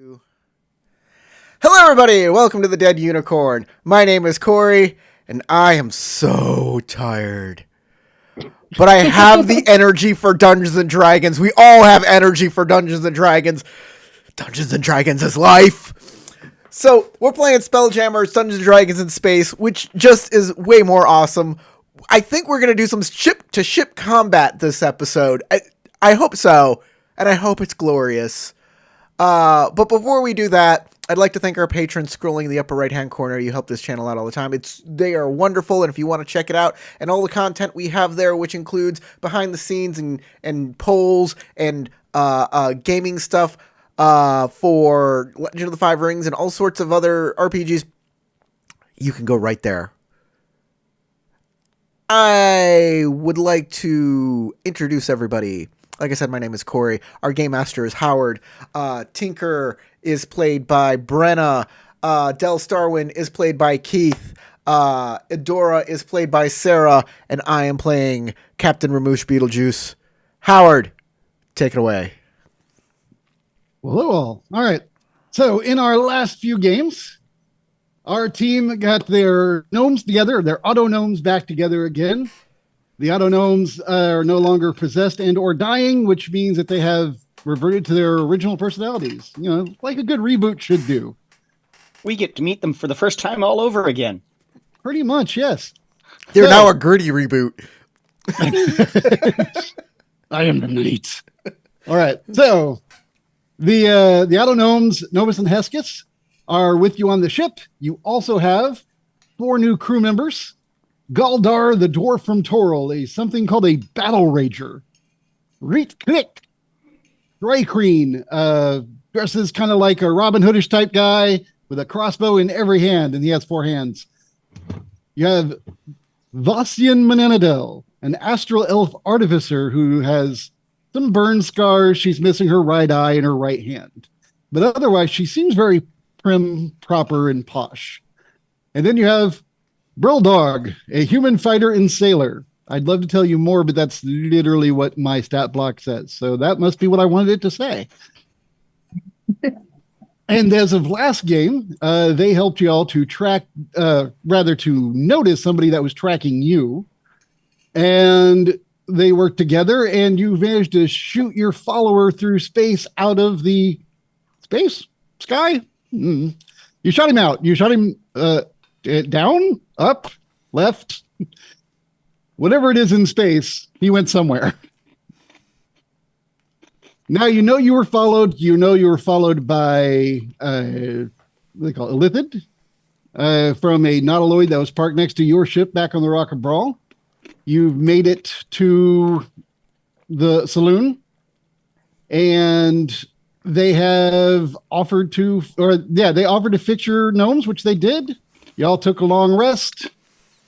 Hello, everybody, and welcome to the Dead Unicorn. My name is Corey, and I am so tired. But I have the energy for Dungeons and Dragons. We all have energy for Dungeons and Dragons. Dungeons and Dragons is life. So, we're playing Spelljammer, Dungeons and Dragons in Space, which just is way more awesome. I think we're going to do some ship-to-ship combat this episode. I hope so, and I hope it's glorious. But before we do that, I'd like to thank our patrons scrolling in the upper right-hand corner. You help this channel out all the time. They are wonderful, and if you want to check it out, and all the content we have there, which includes behind the scenes and polls and gaming stuff for Legend of the Five Rings and all sorts of other RPGs, you can go right there. I would like to introduce everybody. Like I said, my name is Corey. Our game master is Howard. Tinker is played by Brenna. Del Starwin is played by Keith. Edora is played by Sarah. And I am playing Captain Ramoosh Beetlejuice. Howard, take it away. Well, hello all. All right. So in our last few games, our team got their gnomes together, their auto gnomes back together again. The auto gnomes are no longer possessed and or dying, which means that they have reverted to their original personalities. You know, like a good reboot should do. We get to meet them for the first time all over again. Pretty much, yes. They're now a gritty reboot. I am the knight. All right. So the auto gnomes, Novus and Hesketh, are with you on the ship. You also have 4 new crew members. Galdar, the dwarf from Toril, something called a battle rager. Reet Click, Greycreen, dresses kind of like a Robin Hoodish type guy with a crossbow in every hand, and he has 4 hands. You have Vossian Menenadel, an astral elf artificer who has some burn scars. She's missing her right eye and her right hand. But otherwise, she seems very prim, proper, and posh. And then you have Brilldog, a human fighter and sailor. I'd love to tell you more, but that's literally what my stat block says. So that must be what I wanted it to say. And as of last game, they helped you all to to notice somebody that was tracking you. And they worked together, and you managed to shoot your follower through space out of the sky. You shot him out. You shot him down, up, left, whatever it is in space, he went somewhere. Now you know you were followed. You know you were followed by what do they call it? Illithid, from a nautiloid that was parked next to your ship back on the Rock of Brawl. You've made it to the saloon, and they have offered to fix your gnomes, which they did. Y'all took a long rest,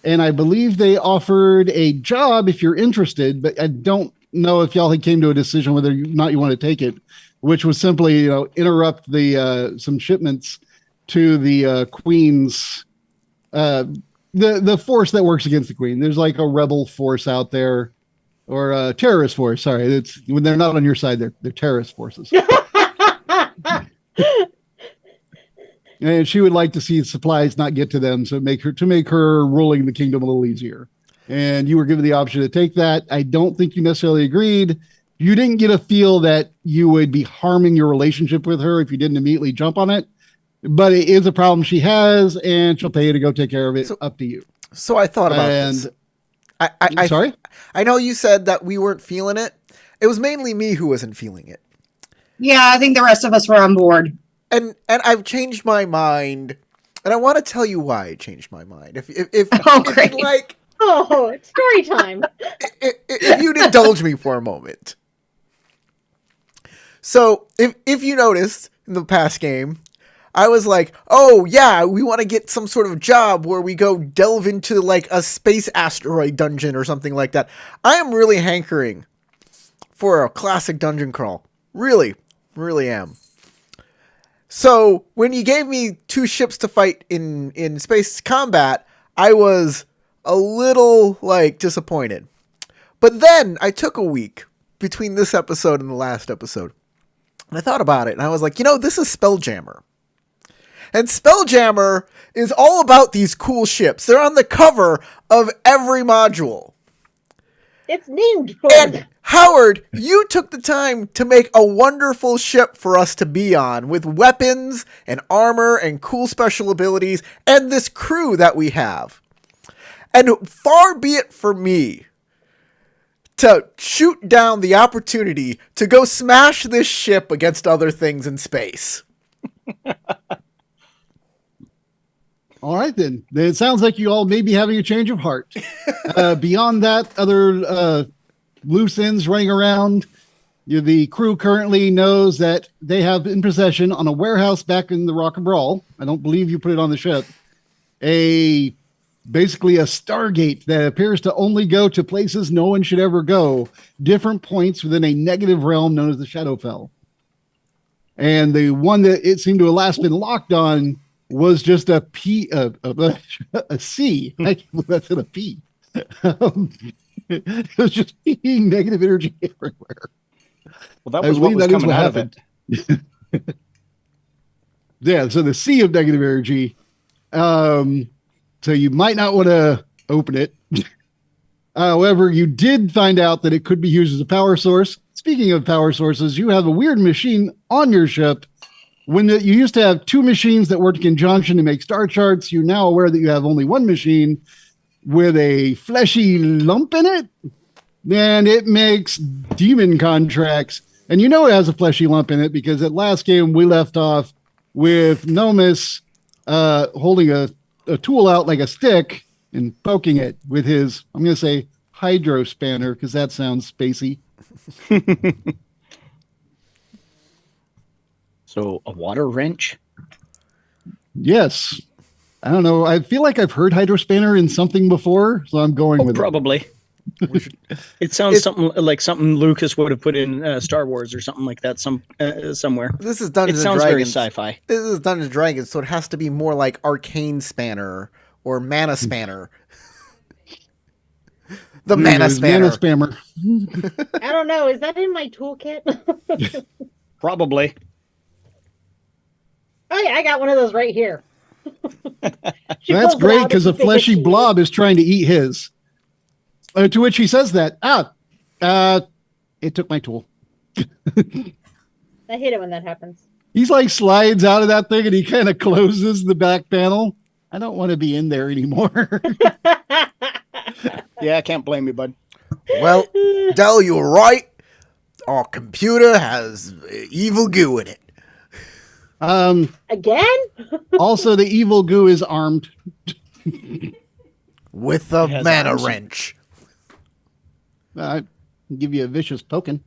and I believe they offered a job if you're interested, but I don't know if y'all came to a decision whether or not you want to take it, which was simply, interrupt some shipments to the Queen's, the force that works against the Queen. There's like a rebel force out there, or a terrorist force. Sorry, it's when they're not on your side, they're terrorist forces. And she would like to see supplies not get to them, so make her ruling the kingdom a little easier. And you were given the option to take that. I don't think you necessarily agreed. You didn't get a feel that you would be harming your relationship with her if you didn't immediately jump on it. But it is a problem she has, and she'll pay you to go take care of it. Up to you. So I thought about this. Sorry? I know you said that we weren't feeling it. It was mainly me who wasn't feeling it. Yeah, I think the rest of us were on board. And I've changed my mind, and I want to tell you why I changed my mind. If great. It's story time. if you'd indulge me for a moment. So if you noticed in the past game, I was like, oh yeah, we want to get some sort of job where we go delve into like a space asteroid dungeon or something like that. I am really hankering for a classic dungeon crawl. Really, really am. So when you gave me 2 ships to fight in space combat, I was a little disappointed. But then I took a week between this episode and the last episode. And I thought about it, and I was like, this is Spelljammer. And Spelljammer is all about these cool ships. They're on the cover of every module. It's named for And Howard, you took the time to make a wonderful ship for us to be on with weapons and armor and cool special abilities and this crew that we have. And far be it for me to shoot down the opportunity to go smash this ship against other things in space. All right, then. It sounds like you all may be having a change of heart. Beyond that, other loose ends running around. The crew currently knows that they have in possession on a warehouse back in the Rock and Brawl. I don't believe you put it on the ship. Basically a Stargate that appears to only go to places no one should ever go. Different points within a negative realm known as the Shadowfell. And the one that it seemed to have last been locked on was just a C. I can't believe that's in a P. It was just being negative energy everywhere. Well, that was what was coming out of it. Yeah, so the C of negative energy. So you might not want to open it. However, you did find out that it could be used as a power source. Speaking of power sources, you have a weird machine on your ship. When you used to have two machines that worked in conjunction to make star charts, you're now aware that you have only one machine with a fleshy lump in it, and it makes demon contracts. And it has a fleshy lump in it because at last game we left off with Nomus holding a tool out like a stick and poking it with his, I'm going to say, hydro spanner because that sounds spacey. So a water wrench? Yes. I don't know. I feel like I've heard hydro spanner in something before, so I'm going with probably. It sounds something like something Lucas would have put in Star Wars or something like that somewhere. This is Dungeons and Dragons. It sounds very sci-fi. This is Dungeons and Dragons, so it has to be more like Arcane Spanner or Mana Spanner. The Mana Spanner. Mana Spammer. I don't know. Is that in my toolkit? Probably. Oh yeah, I got one of those right here. That's great because a fleshy blob is trying to eat his. To which he says that, it took my tool. I hate it when that happens. He's like slides out of that thing and he kind of closes the back panel. I don't want to be in there anymore. Yeah, I can't blame you, bud. Well, Del, you were right. Our computer has evil goo in it. Again? Also, the evil goo is armed. With a mana arms. Wrench. I give you a vicious poking.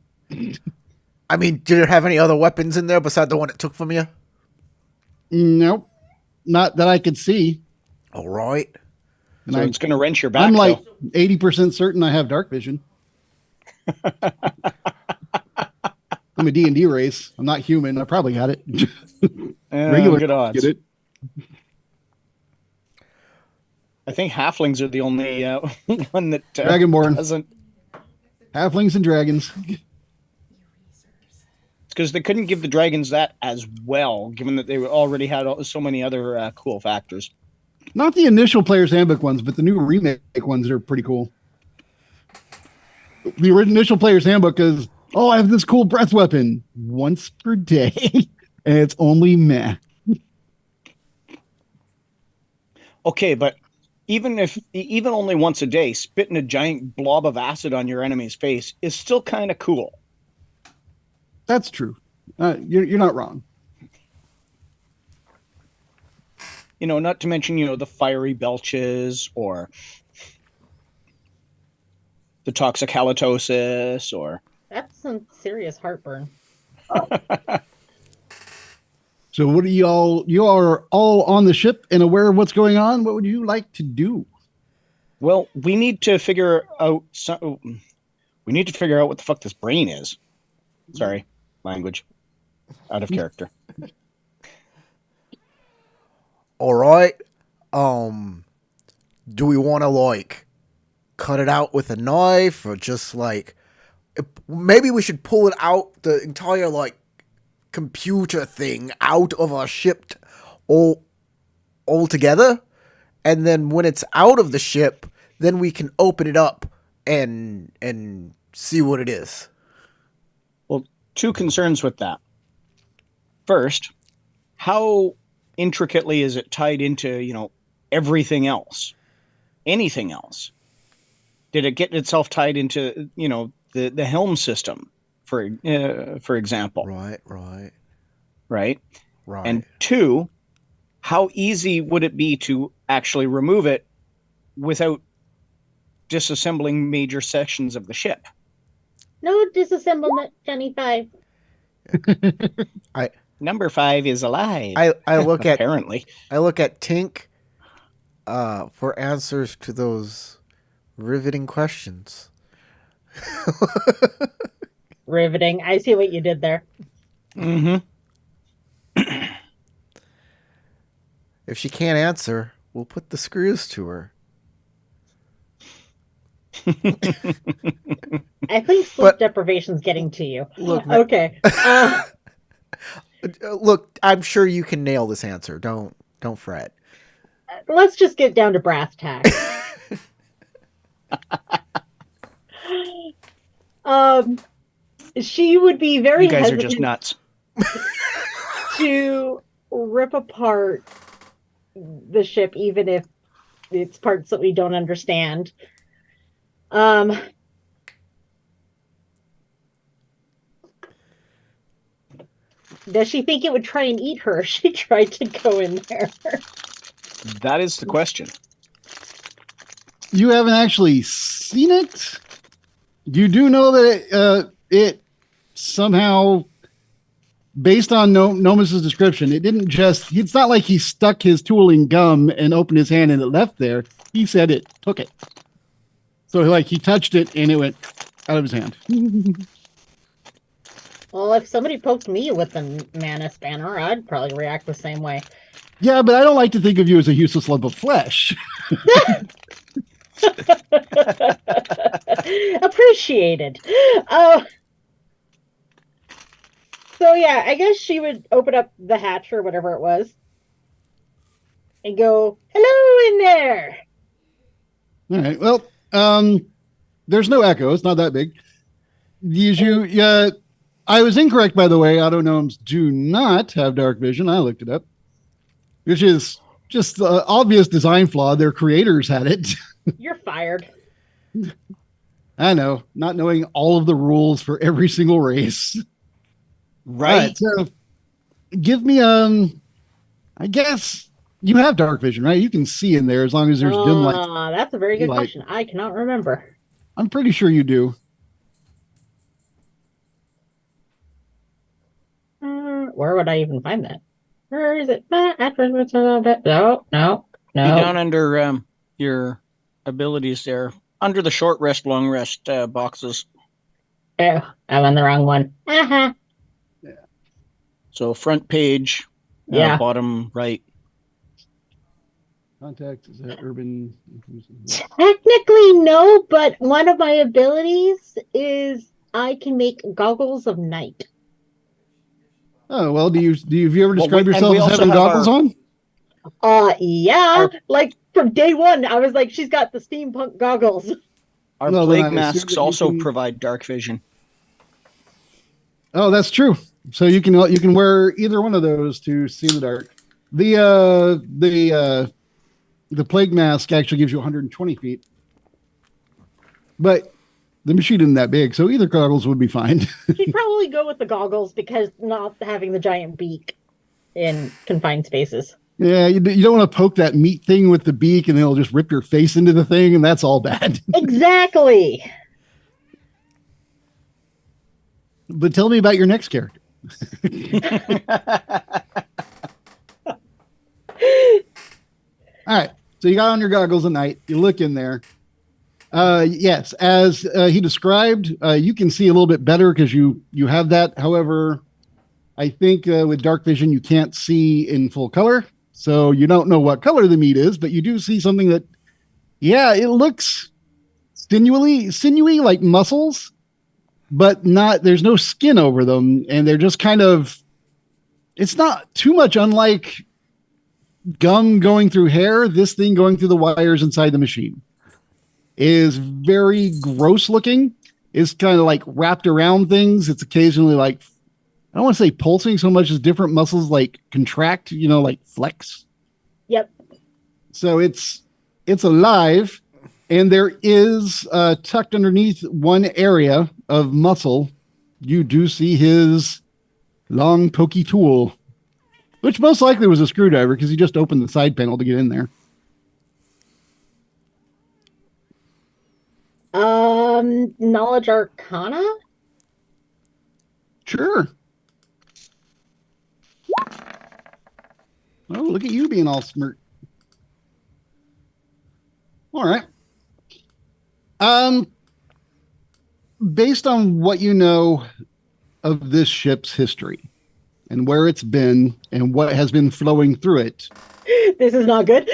I mean, did it have any other weapons in there besides the one it took from you? Nope. Not that I could see. All right. And so it's going to wrench your back. I'm like 80% certain I have dark vision. I'm a D&D race. I'm not human. I probably got it. Regular good odds. Get it. I think halflings are the only one that Dragonborn doesn't. Halflings and dragons. It's because they couldn't give the dragons that as well, given that they already had so many other cool factors. Not the initial Player's Handbook ones, but the new remake ones are pretty cool. The initial Player's Handbook is, I have this cool breath weapon once per day, and it's only meh. Okay, but even only once a day, spitting a giant blob of acid on your enemy's face is still kind of cool. That's true. You're not wrong. Not to mention, the fiery belches or the toxic halitosis or... That's some serious heartburn. So what are you are all on the ship and aware of what's going on. What would you like to do? Well, we need to figure out what the fuck this brain is. Sorry, language. Out of character. All right. Do we want to cut it out with a knife or just maybe we should pull it out the entire computer thing out of our ship altogether, and then when it's out of the ship, then we can open it up and see what it is. Well, two concerns with that. First, how intricately is it tied into, everything else? Anything else? Did it get itself tied into, the helm system, for example? Right. And two, how easy would it be to actually remove it without disassembling major sections of the ship? No disassemblement, Jenny 5. Number 5 is alive. I look at apparently. I look at Tink for answers to those riveting questions. Riveting. I see what you did there. Mm-hmm. If she can't answer, we'll put the screws to her. I think sleep deprivation's getting to you. Look, okay. Look, I'm sure you can nail this answer. Don't fret. Let's just get down to brass tacks. She would be very You guys are hesitant just nuts. to rip apart the ship, even if it's parts that we don't understand. Does she think it would try and eat her if she tried to go in there? That is the question. You haven't actually seen it. You do know that it somehow, based on Nomus's description, it didn't just. It's not like he stuck his tool in gum and opened his hand and it left there. He said it took it. So like he touched it and it went out of his hand. Well, if somebody poked me with a mana spanner, I'd probably react the same way. Yeah, but I don't like to think of you as a useless lump of flesh. Appreciated. So yeah, I guess she would open up the hatch or whatever it was and go, "Hello in there." All right. Well, there's no echo. It's not that big. I was incorrect, by the way. Autognomes do not have dark vision. I looked it up, which is just the obvious design flaw. Their creators had it. You're fired. I know, not knowing all of the rules for every single race. Right. So give me, I guess you have dark vision, right? You can see in there as long as there's dim light. That's a very good light. question. I cannot remember. I'm pretty sure you do. Where would I even find that? Where is it? No. Be down under your abilities there. Under the short rest, long rest boxes. Oh, I'm on the wrong one. Uh-huh. Yeah. So front page, Yeah. bottom right. Contact, is that urban? Technically, no, but one of my abilities is I can make goggles of night. Oh, well, do you have you ever Well, described and yourself we as also having have goggles on? Yeah. Like from day one, I was like, she's got the steampunk goggles. Our No, then I plague assume masks that you also can- provide dark vision. Oh, that's true. So you can wear either one of those to see in the dark. The plague mask actually gives you 120 feet, but the machine isn't that big, so either goggles would be fine. She'd probably go with the goggles because not having the giant beak in confined spaces. Yeah, you don't want to poke that meat thing with the beak, and it'll just rip your face into the thing, and that's all bad. Exactly. But tell me about your next character. All right. So you got on your goggles at night. You look in there. Yes, as he described, you can see a little bit better because you have that. However, I think with dark vision, you can't see in full color. So you don't know what color the meat is, but you do see something that, yeah, it looks sinewy like muscles, but not, there's no skin over them. And they're just kind of it's not too much unlike gum going through hair. This thing going through the wires inside the machine is very gross looking. It's kind of like wrapped around things. It's occasionally like, I don't want to say pulsing so much as different muscles like contract, like flex. Yep. So it's alive, and there is tucked underneath one area of muscle, you do see his long pokey tool, which most likely was a screwdriver because he just opened the side panel to get in there. Knowledge Arcana? Sure. Oh, look at you being all smirk. All right. Based on what you know of this ship's history and where it's been and what has been flowing through it. This is not good.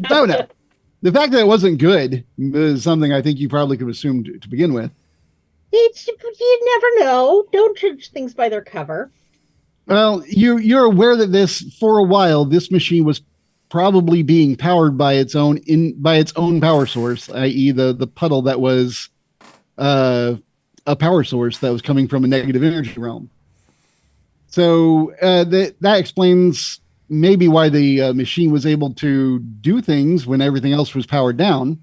No. The fact that it wasn't good is something I think you probably could have assumed to begin with. You never know. Don't judge things by their cover. Well, you're aware that for a while, this machine was probably being powered by its own power source, i.e., the puddle that was a power source that was coming from a negative energy realm. So that explains maybe why the machine was able to do things when everything else was powered down.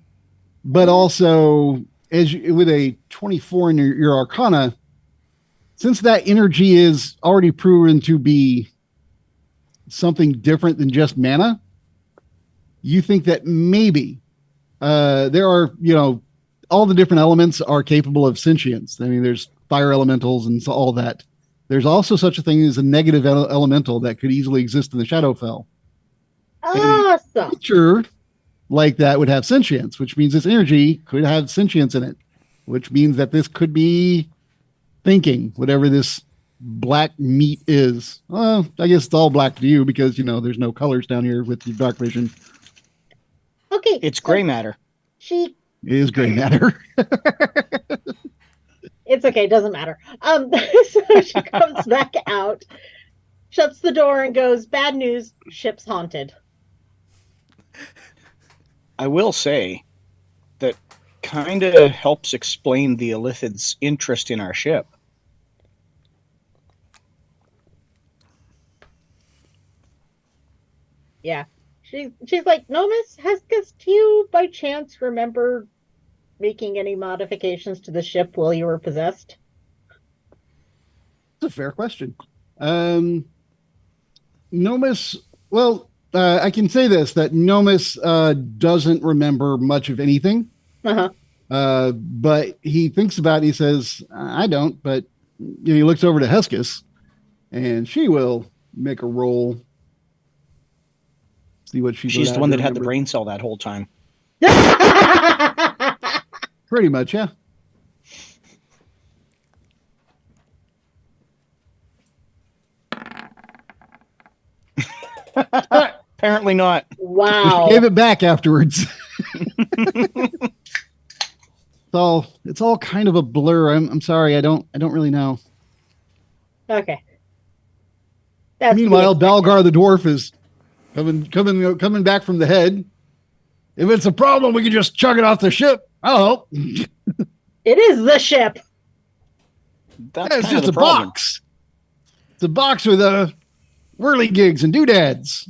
But also, with a 24 in your Arcana, since that energy is already proven to be something different than just mana, you think that maybe there are, all the different elements are capable of sentience. I mean, there's fire elementals and all that. There's also such a thing as a negative elemental that could easily exist in the Shadowfell. Awesome. Creature like that would have sentience, which means this energy could have sentience in it, which means that this could be thinking, whatever this black meat is. I guess it's all black to you because, there's no colors down here with the dark vision. Okay. It's gray matter. It is gray matter. It's okay. It doesn't matter. So she comes back out, shuts the door, and goes, "Bad news. Ship's haunted." I will say that kind of helps explain the Illithid's interest in our ship. Yeah. She's like, "Nomus, Hesketh, do you by chance remember making any modifications to the ship while you were possessed?" That's a fair question. Nomus, well, I can say this, that Nomus doesn't remember much of anything. Uh-huh. But he thinks about it, he says, I don't, but he looks over to Hesketh, and she will make a roll. See what she's the one that had the brain cell that whole time. Pretty much, yeah. Apparently not. Wow. She gave it back afterwards. It's all kind of a blur. I'm sorry. I don't really know. Okay. Meanwhile, Balgar the dwarf is coming back from the head. If it's a problem, we can just chug it off the ship. I'll help. It is the ship. That's it's just a box. It's a box with whirligigs and doodads.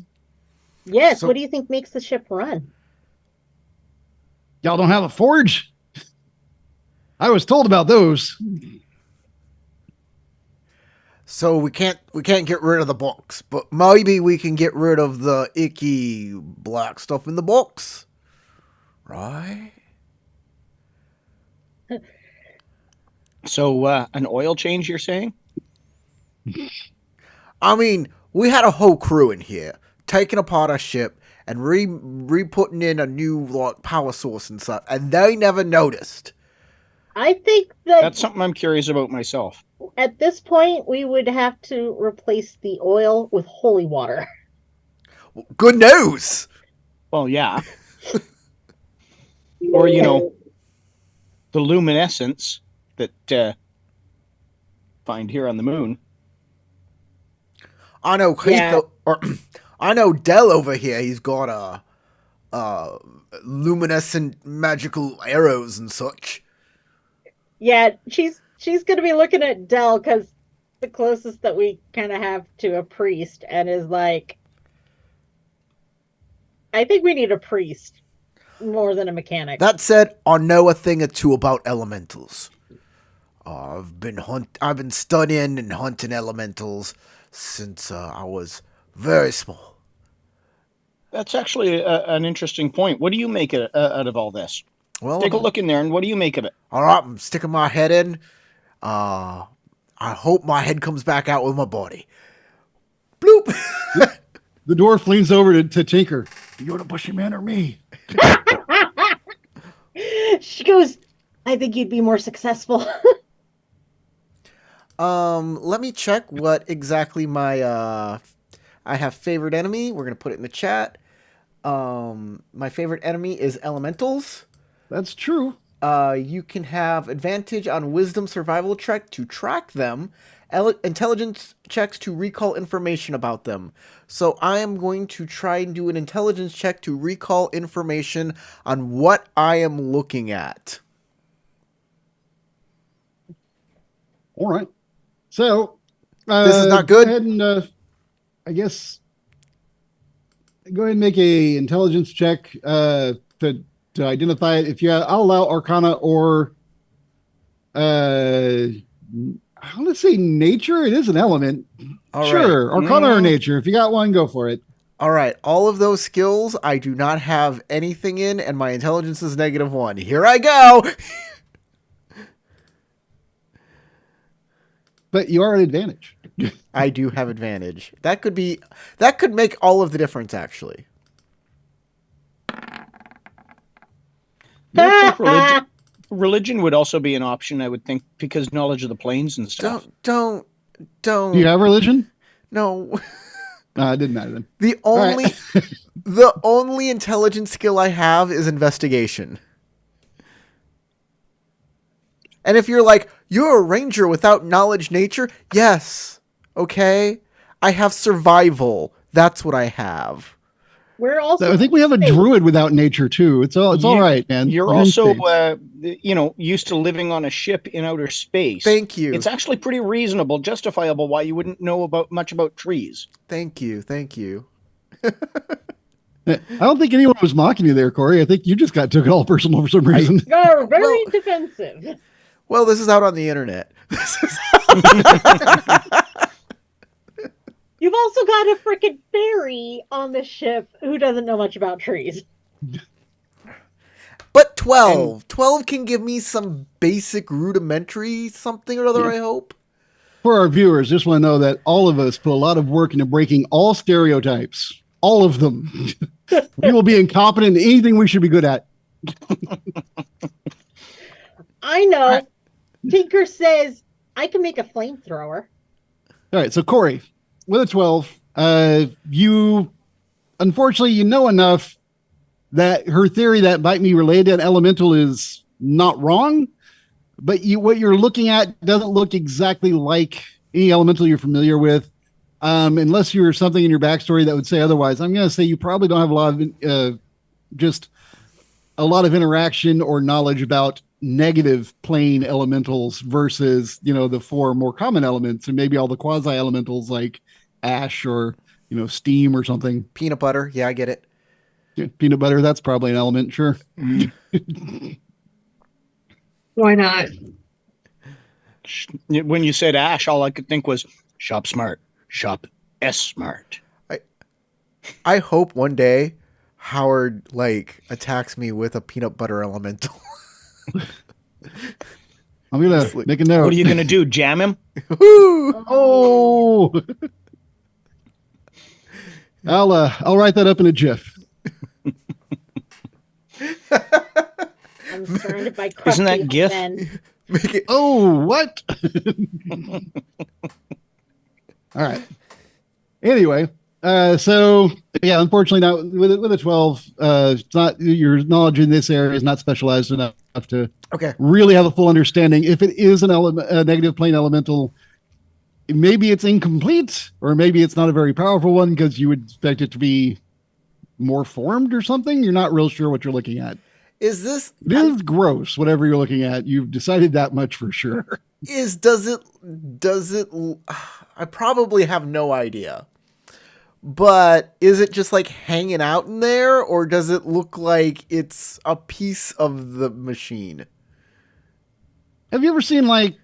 Yes. What do you think makes the ship run? Y'all don't have a forge? I was told about those. So we can't get rid of the box, but maybe we can get rid of the icky black stuff in the box, right? So an oil change, you're saying? I mean, we had a whole crew in here taking apart our ship and re-putting in a new power source and stuff, and they never noticed. I think that's something I'm curious about myself. At this point, we would have to replace the oil with holy water. Good news! Well, yeah. Or, the luminescence that find here on the moon. I know Keith, Yeah. or I know Dell over here. He's got luminescent magical arrows and such. Yeah, she's gonna be looking at Dell because the closest that we kind of have to a priest, and is like, I think we need a priest more than a mechanic. That said, I know a thing or two about elementals. I've been studying and hunting elementals since I was very small. That's actually an interesting point. What do you make out of all this? Well, Take a look in there, and what do you make of it? All right, I'm sticking my head in. I hope my head comes back out with my body. Bloop. The dwarf leans over to Tinker. You want to push him in or me? She goes, I think you'd be more successful. Let me check what exactly my I have favorite enemy. We're gonna put it in the chat. My favorite enemy is elementals. That's true. You can have advantage on wisdom survival check to track them, intelligence checks to recall information about them. So I am going to try and do an intelligence check to recall information on what I am looking at. All right. So This is not good. Go ahead and I guess go ahead and make a intelligence check to identify it. If you, I'll allow Arcana or I want to say nature. It is an element. All sure, right. Arcana or nature. If you got one, go for it. All right, all of those skills I do not have anything in, and my intelligence is -1. Here I go. But you are at advantage. I do have advantage. That could make all of the difference, actually. I think religion would also be an option, I would think, because knowledge of the planes and stuff. Don't. Do you have religion? No. It didn't matter then. The only intelligence skill I have is investigation. And if you're like, you're a ranger without knowledge nature, yes. Okay. I have survival. That's what I have. We're also. I think we have a druid without nature too. It's all right, man. You're We're in also, space. used to living on a ship in outer space. Thank you. It's actually pretty reasonable, justifiable why you wouldn't know much about trees. Thank you. I don't think anyone was mocking you there, Corey. I think you just got took it all personal for some reason. You're very defensive. Well, this is out on the internet. You've also got a freaking fairy on the ship who doesn't know much about trees. But 12. 12 can give me some basic rudimentary something or other, Yeah. I hope. For our viewers, just want to know that all of us put a lot of work into breaking all stereotypes. All of them. We will be incompetent in anything we should be good at. I know. Tinker says, I can make a flamethrower. All right, so Corey, with a 12, you unfortunately know enough that her theory that might be related to an elemental is not wrong, but what you're looking at doesn't look exactly like any elemental you're familiar with, unless you're something in your backstory that would say otherwise. I'm going to say you probably don't have a lot of just a lot of interaction or knowledge about negative plane elementals versus, the 4 more common elements and maybe all the quasi elementals like ash or, steam or something. Peanut butter. Yeah, I get it. Yeah, peanut butter, that's probably an element, sure. Why not? When you said ash, all I could think was shop smart, shop S smart. I hope one day Howard attacks me with a peanut butter elemental. I'm gonna make a note. What are you gonna do? Jam him? Oh, I'll write that up in a GIF. I'm surrounded by crusty Isn't that GIF? men. Make it. Oh, what? All right. Anyway, so yeah, unfortunately, not with a 12. It's not, your knowledge in this area is not specialized enough to Okay. really have a full understanding. If it is a negative plane elemental, maybe it's incomplete, or maybe it's not a very powerful one because you would expect it to be more formed or something. You're not real sure what you're looking at. Is this It is gross, whatever you're looking at. You've decided that much for sure. does it I probably have no idea. But is it just like hanging out in there, or does it look like it's a piece of the machine? Have you ever seen like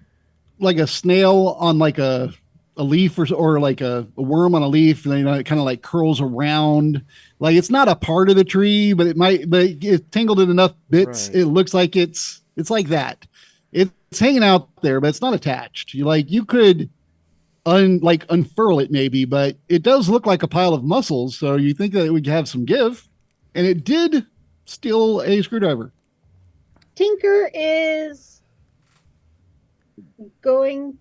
a snail on like a leaf, or like a worm on a leaf, and it kind of like curls around? Like it's not a part of the tree, but it's tangled in enough bits. Right. It looks like it's like that. It's hanging out there, but it's not attached. You could unfurl it maybe, but it does look like a pile of muscles. So you think that it would have some give, and it did steal a screwdriver. Tinker is going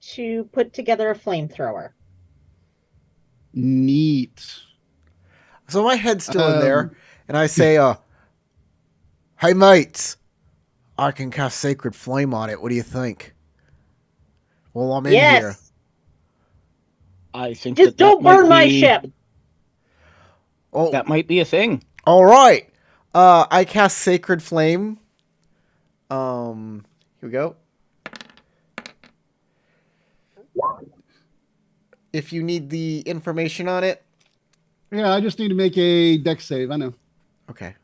to put together a flamethrower. Neat. So my head's still in there, and I say, hey mates, I can cast Sacred Flame on it. What do you think? Well, I'm in Yes. here. I think Just don't burn my ship. Oh, That might be a thing. all right. I cast Sacred Flame. Here we go. If you need the information on it. Yeah, I just need to make a dex save. I know. Okay.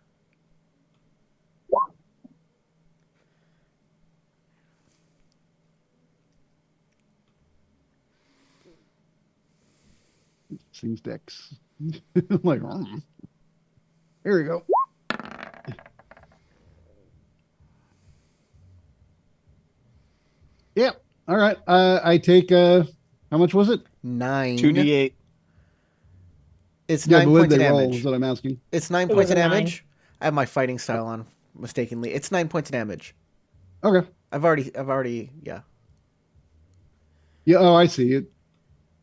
Seems dex. I'm like, here we go. Yep. All right. I take how much was it? 9. 2d8. It's Yeah, 9 but what points did of they roll damage. is what I'm asking. It's 9 It points of was a 9. damage. I have my fighting style on mistakenly. It's 9 points of damage. Okay. I've already, yeah. Yeah. Oh, I see it.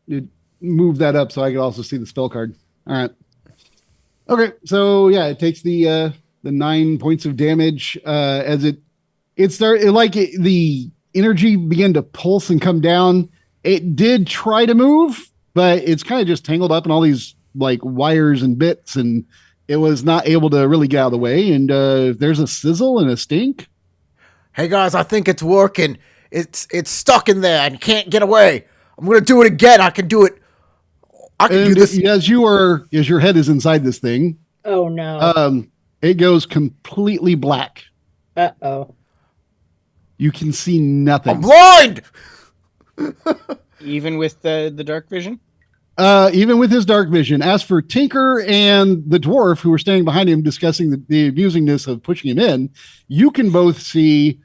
It moved that up so I could also see the spell card. All right. Okay. So yeah, it takes the 9 points of damage as the energy began to pulse and come down. It did try to move, but it's kind of just tangled up in all these like wires and bits, and it was not able to really get out of the way. And there's a sizzle and a stink. Hey guys, I think it's working. It's stuck in there and can't get away. I'm gonna do it again. I can do it. I can do And this. as your head is inside this thing, Oh no. it goes completely black. Uh-oh. You can see nothing. I'm blind. Even with the dark vision? Even with his dark vision. As for Tinker and the dwarf who were standing behind him discussing the amusingness of pushing him in, you can both see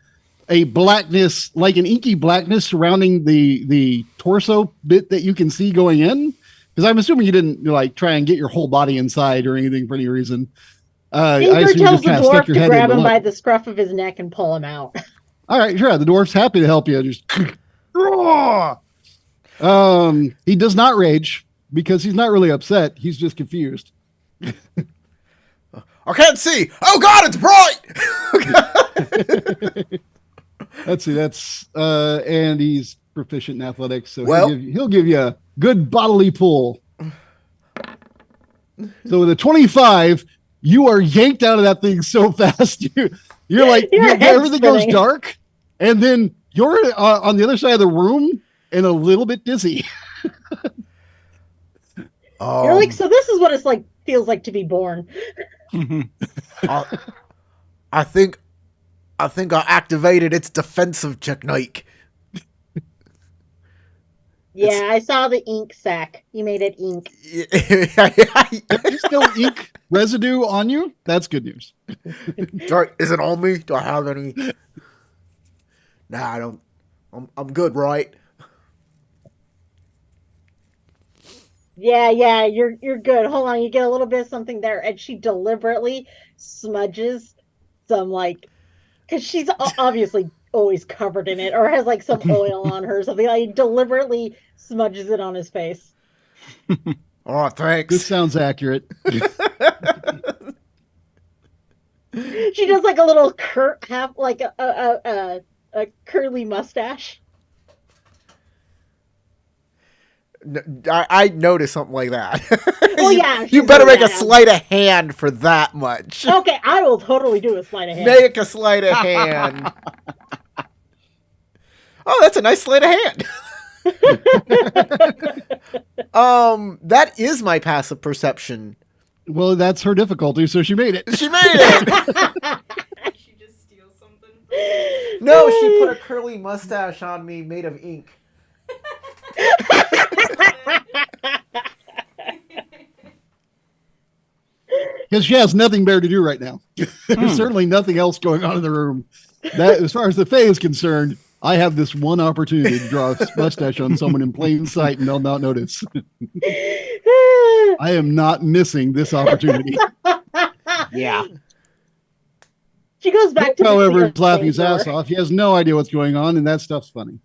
a blackness, like an inky blackness surrounding the torso bit that you can see going in. Because I'm assuming you didn't like try and get your whole body inside or anything for any reason. I Tinker assume you tells just the kinda stuck dwarf your to head grab in to him by look. the scruff of his neck and pull him out. All right, sure. The dwarf's happy to help you. Just he does not rage because he's not really upset. He's just confused. I can't see. Oh God, it's bright. Let's see. That's and he's proficient in athletics, so Well- he'll give you a good bodily pull. So with a 25, you are yanked out of that thing so fast. You're like Your head's everything goes spinning. dark, and then you're on the other side of the room and a little bit dizzy. You're like, so this is what it's like feels like to be born. I think I activated its defensive technique. Yeah, I saw the ink sac. You made it ink. There's still ink residue on you. That's good news. Sorry, is it on me? Do I have any? Nah, I don't. I'm good, right? Yeah, you're good. Hold on, you get a little bit of something there, and she deliberately smudges some because she's obviously always covered in it, or has like some oil on her or something. Like deliberately smudges it on his face. Oh, thanks. This sounds accurate. She does like a little half like a curly mustache. I noticed something like that. Oh, yeah. You she's better really make a bad. sleight of hand for that much. Okay, I will totally do a sleight of hand. Make a sleight of hand. Oh, that's a nice sleight of hand. That is my passive perception. Well, that's her difficulty, so she made it. She made it. She just steals something. No, she put a curly mustache on me made of ink. Because she has nothing better to do right now. There's certainly nothing else going on in the room. That, as far as the Fae is concerned, I have this one opportunity to draw a mustache on someone in plain sight and they'll not notice. I am not missing this opportunity. Yeah. She goes back to However, the he's laughing his ass flamethrower. off. He has no idea what's going on, and that stuff's funny.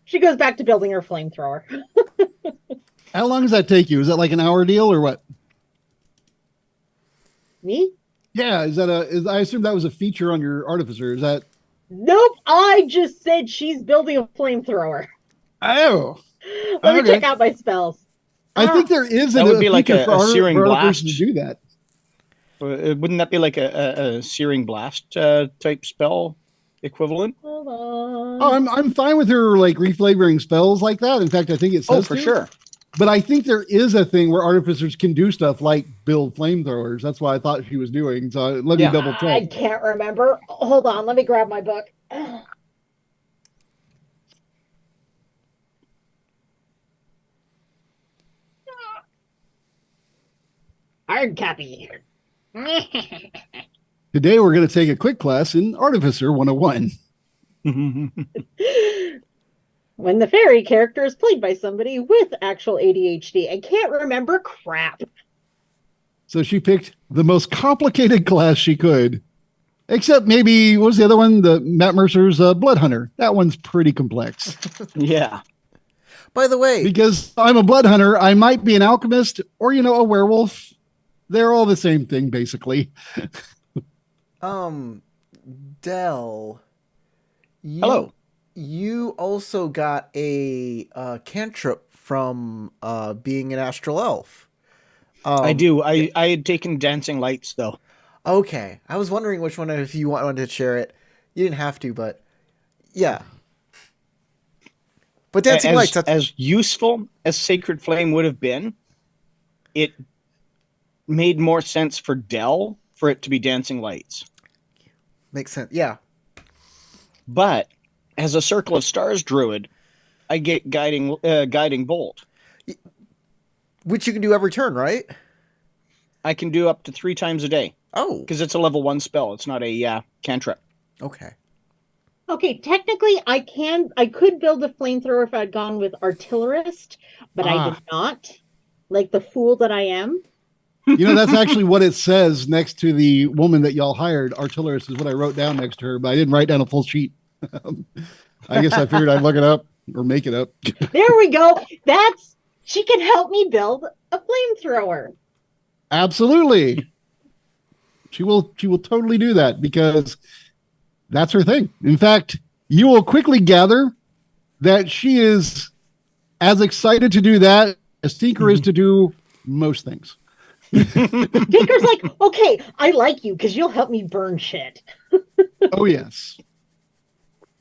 She goes back to building her flamethrower. How long does that take you? Is that like an hour deal or what? Me? Yeah, I assume that was a feature on your artificer. Is that? Nope. I just said she's building a flamethrower. Oh, Let me okay. check out my spells. I think there is That would be like feature a for searing artificers blast. to do that. Wouldn't that be like a searing blast type spell equivalent? Hold on. Oh, I'm fine with her like reflavoring spells like that. In fact, I think it says Oh, for to. sure. But I think there is a thing where artificers can do stuff like build flamethrowers. That's what I thought she was doing. So let me Yeah. double I check. can't remember. Hold on. Let me grab my book. Hard copy. Today we're going to take a quick class in Artificer 101. When the fairy character is played by somebody with actual ADHD. I can't remember crap. So she picked the most complicated class she could, except maybe what was the other one? The Matt Mercer's Blood Hunter. That one's pretty complex. Yeah. By the way, Because I'm a blood hunter, I might be an alchemist or a werewolf. They're all the same thing, basically. Dell. Hello. You also got a cantrip from being an astral elf. I do. I had taken Dancing Lights though. Okay, I was wondering which one if you wanted to share it. You didn't have to, but yeah. But dancing lights. That's... as useful as Sacred Flame would have been, it made more sense for Dell for it to be Dancing Lights. Makes sense. Yeah. But as a Circle of Stars druid, I get guiding bolt. Which you can do every turn, right? I can do up to 3 times a day Oh. because it's a level 1 spell. It's not a cantrip. Okay. Okay, technically I could build a flamethrower if I'd gone with artillerist, but I did not. Like the fool that I am. That's actually what it says next to the woman that y'all hired. Artillerist is what I wrote down next to her, but I didn't write down a full sheet. I guess I figured I'd look it up or make it up. There we go. She can help me build a flamethrower. Absolutely. She will totally do that because that's her thing. In fact, you will quickly gather that she is as excited to do that as Tinker is to do most things. Tinker's like, okay, I like you because you'll help me burn shit. Oh, yes.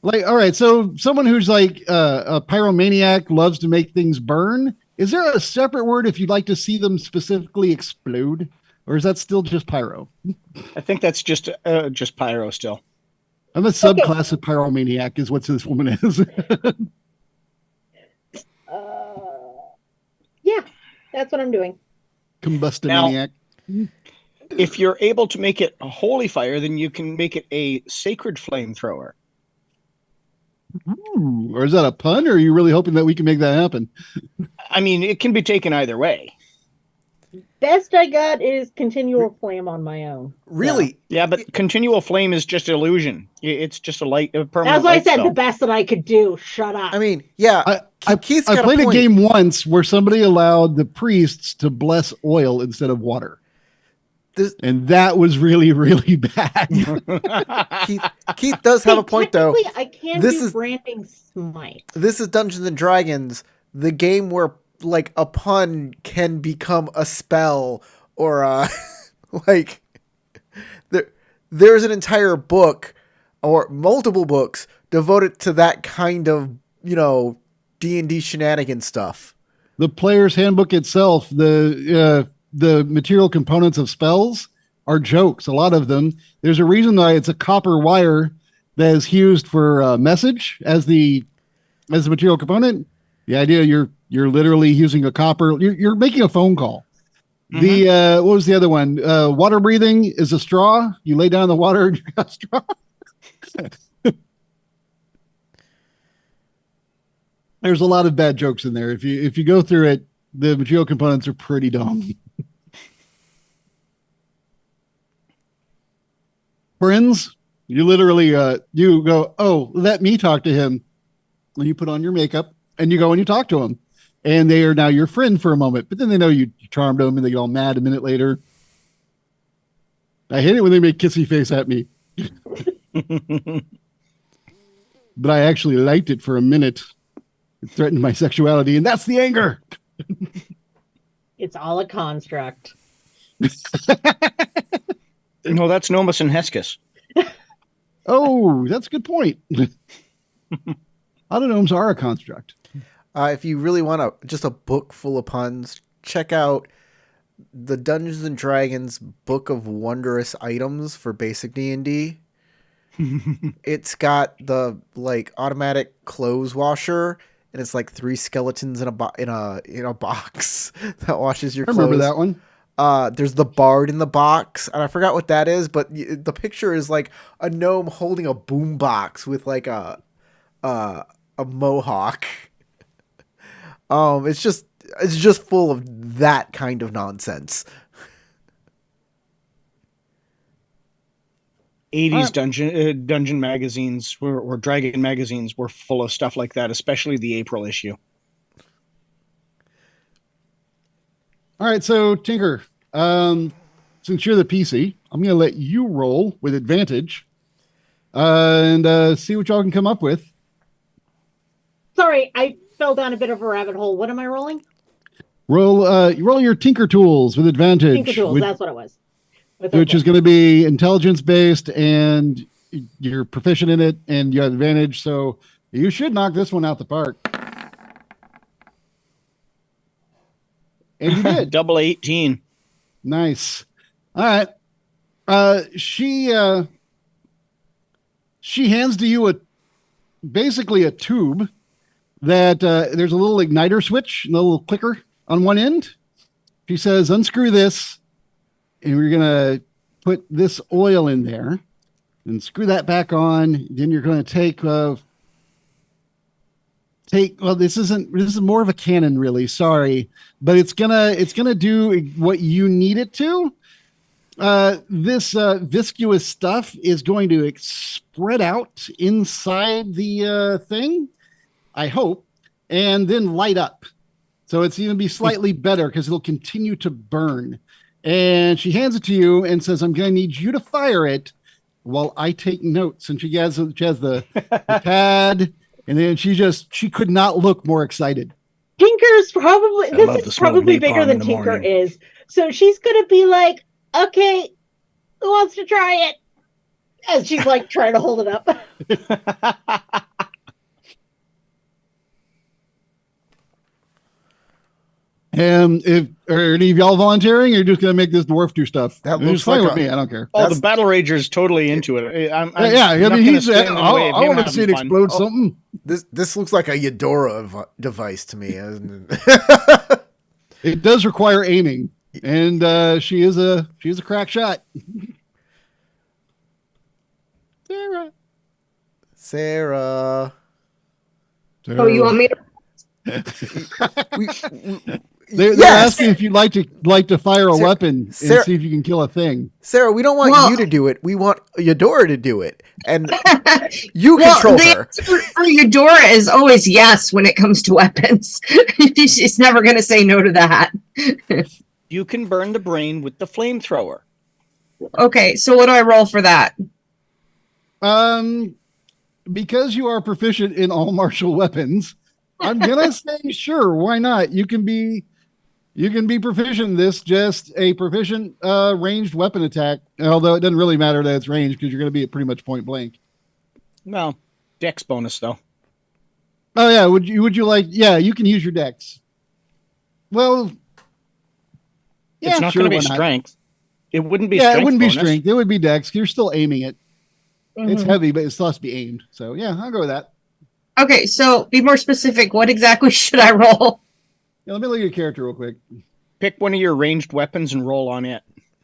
Like, all right, so someone who's like a pyromaniac loves to make things burn. Is there a separate word if you'd like to see them specifically explode? Or is that still just pyro? I think that's just pyro still. I'm a subclass of pyromaniac is what this woman is. Yeah, that's what I'm doing. Combustomaniac. If you're able to make it a holy fire, then you can make it a sacred flamethrower. Ooh, or is that a pun, or are you really hoping that we can make that happen? I mean, it can be taken either way. Best I got is continual flame on my own. Really? Yeah, but continual flame is just illusion. It's just a permanent. That's why I light said spell. the best that I could do. Shut up. I mean, yeah. Keith's I got played a a point. game once where somebody allowed the priests to bless oil instead of water. And that was really, really bad. Keith does have a point, though. I can This do is- branding smite. This is Dungeons and Dragons, the game where like a pun can become a spell or like there's an entire book or multiple books devoted to that kind of, D&D shenanigan stuff. The player's handbook itself, the material components of spells are jokes. A lot of them. There's a reason why it's a copper wire that is used for message as the material component. The idea you're literally using a copper. You're making a phone call. Mm-hmm. The what was the other one? Water breathing is a straw. You lay down the water and you got a straw. There's a lot of bad jokes in there. If you go through it, the material components are pretty dumb. Friends, you literally you go, oh, let me talk to him. And you put on your makeup and you go and you talk to him. And they are now your friend for a moment. But then they know you charmed them and they get all mad a minute later. I hate it when they make kissy face at me. But I actually liked it for a minute. It threatened my sexuality, and that's the anger. It's all a construct. No, that's Nomus and Heskis. Oh, that's a good point. Autonomes are a construct. If you really want just a book full of puns, check out the Dungeons and Dragons Book of Wondrous Items for basic D&D. It's got the automatic clothes washer, and it's like 3 skeletons in a box that washes your I clothes. remember that one. There's the bard in the box, and I forgot what that is, but the picture is like a gnome holding a boom box with like a mohawk. It's just full of that kind of nonsense. 80s dungeon magazines or dragon magazines were full of stuff like that, especially the April issue. All right, so Tinker, since you're the PC, I'm going to let you roll with advantage and see what y'all can come up with. Sorry, I fell down a bit of a rabbit hole. What am I rolling? Roll your Tinker tools with advantage. Tinker tools, that's what it was. Which is going to be intelligence based, and you're proficient in it, and you have advantage. So you should knock this one out the park. And you did. Double 18. Nice. All right. She hands to you basically a tube that there's a little igniter switch, a little clicker on one end. She says, unscrew this, and we're going to put this oil in there and screw that back on. Then you're going to take, well, this is more of a cannon, really. Sorry, but it's going to do what you need it to. This viscous stuff is going to spread out inside the thing, I hope, and then light up. So it's even be slightly better because it'll continue to burn. And she hands it to you and says, I'm going to need you to fire it while I take notes. And she has the pad, and then she could not look more excited. Tinker's probably, this is smell of probably napalm bigger in than the Tinker morning. is. So she's going to be like, okay, who wants to try it? As she's like trying to hold it up. And are any of y'all volunteering, or you're just going to make this dwarf do stuff? That It's looks fine like with me. I don't care. Oh, the Battle Rager's totally into it. I mean, he's. I want to see it explode Oh. something. This looks like a Eudora device to me. It does require aiming, and she is a crack shot. Sarah. Oh, you want me to? They're Yes! asking if you'd like to fire a weapon and Sarah- see if you can kill a thing. Sarah, we don't want Well- you to do it. We want Eudora to do it. And you control the her. answer for Eudora is always yes when it comes to weapons. She's never going to say no to that. You can burn the brain with the flamethrower. Okay, so what do I roll for that? Because you are proficient in all martial weapons, I'm gonna say sure, why not? You can be proficient in this, just a proficient ranged weapon attack. Although it doesn't really matter that it's ranged because you're gonna be at pretty much point blank. Well, dex bonus though. Oh yeah, would you like? Yeah, you can use your dex. Well, yeah, It's not sure, going to be why not? strength. It wouldn't be. Yeah, strength it wouldn't bonus. be strength. It would be dex. You're still aiming it. It's Mhm. heavy, but it still has to be aimed. So yeah, I'll go with that. Okay, so be more specific. What exactly should I roll? Yeah, let me look at your character real quick. Pick one of your ranged weapons and roll on it.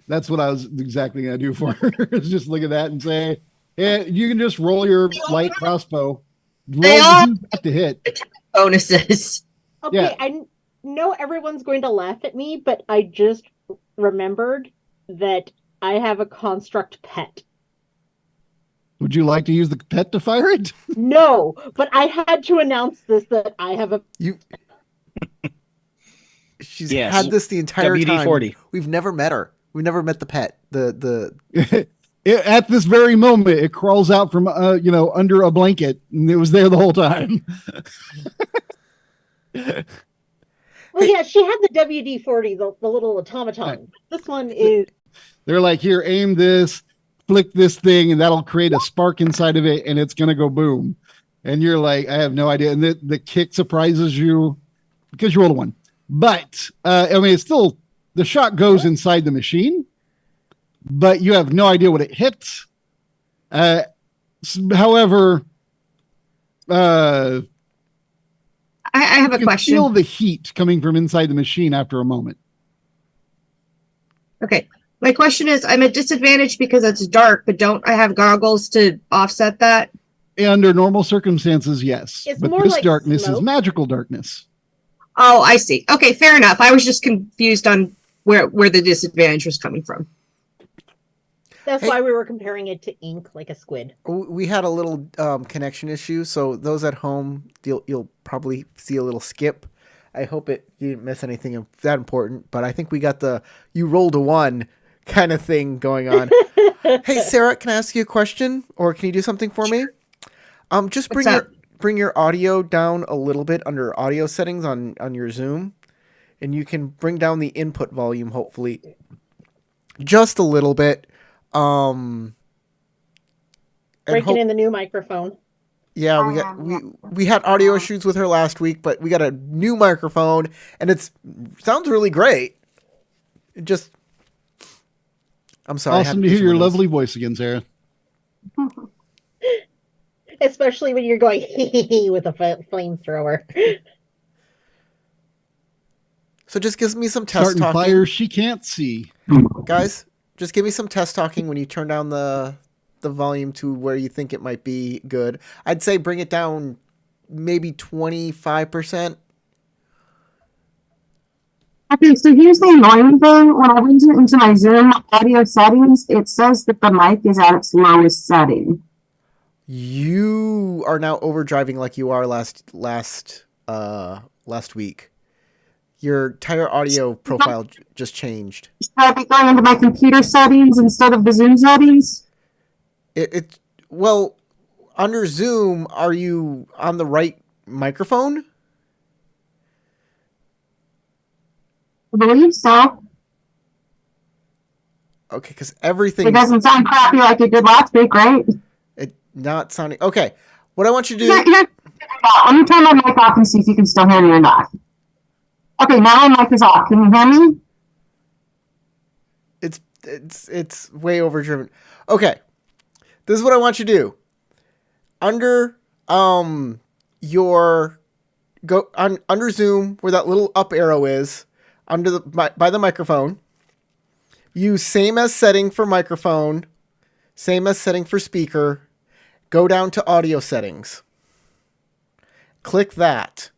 That's what I was exactly gonna do for her. Is just look at that and say, yeah, you can just roll your light crossbow. They Roll all- the back to hit. Bonuses. Okay, Yeah. I know everyone's going to laugh at me, but I just remembered that I have a construct pet. Would you like to use the pet to fire it? No, but I had to announce this that I have a. She's Yes. had this the entire time. WD-40. We've never met her. We've never met the pet. The At this very moment, it crawls out from under a blanket, and it was there the whole time. Well, yeah, she had the WD-40, the little automaton. Right. This one is. They're like, here, aim this, flick this thing, and that'll create a spark inside of it, and it's gonna go boom. And you're like, I have no idea. And the kick surprises you because you rolled a 1. But I mean, it's still the shot goes inside the machine, but you have no idea what it hits. However, I have a you can question. feel the heat coming from inside the machine after a moment. Okay. My question is, I'm at disadvantage because it's dark, but don't I have goggles to offset that? Under normal circumstances, yes. It's But more this like darkness is smoke. magical darkness. Oh, I see. Okay, fair enough. I was just confused on where the disadvantage was coming from. That's Hey. why we were comparing it to ink, like a squid. we had a little connection issue, so those at home, you'll probably see a little skip. I hope you didn't miss anything that important, but I think we got the you rolled a 1 kind of thing going on. Hey, Sarah, can I ask you a question, or can you do something for me? Just What's up? bring your audio down a little bit under audio settings on your Zoom, and you can bring down the input volume, hopefully, just a little bit. And Breaking in the new microphone. Yeah, we had audio issues with her last week, but we got a new microphone, and sounds really great. I'm sorry. I had Awesome to hear issue your with those. lovely voice again, Sarah. Especially when you're going with a flamethrower. So just give me some test Starting talking, fires she can't see. guys. Just give me some test talking when you turn down the volume to where you think it might be good. I'd say bring it down maybe 25%. Okay, so here's the annoying thing. When I went into my Zoom audio settings, it says that the mic is at its lowest setting. You are now overdriving like you are last week. Your entire audio profile just changed. Should I be going into my computer settings instead of the Zoom settings? Well, under Zoom, are you on the right microphone? I believe so. Okay, because everything It doesn't sound crappy like it did last week, right? it not sounding okay. What I want you to do, Let me turn my mic off and see if you can still hear me or not. Okay, now my mic is off. Can you hear me? it's way overdriven. Okay, this is what I want you to do. Under under Zoom where that little up arrow is, by the microphone. Use same as setting for microphone, same as setting for speaker. Go down to audio settings. Click that.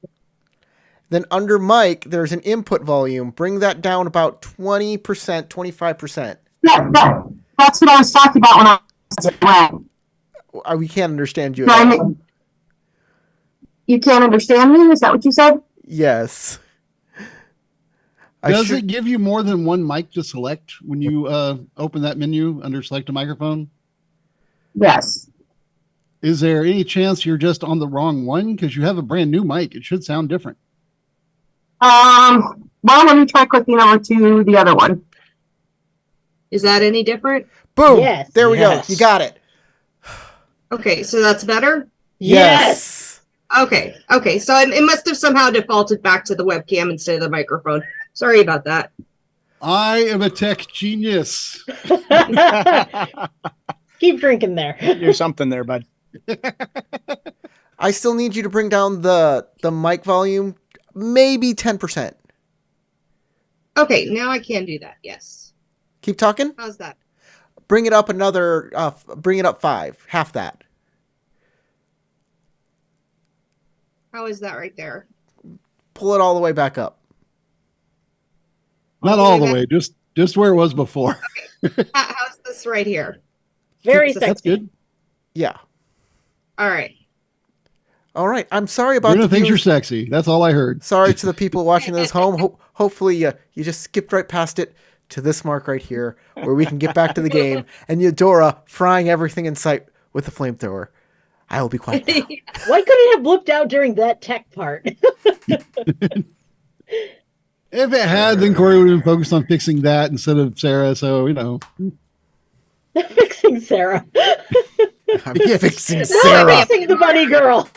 Then under mic, there's an input volume. Bring that down about 20%, 25%. Yeah, that's what I was talking about when I was We can't understand you. You can't understand me? Is that what you said? Yes. Does it give you more than one mic to select when you open that menu under select a microphone? Yes. Is there any chance you're just on the wrong one? Because you have a brand new mic. It should sound different. Well, let me try clicking over to the other one. Is that any different? Boom. Yes. There we Yes. go. You got it. Okay, so that's better? Yes. Okay, so it must have somehow defaulted back to the webcam instead of the microphone. Sorry about that. I am a tech genius. Keep drinking there. You're something there, bud. I still need you to bring down the mic volume, maybe 10%. Okay, now I can do that, yes. Keep talking. How's that? Bring it up another. Bring it up 5. Half that. How is that right there? Pull it all the way back up. Not all the way, just where it was before. How's this right here? Very That's sexy. good. Yeah. All right. All right. I'm sorry about Bruno the thinks you're viewers. sexy. That's all I heard. Sorry to the people watching this home. Hopefully you just skipped right past it to this mark right here where we can get back to the game and Eudora frying everything in sight with the flamethrower. I will be quiet now. Why couldn't it have blipped out during that tech part? If it had, then Corey would have been focused on fixing that instead of Sarah. So, Fixing Sarah. I'm fixing No, Sarah. fixing the bunny girl.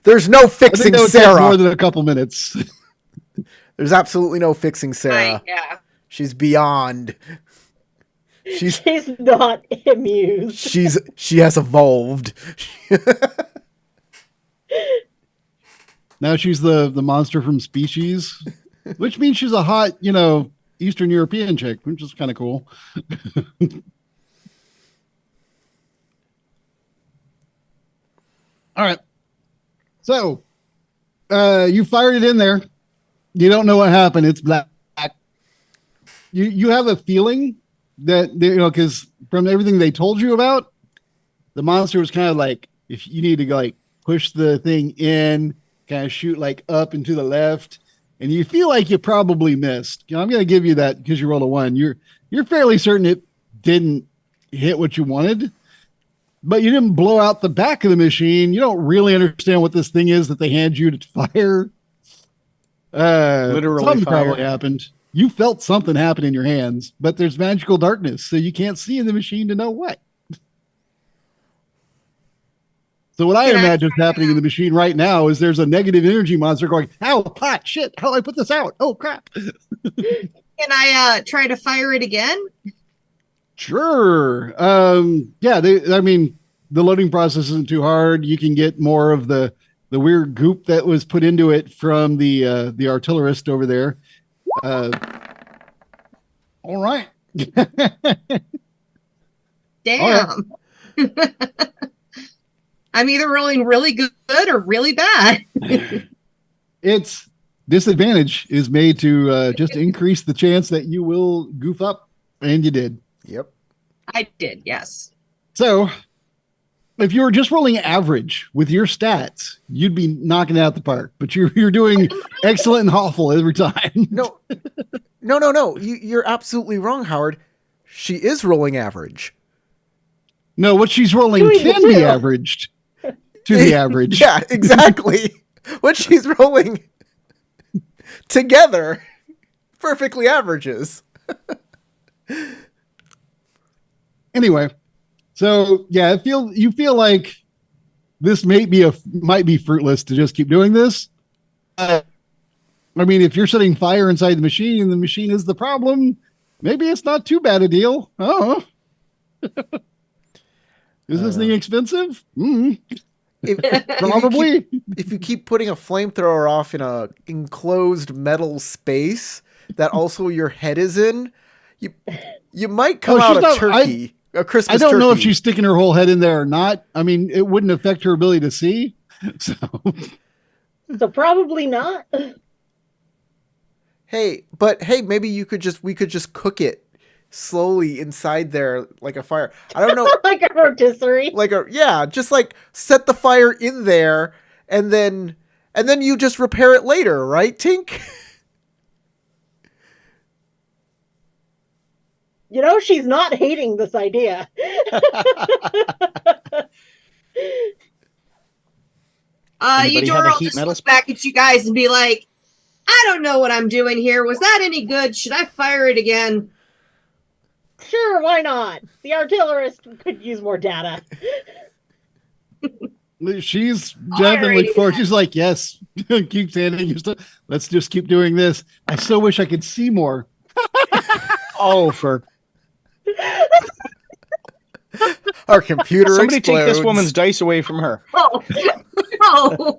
There's no I think fixing that would take more Sarah. than a couple minutes. There's absolutely no fixing Sarah. Yeah. She's beyond. She's She's not amused. she has evolved. Now she's the monster from Species, which means she's a hot, Eastern European chick, which is kind of cool. All right. So, you fired it in there. You don't know what happened. It's black. You have a feeling that, because from everything they told you about, the monster was kind of like, if you need to like push the thing in, kind of shoot like up and to the left, and you feel like you probably missed. I'm going to give you that because you rolled a 1. You're fairly certain it didn't hit what you wanted, but you didn't blow out the back of the machine. You don't really understand what this thing is that they hand you to fire. Literally something fire. probably happened. You felt something happen in your hands, but there's magical darkness, so you can't see in the machine to know what. So what I Can I imagine is happening in the machine right now is there's a negative energy monster going, ow, hot shit, how do I put this out? Oh, crap. Can I try to fire it again? Sure. Yeah, the loading process isn't too hard. You can get more of the weird goop that was put into it from the artillerist over there. All right. Damn. I'm either rolling really good or really bad. Its disadvantage is made to just increase the chance that you will goof up, and you did. Yep. I did, yes. So, if you were just rolling average with your stats, you'd be knocking it out the park. But you're doing excellent and awful every time. No. You're absolutely wrong, Howard. She is rolling average. No, what she's rolling Doing can the be two. averaged to the average. Yeah, exactly. What she's rolling together perfectly averages. Anyway, so yeah, you feel like this might be fruitless to just keep doing this. I mean, if you're setting fire inside the machine and the machine is the problem, maybe it's not too bad a deal. Oh, is this thing expensive? Probably. If you keep putting a flamethrower off in a enclosed metal space that also your head is in, you might come out a turkey, a Christmas I don't know if turkey. she's sticking her whole head in there or not. I mean, it wouldn't affect her ability to see. So, So probably not. Hey, maybe we could just cook it slowly inside there like a fire. I don't know. Like a rotisserie. Just like set the fire in there and then you just repair it later, right, Tink? You know, she's not hating this idea. Anybody have a Eudora will heat just metal look back at you guys and be like, I don't know what I'm doing here. Was that any good? Should I fire it again? Sure, why not? The artillerist could use more data. She's definitely Alrighty for. then. She's like, yes, keep standing. Let's just keep doing this. I so wish I could see more. Oh, for Our computer somebody explodes. take this woman's dice away from her. Oh, oh.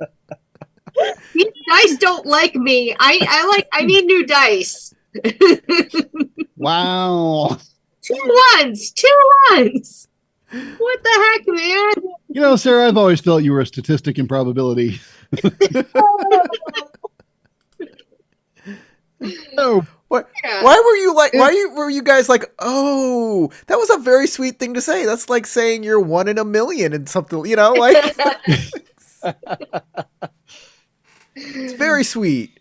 These dice don't like me. I need new dice. Wow. Two ones. What the heck, man? You know, Sarah, I've always felt you were a statistic in probability. Oh, What? Yeah. Why were you like? Were you guys like? Oh, that was a very sweet thing to say. That's like saying you're 1 in a million and something. You know, like it's very sweet.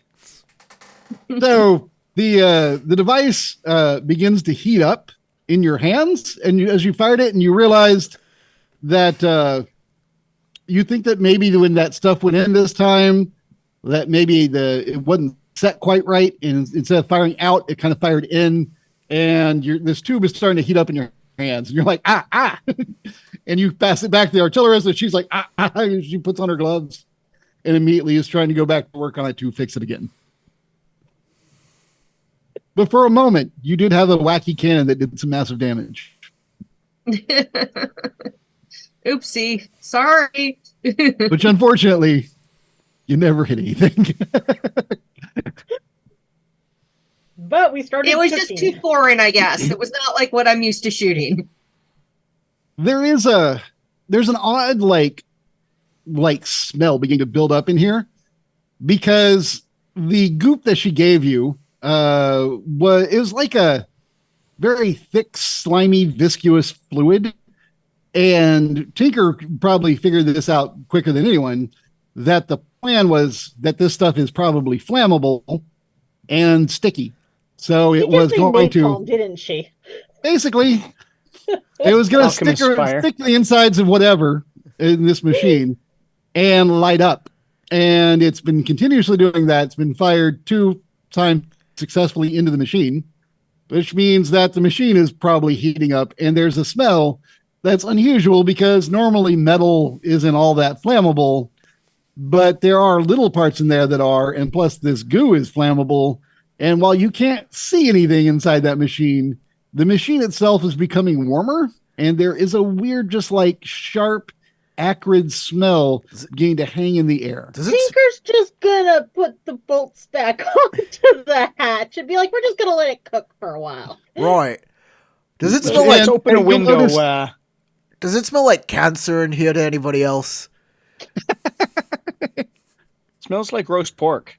so the device begins to heat up in your hands, and as you fired it, and you realized that you think that maybe when that stuff went in this time, that maybe it wasn't set quite right, and instead of firing out, it kind of fired in, and this tube is starting to heat up in your hands, and you're like ah, and you pass it back to the artillerist, and she's like ah, and she puts on her gloves, and immediately is trying to go back to work on it to fix it again. But for a moment, you did have a wacky cannon that did some massive damage. Oopsie. Sorry. Which unfortunately, you never hit anything. But we started. It was just cooking. too foreign, I guess. It was not like what I'm used to shooting. There's an odd like smell beginning to build up in here, because the goop that she gave you was like a very thick, slimy, viscous fluid. And Tinker probably figured this out quicker than anyone, that the plan was that this stuff is probably flammable and sticky. So She it was did say going to napalm, didn't she? basically, it was going to Alchemist's fire. stick to the insides of whatever in this machine and light up. And it's been continuously doing that. It's been fired 2 times successfully into the machine, which means that the machine is probably heating up, and there's a smell that's unusual because normally metal isn't all that flammable, but there are little parts in there that are, and plus this goo is flammable. And while you can't see anything inside that machine, the machine itself is becoming warmer, and there is a weird, just like sharp, acrid smell beginning to hang in the air. Does it? Tinker's just gonna put the bolts back onto the hatch and be like, we're just gonna let it cook for a while. Right. Does it So smell Let's like? open a you'll window. notice- Does it smell like cancer in here to anybody else? Smells like roast pork.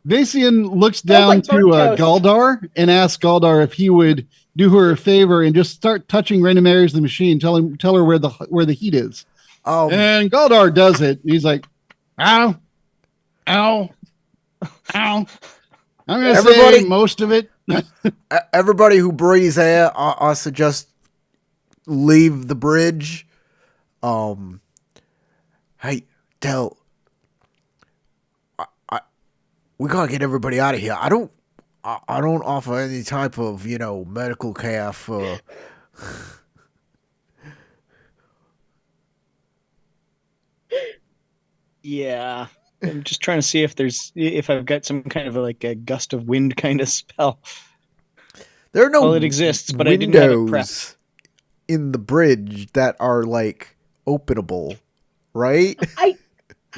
Dacian looks Smells down like to burnt toast. Galdar and asks Galdar if he would do her a favor and just start touching random areas of the machine, tell her where the heat is. And Galdar does it. He's like, ow, ow, ow. I'm going to say Everybody- most of it. Everybody who breathes air, I suggest leave the bridge. Hey, Del, we gotta get everybody out of here. I don't offer any type of medical care for. Yeah. I'm just trying to see if I've got some kind of like a gust of wind kind of spell. There are no Well, it exists, but I didn't have it windows prepped. in the bridge that are like openable, right? Why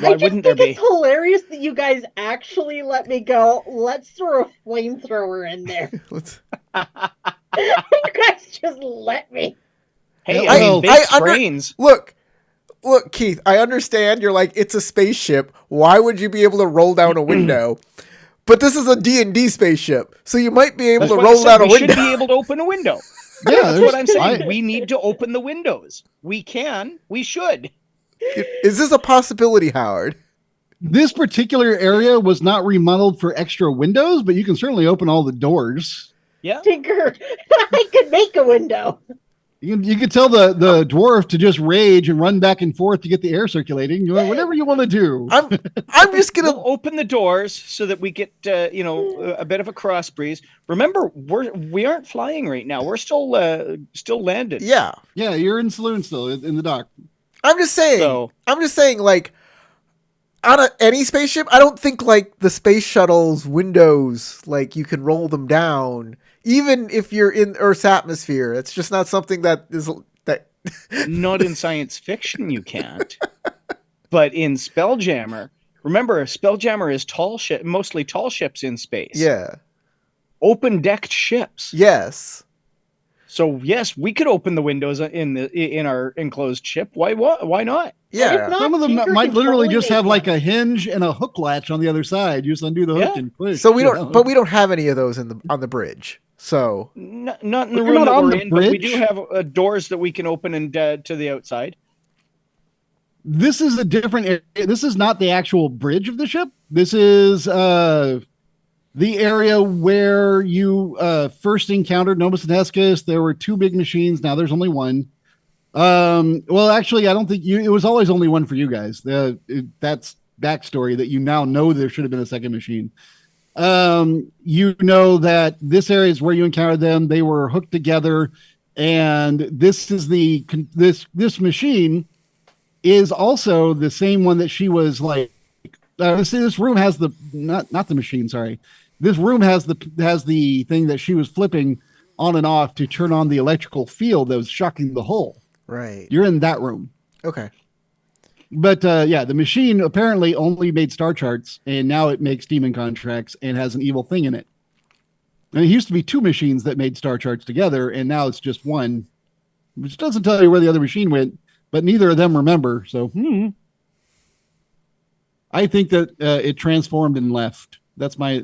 I just wouldn't there think it's be? hilarious that you guys actually let me go. Let's throw a flamethrower in there. Let's- You guys just let me. Hey, I- I mean, big I under- brains. Look, Keith, I understand you're like, it's a spaceship. Why would you be able to roll down a window? But this is a D&D spaceship, so you might be able That's to what I roll said. down a We window. should be able to open a window. Yeah, That's what I'm saying. I- We need to open the windows. We can. We should. Is this a possibility, Howard? This particular area was not remodeled for extra windows, but you can certainly open all the doors. Yeah. Tinker, I could make a window. You could tell the dwarf to just rage and run back and forth to get the air circulating. Whatever you want to do. I'm just gonna We'll open the doors so that we get a bit of a cross breeze. Remember, we aren't flying right now. We're still landed. yeah. Yeah, you're in saloon still in the dock. I'm just saying. So- I'm just saying, like, on any spaceship, I don't think like the space shuttle's windows, like you can roll them down, even if you're in Earth's atmosphere. It's just not something that is that. Not in science fiction, you can't. But in Spelljammer, remember, Spelljammer is mostly tall ships in space. Yeah. Open decked ships. Yes. So yes, we could open the windows in our enclosed ship. Why not? But Yeah. if not, Some of them Tinker might can literally totally just make have like one. a hinge and a hook latch on the other side. You just undo the hook Yeah. and push. So we you don't, know? but we don't have any of those on the bridge. So Not in the But you're room not that on we're the in, but we bridge. do have doors that we can open and to the outside. This is a different area. This is not the actual bridge of the ship. This is the area where you first encountered Novus and Hesketh. There were two big machines. Now there's only one. Well, actually, I don't think it was always only one for you guys. That's backstory that you now know there should have been a second machine. You know that this area is where you encountered them. They were hooked together, and this is this machine is also the same one that she was like. This room has the not the machine. Sorry, this room has the thing that she was flipping on and off to turn on the electrical field that was shocking the hull. right. You're in that room. Okay. But yeah, the machine apparently only made star charts, and now it makes demon contracts and has an evil thing in it. And it used to be two machines that made star charts together, and now it's just one, which doesn't tell you where the other machine went, but neither of them remember. So I think that it transformed and left. That's my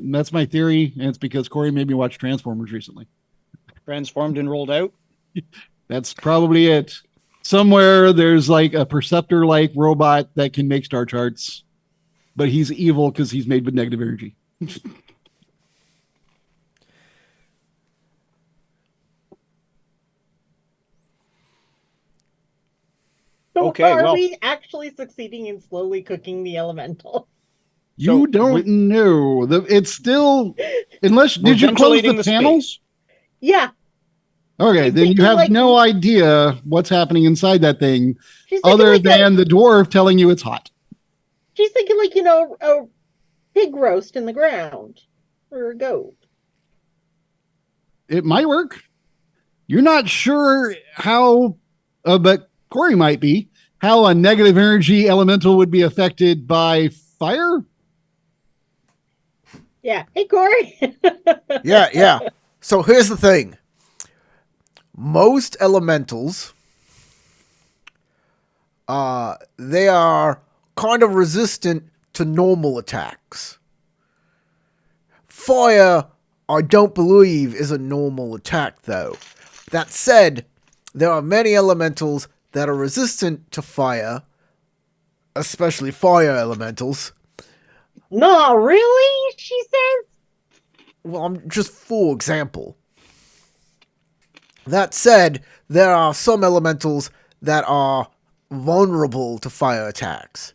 theory, and it's because Corey made me watch Transformers recently. Transformed and rolled out. That's probably it. Somewhere there's like a perceptor-like robot that can make star charts, but he's evil because he's made with negative energy. So Okay, are well- we actually succeeding in slowly cooking the elemental? You So don't know. It's still unless We're did you close ventilating the panel? space. Yeah, Okay, then you thinking, have like- no idea what's happening inside that thing, she's thinking other like than the dwarf telling you it's hot. she's thinking like a pig roast in the ground or a goat. It might work. You're not sure how, but Corey might be, how a negative energy elemental would be affected by fire. Yeah. Hey, Corey. Yeah. So here's the thing. Most elementals, they are kind of resistant to normal attacks. Fire, I don't believe, is a normal attack, though. That said, there are many elementals that are resistant to fire, especially fire elementals. No, really? She says. Well, I'm just for example. That said, there are some elementals that are vulnerable to fire attacks.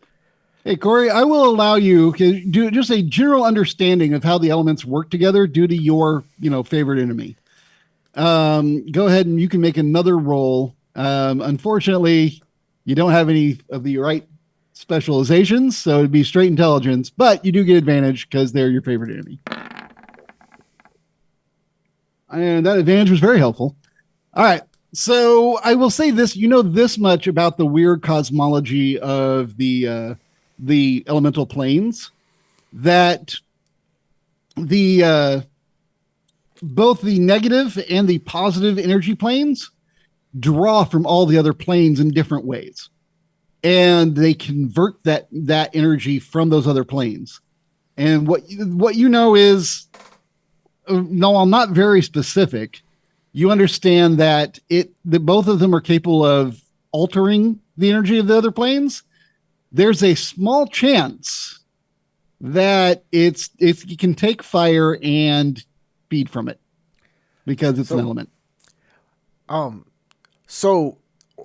Hey, Corey, I will allow you to do just a general understanding of how the elements work together due to your, favorite enemy. Go ahead and you can make another roll. Unfortunately, you don't have any of the right specializations, so it'd be straight intelligence, but you do get advantage because they're your favorite enemy. And that advantage was very helpful. All right. So I will say this, this much about the weird cosmology of the elemental planes, that the both the negative and the positive energy planes draw from all the other planes in different ways, and they convert that energy from those other planes. And what you know is, no, I'm not very specific. You understand that both of them are capable of altering the energy of the other planes. There's a small chance that it can take fire and feed from it. because it's an element. So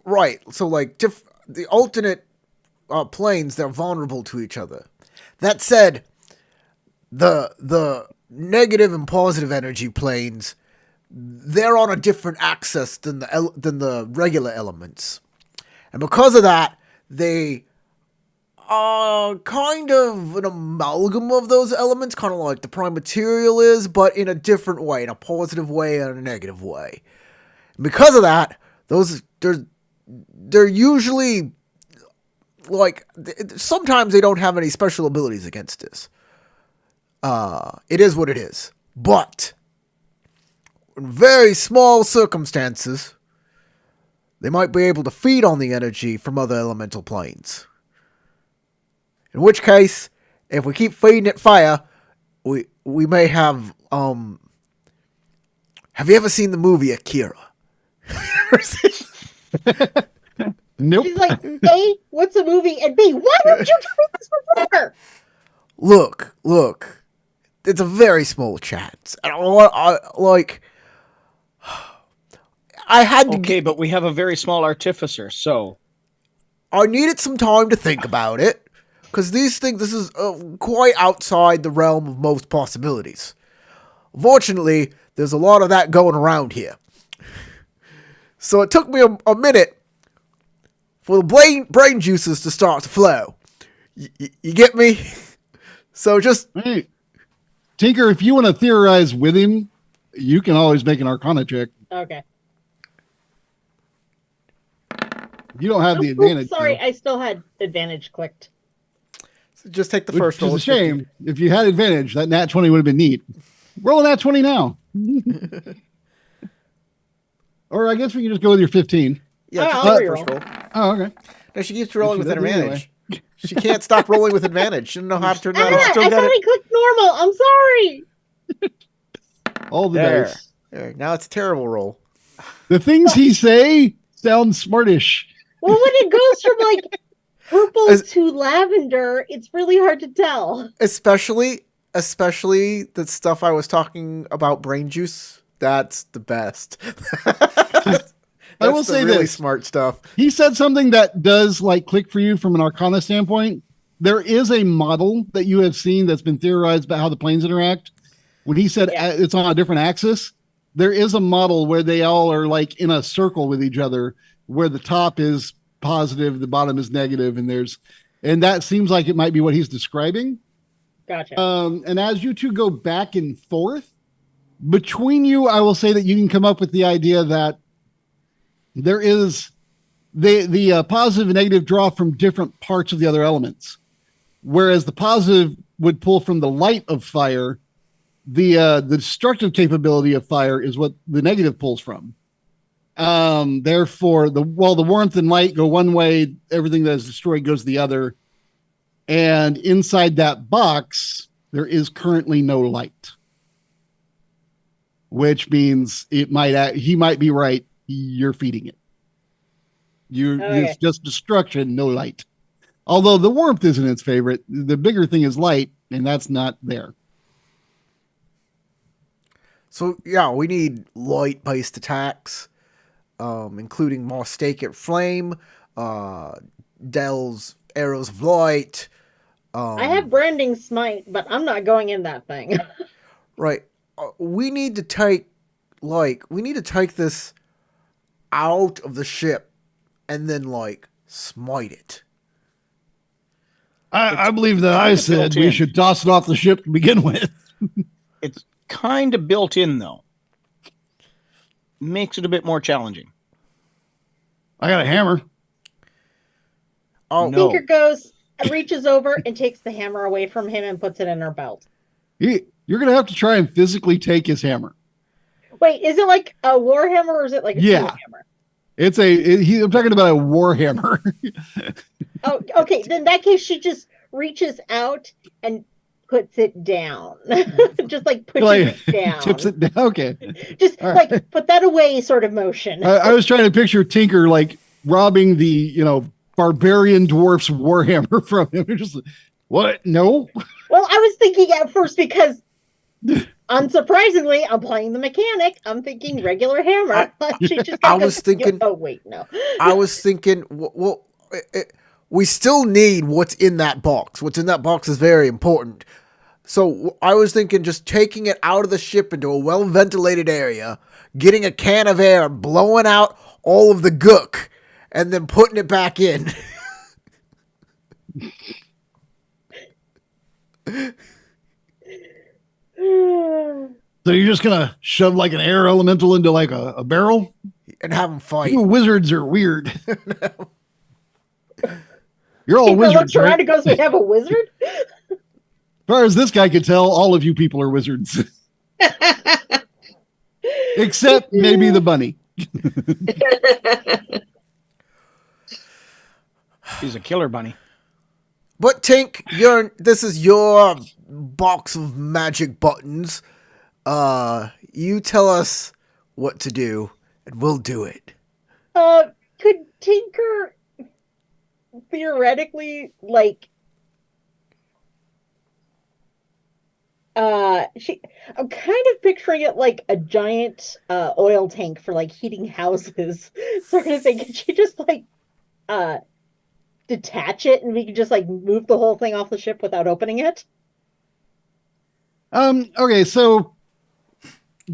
right, so like the alternate planes, they're vulnerable to each other. That said, the negative and positive energy planes, they're on a different axis than the regular elements, and because of that, they are kind of an amalgam of those elements, kind of like the prime material is, but in a different way, in a positive way and a negative way. And because of that, they're usually like, sometimes they don't have any special abilities against this. It is what it is. But in very small circumstances, they might be able to feed on the energy from other elemental planes. In which case, if we keep feeding it fire, we may have Have you ever seen the movie Akira? Nope. She's like, A, what's a movie? And B, why didn't you tell me this before? Look. It's a very small chance. And I had to. Okay, but we have a very small artificer, so I needed some time to think about it. Because this is quite outside the realm of most possibilities. Fortunately, there's a lot of that going around here. So it took me a minute for the brain juices to start to flow. You get me? So just... Hey, Tinker, if you want to theorize with him, you can always make an Arcana check. Okay. You don't have the advantage. Sorry, though. I still had advantage clicked. just take the Which first roll. is a shame. If you had advantage, that nat 20 would have been neat. Roll a nat 20 now. Or I guess we can just go with your 15. Yeah, just I'll take the first roll. Oh, okay. No, she keeps rolling with She does it advantage. She can't stop rolling with advantage. She doesn't know how to turn that I off. thought I clicked normal. I'm sorry. All the There. dice. There, now it's a terrible roll. The things he say sound smartish. Well, when it goes from like purple to lavender, it's really hard to tell. Especially the stuff I was talking about, brain juice. That's the best. I will the say really this. smart stuff. He said something that does like click for you from an Arcana standpoint. There is a model that you have seen that's been theorized about how the planes interact. When he said it's on a different axis, there is a model where they all are like in a circle with each other, where the top is positive, the bottom is negative, and that seems like it might be what he's describing. Gotcha. And as you two go back and forth between you, I will say that you can come up with the idea that there is the positive and negative draw from different parts of the other elements, whereas the positive would pull from the light of fire. The destructive capability of fire is what the negative pulls from. Therefore, the warmth and light go one way, everything that is destroyed goes the other. And inside that box, there is currently no light, which means he might be right. You're feeding it. It's just destruction, no light. Although the warmth isn't its favorite, the bigger thing is light, and that's not there. So yeah, we need light-based attacks, including more stake at flame, Dell's arrows of light. I have branding smite, but I'm not going in that thing. Right. We need to take this out of the ship and then smite it. I believe that I said we should toss it off the ship to begin with. it's kind of built in, though. Makes it a bit more challenging. I got a hammer. Oh No. Tinker goes, reaches over and takes the hammer away from him and puts it in her belt. You're going to have to try and physically take his hammer. Wait, is it like a war hammer or is it like a steel hammer? I'm talking about a war hammer. Oh, okay. Then in that case, she just reaches out and puts it down. Just pushes it down. Tips it down. Okay. Just All right. put that away sort of motion. I was trying to picture Tinker robbing the, barbarian dwarf's warhammer from him. Just what? No. Well, I was thinking at first because Unsurprisingly, I'm playing the mechanic. I'm thinking regular hammer. She just I kinda was goes, thinking- oh wait, no. I was thinking, well, we still need what's in that box. What's in that box is very important. So I was thinking just taking it out of the ship into a well-ventilated area, getting a can of air, blowing out all of the gook, and then putting it back in. So you're just gonna shove like an air elemental into like a barrel? And have them fight. You wizards are weird. You're all Tinker wizards, looks around right? and goes, "We have a wizard." As far as this guy could tell, all of you people are wizards, except maybe the bunny. He's a killer bunny. But Tink, this is your box of magic buttons. You tell us what to do, and we'll do it. Could Tinker theoretically I'm kind of picturing it like a giant oil tank for like heating houses sort of thing. Could she just detach it and we can just like move the whole thing off the ship without opening it? Okay, so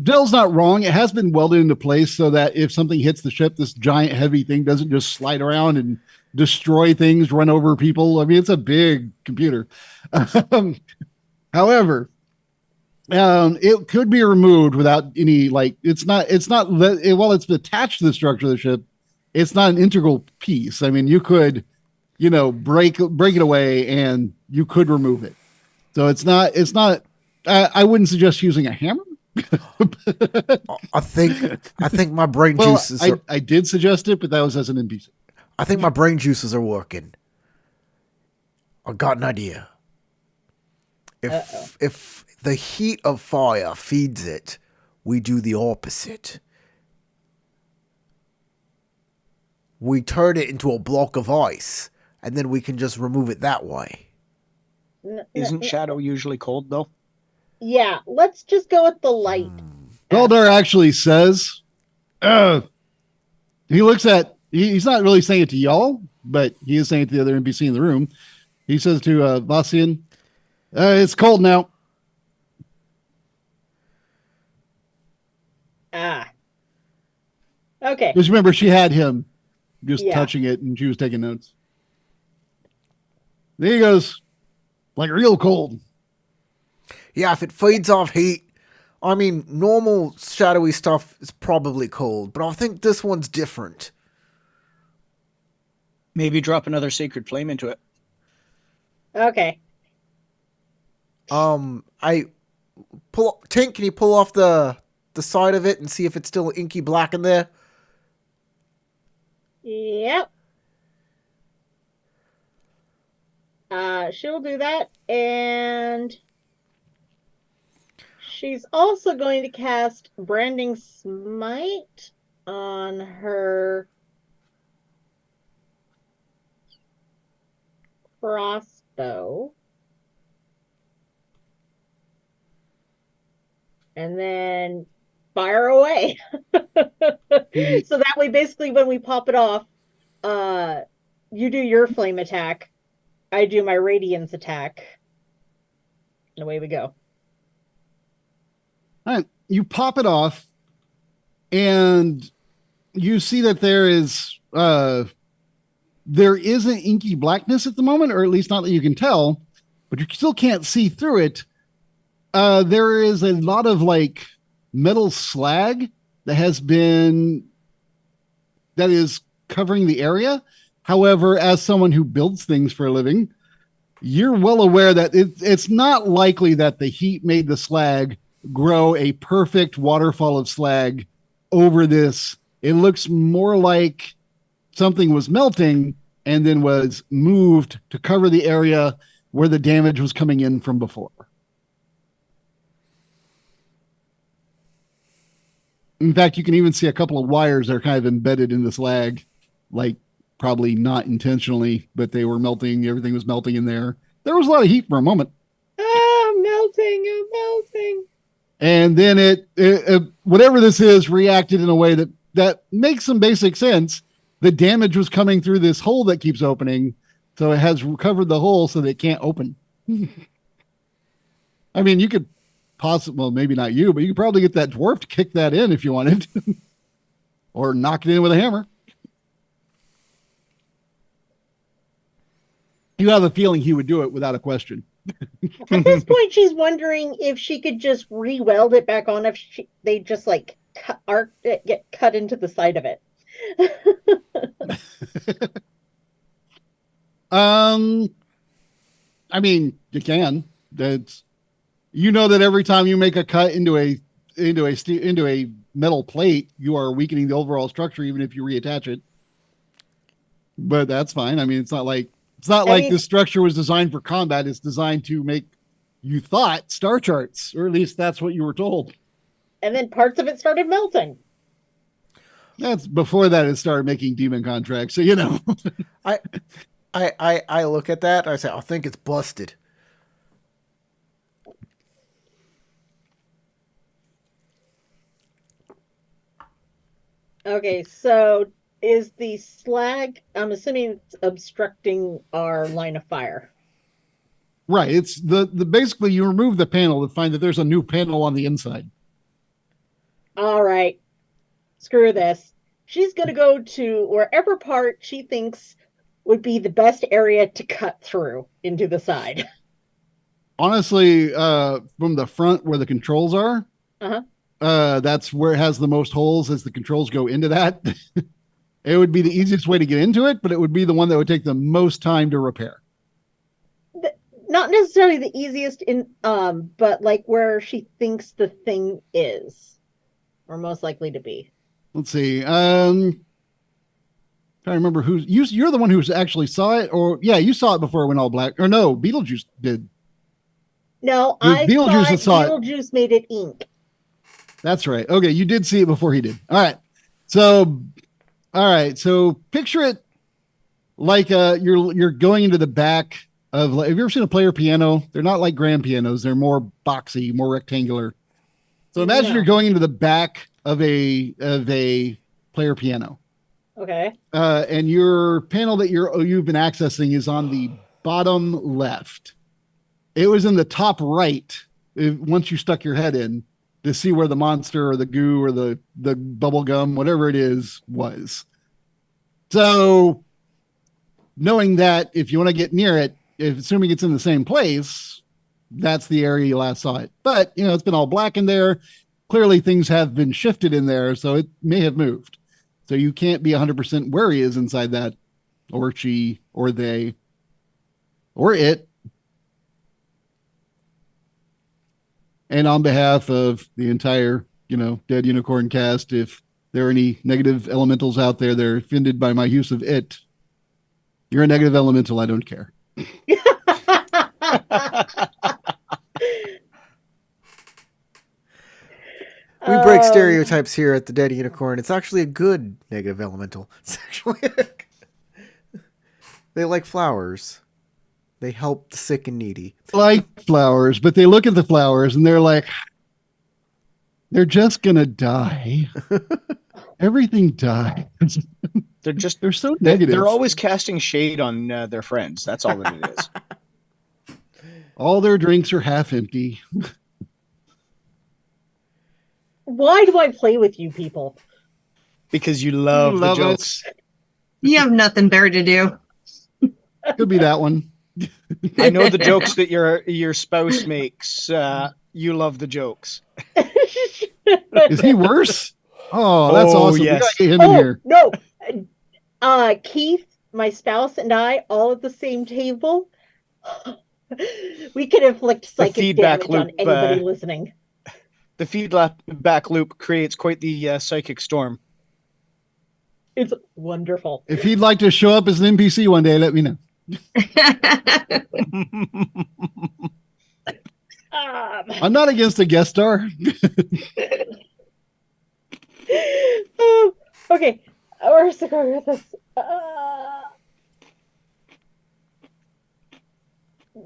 Dell's not wrong. It has been welded into place so that if something hits the ship, this giant heavy thing doesn't just slide around and destroy things, run over people. I mean, it's a big computer. However, it could be removed without any while it's attached to the structure of the ship, it's not an integral piece. I mean, you could, break it away and you could remove it. So it's not, I wouldn't suggest using a hammer. I think my brain Well, juices. I did suggest it, but that was as an NPC. I think my brain juices are working. I got an idea. If the heat of fire feeds it, we do the opposite. We turn it into a block of ice, and then we can just remove it that way. Isn't Shadow usually cold, though? Yeah, let's just go with the light. Goldar actually says, he's not really saying it to y'all, but he is saying it to the other NPC in the room. He says to Vassian, it's cold now. Okay. Just remember, she had him just Yeah. touching it and she was taking notes. There he goes, like real cold. Yeah, if it feeds off heat, I mean, normal shadowy stuff is probably cold, but I think this one's different. Maybe drop another sacred flame into it. Okay. Tink, can you pull off the side of it and see if it's still inky black in there? Yep. She'll do that, and she's also going to cast Branding Smite on her crossbow. And then fire away. So that way, basically, when we pop it off, you do your flame attack, I do my radiance attack, and away we go. All right, you pop it off, and you see that there is an inky blackness at the moment, or at least not that you can tell, but you still can't see through it. There is a lot of like metal slag that is covering the area. However, as someone who builds things for a living, you're well aware that it's not likely that the heat made the slag grow a perfect waterfall of slag over this. It looks more like something was melting and then was moved to cover the area where the damage was coming in from before. In fact, you can even see a couple of wires that are kind of embedded in the slag, like probably not intentionally, but they were melting. Everything was melting in there. There was a lot of heat for a moment. Melting. And then it whatever this is reacted in a way that makes some basic sense. The damage was coming through this hole that keeps opening, so it has covered the hole so that it can't open. I mean, you could possibly, well, maybe not you, but you could probably get that dwarf to kick that in if you wanted, or knock it in with a hammer. You have a feeling he would do it without a question. At this point, she's wondering if she could just re-weld it back on if they just like get cut into the side of it. I mean, you can. That's, you know, that every time you make a cut into a metal plate, you are weakening the overall structure, even if you reattach it. But that's fine. I mean, it's not like this structure was designed for combat. It's designed to make, you thought, star charts, or at least that's what you were told. And then parts of it started melting. That's before that it started making demon contracts. So, you know. I look at that and I say, I think it's busted. Okay, so is the slag, I'm assuming it's obstructing our line of fire. Right. It's the basically you remove the panel to find that there's a new panel on the inside. All right. Screw this. She's going to go to wherever part she thinks would be the best area to cut through into the side. Honestly, from the front where the controls are, that's where it has the most holes as the controls go into that. It would be the easiest way to get into it, but it would be the one that would take the most time to repair. Not necessarily the easiest but like where she thinks the thing is, or most likely to be. Let's see. Trying to remember you're the one who actually saw it, or yeah, you saw it before it went all black. Or no, Beetlejuice did. No, Beetlejuice made it ink. That's right. Okay, you did see it before he did. All right. So picture it like you're going into the back of, have you ever seen a player piano? They're not like grand pianos. They're more boxy, more rectangular. So imagine you're going into the back of a player piano. Okay. And your panel that you've been accessing is on the bottom left. It was in the top right once you stuck your head in to see where the monster or the goo or the bubble gum, whatever it is, was. So knowing that if you want to get near it, assuming it's in the same place, that's the area you last saw it. But, you know, it's been all black in there. Clearly things have been shifted in there, so it may have moved. So you can't be 100% where he is inside that, or she, or they, or it. And on behalf of the entire, Dead Unicorn cast, if there are any negative elementals out there that are offended by my use of it, you're a negative elemental. I don't care. We break stereotypes here at the Dead Unicorn. It's actually a good negative elemental. It's actually they like flowers. They help the sick and needy. Like flowers, but they look at the flowers and they're like, they're just gonna die. Everything dies. They're so negative. They're always casting shade on their friends. That's all that it is. All their drinks are half empty. Why do I play with you people? Because you love the jokes. You have nothing better to do. Could be that one. I know the jokes that your spouse makes. You love the jokes. Is he worse? Oh, that's awesome. Yes. We gotta get him in here. No. Keith, my spouse, and I all at the same table. We could inflict psychic damage on anybody listening. The feedback loop creates quite the psychic storm. It's wonderful. If he'd like to show up as an NPC one day, let me know. I'm not against a guest star. Okay, where's the going with this?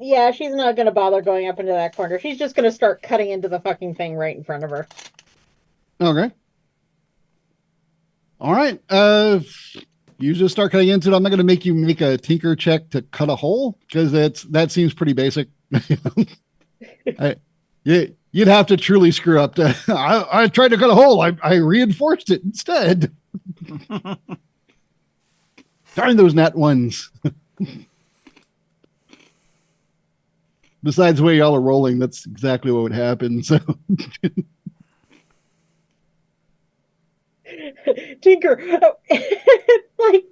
Yeah, she's not gonna bother going up into that corner. She's just gonna start cutting into the fucking thing right in front of her. Okay. All right. You just start cutting into it. I'm not going to make you make a tinker check to cut a hole because that seems pretty basic. You'd have to truly screw up. I tried to cut a hole. I reinforced it instead. Darn those nat ones. Besides the way y'all are rolling, that's exactly what would happen. So. Tinker, like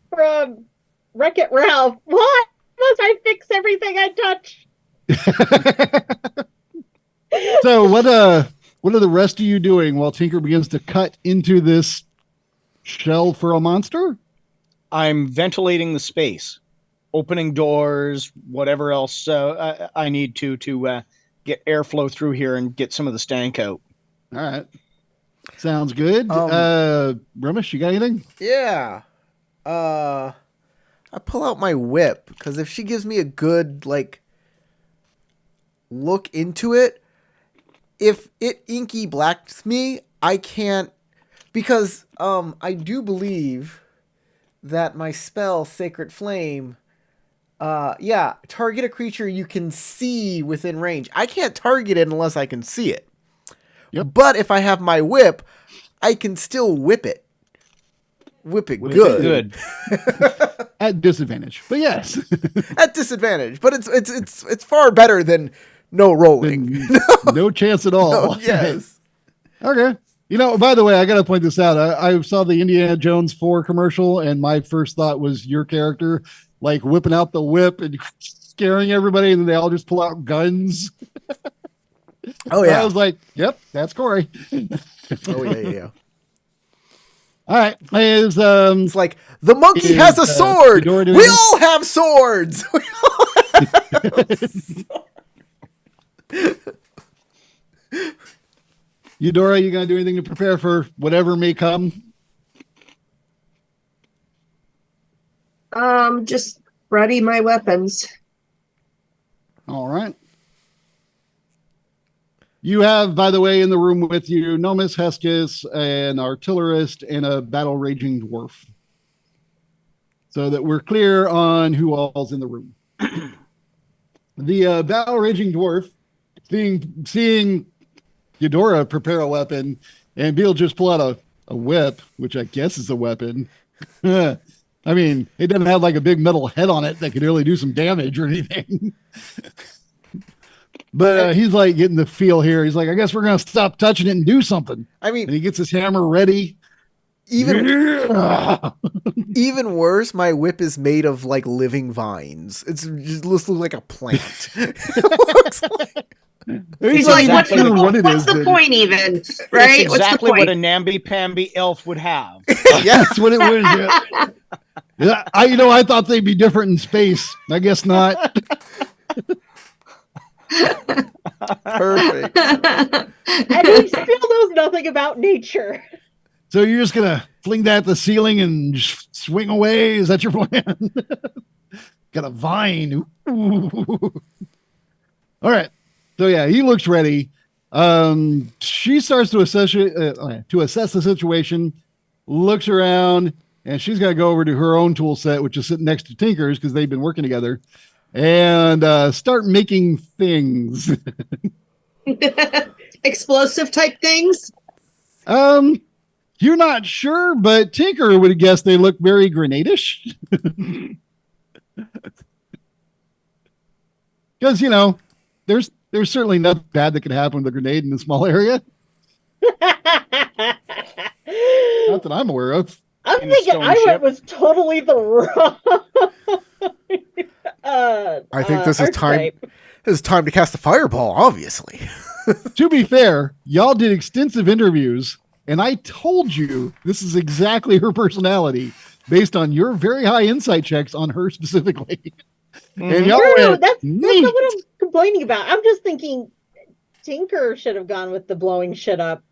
from Wreck-It Ralph. Why must I fix everything I touch? So what are the rest of you doing while Tinker begins to cut into this shell for a monster? I'm ventilating the space, opening doors, whatever else I need to get airflow through here and get some of the stank out. All right. Sounds good. Ramesh, you got anything? Yeah. I pull out my whip because if she gives me a good look into it, if it inky blacks me, I can't, because I do believe that my spell Sacred Flame, target a creature you can see within range. I can't target it unless I can see it. Yep. But if I have my whip, I can still whip it. Whip it good. At disadvantage, but yes. At disadvantage, but it's far better than no rolling. No chance at all. No, yes. Okay. By the way, I got to point this out. I saw the Indiana Jones 4 commercial, and my first thought was your character, whipping out the whip and scaring everybody, and then they all just pull out guns. Oh yeah. I was like, "Yep, that's Corey." Oh yeah. All right, it's like the monkey has a sword. We all have swords. Eudora, you gonna do anything to prepare for whatever may come? Just ready my weapons. All right. You have, by the way, in the room with you, Nomis Heskis, an artillerist, and a battle-raging dwarf. So that we're clear on who all's in the room. The battle-raging dwarf, seeing Eudora prepare a weapon, and Beal just pull out a whip, which I guess is a weapon. I mean, it doesn't have a big metal head on it that could really do some damage or anything. But he's getting the feel here. He's like, I guess we're going to stop touching it and do something. I mean, and he gets his hammer ready. Even worse, my whip is made of living vines. It just looks like a plant. It looks like... He's like, what's the point even? Right? It's exactly what a namby-pamby elf would have. Yeah, that's what it was. Yeah. I thought they'd be different in space. I guess not. Perfect. And he still knows nothing about nature. So you're just gonna fling that at the ceiling and just swing away? Is that your plan? Got a vine. Ooh. All right. So yeah, he looks ready. She starts to assess the situation, looks around, and she's got to go over to her own tool set, which is sitting next to Tinker's because they've been working together, and start making things. Explosive type things? You're not sure, but Tinker would guess they look very grenade-ish. Because, there's certainly nothing bad that could happen with a grenade in a small area. Not that I'm aware of. I'm thinking Ira was totally the wrong. I think this is time. This is time to cast a fireball. Obviously. To be fair, y'all did extensive interviews, and I told you this is exactly her personality based on your very high insight checks on her specifically. And y'all that's not what I'm complaining about. I'm just thinking Tinker should have gone with the blowing shit up.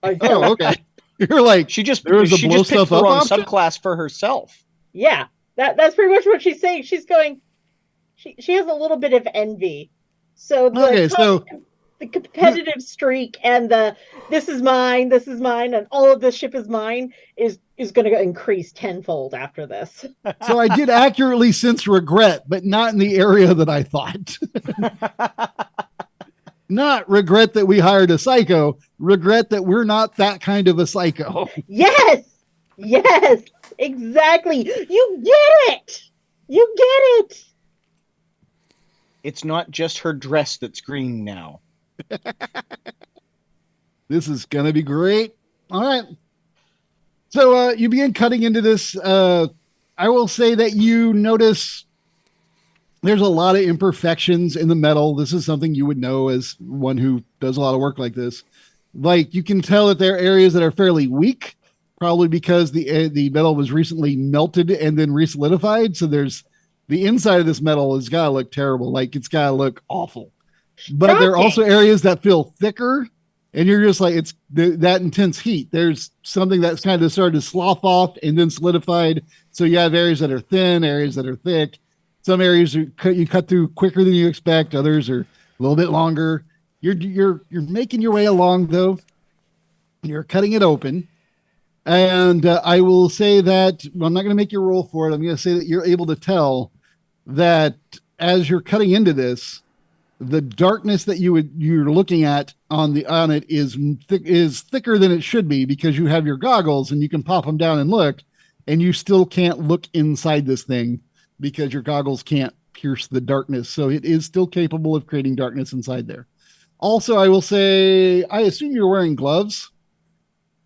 Oh, okay. You're like, she just picked the wrong subclass for herself. Yeah, that's pretty much what she's saying. She's going, she has a little bit of envy. So the competitive streak and the this is mine, and all of this ship is mine is going to increase tenfold after this. So I did accurately sense regret, but not in the area that I thought. Not regret that we hired a psycho, regret that we're not that kind of a psycho. Yes, exactly. You get it. You get it. It's not just her dress that's green now. This is going to be great. All right. So you begin cutting into this. I will say that you notice there's a lot of imperfections in the metal. This is something you would know as one who does a lot of work like this. Like you can tell that there are areas that are fairly weak, probably because the metal was recently melted and then resolidified. So there's the inside of this metal has got to look terrible. Like it's got to look awful. But there are also areas that feel thicker, and you're just like, it's that intense heat. There's something that's kind of started to slough off and then solidified. So you have areas that are thin, areas that are thick. Some areas you cut through quicker than you expect. Others are a little bit longer. You're making your way along though. You're cutting it open, and I will say that I'm not going to make you roll for it. I'm going to say that you're able to tell that as you're cutting into this, the darkness that you're looking at on it is thicker than it should be because you have your goggles and you can pop them down and look, and you still can't look inside this thing because your goggles can't pierce the darkness. So it is still capable of creating darkness inside there. Also, I will say, I assume you're wearing gloves.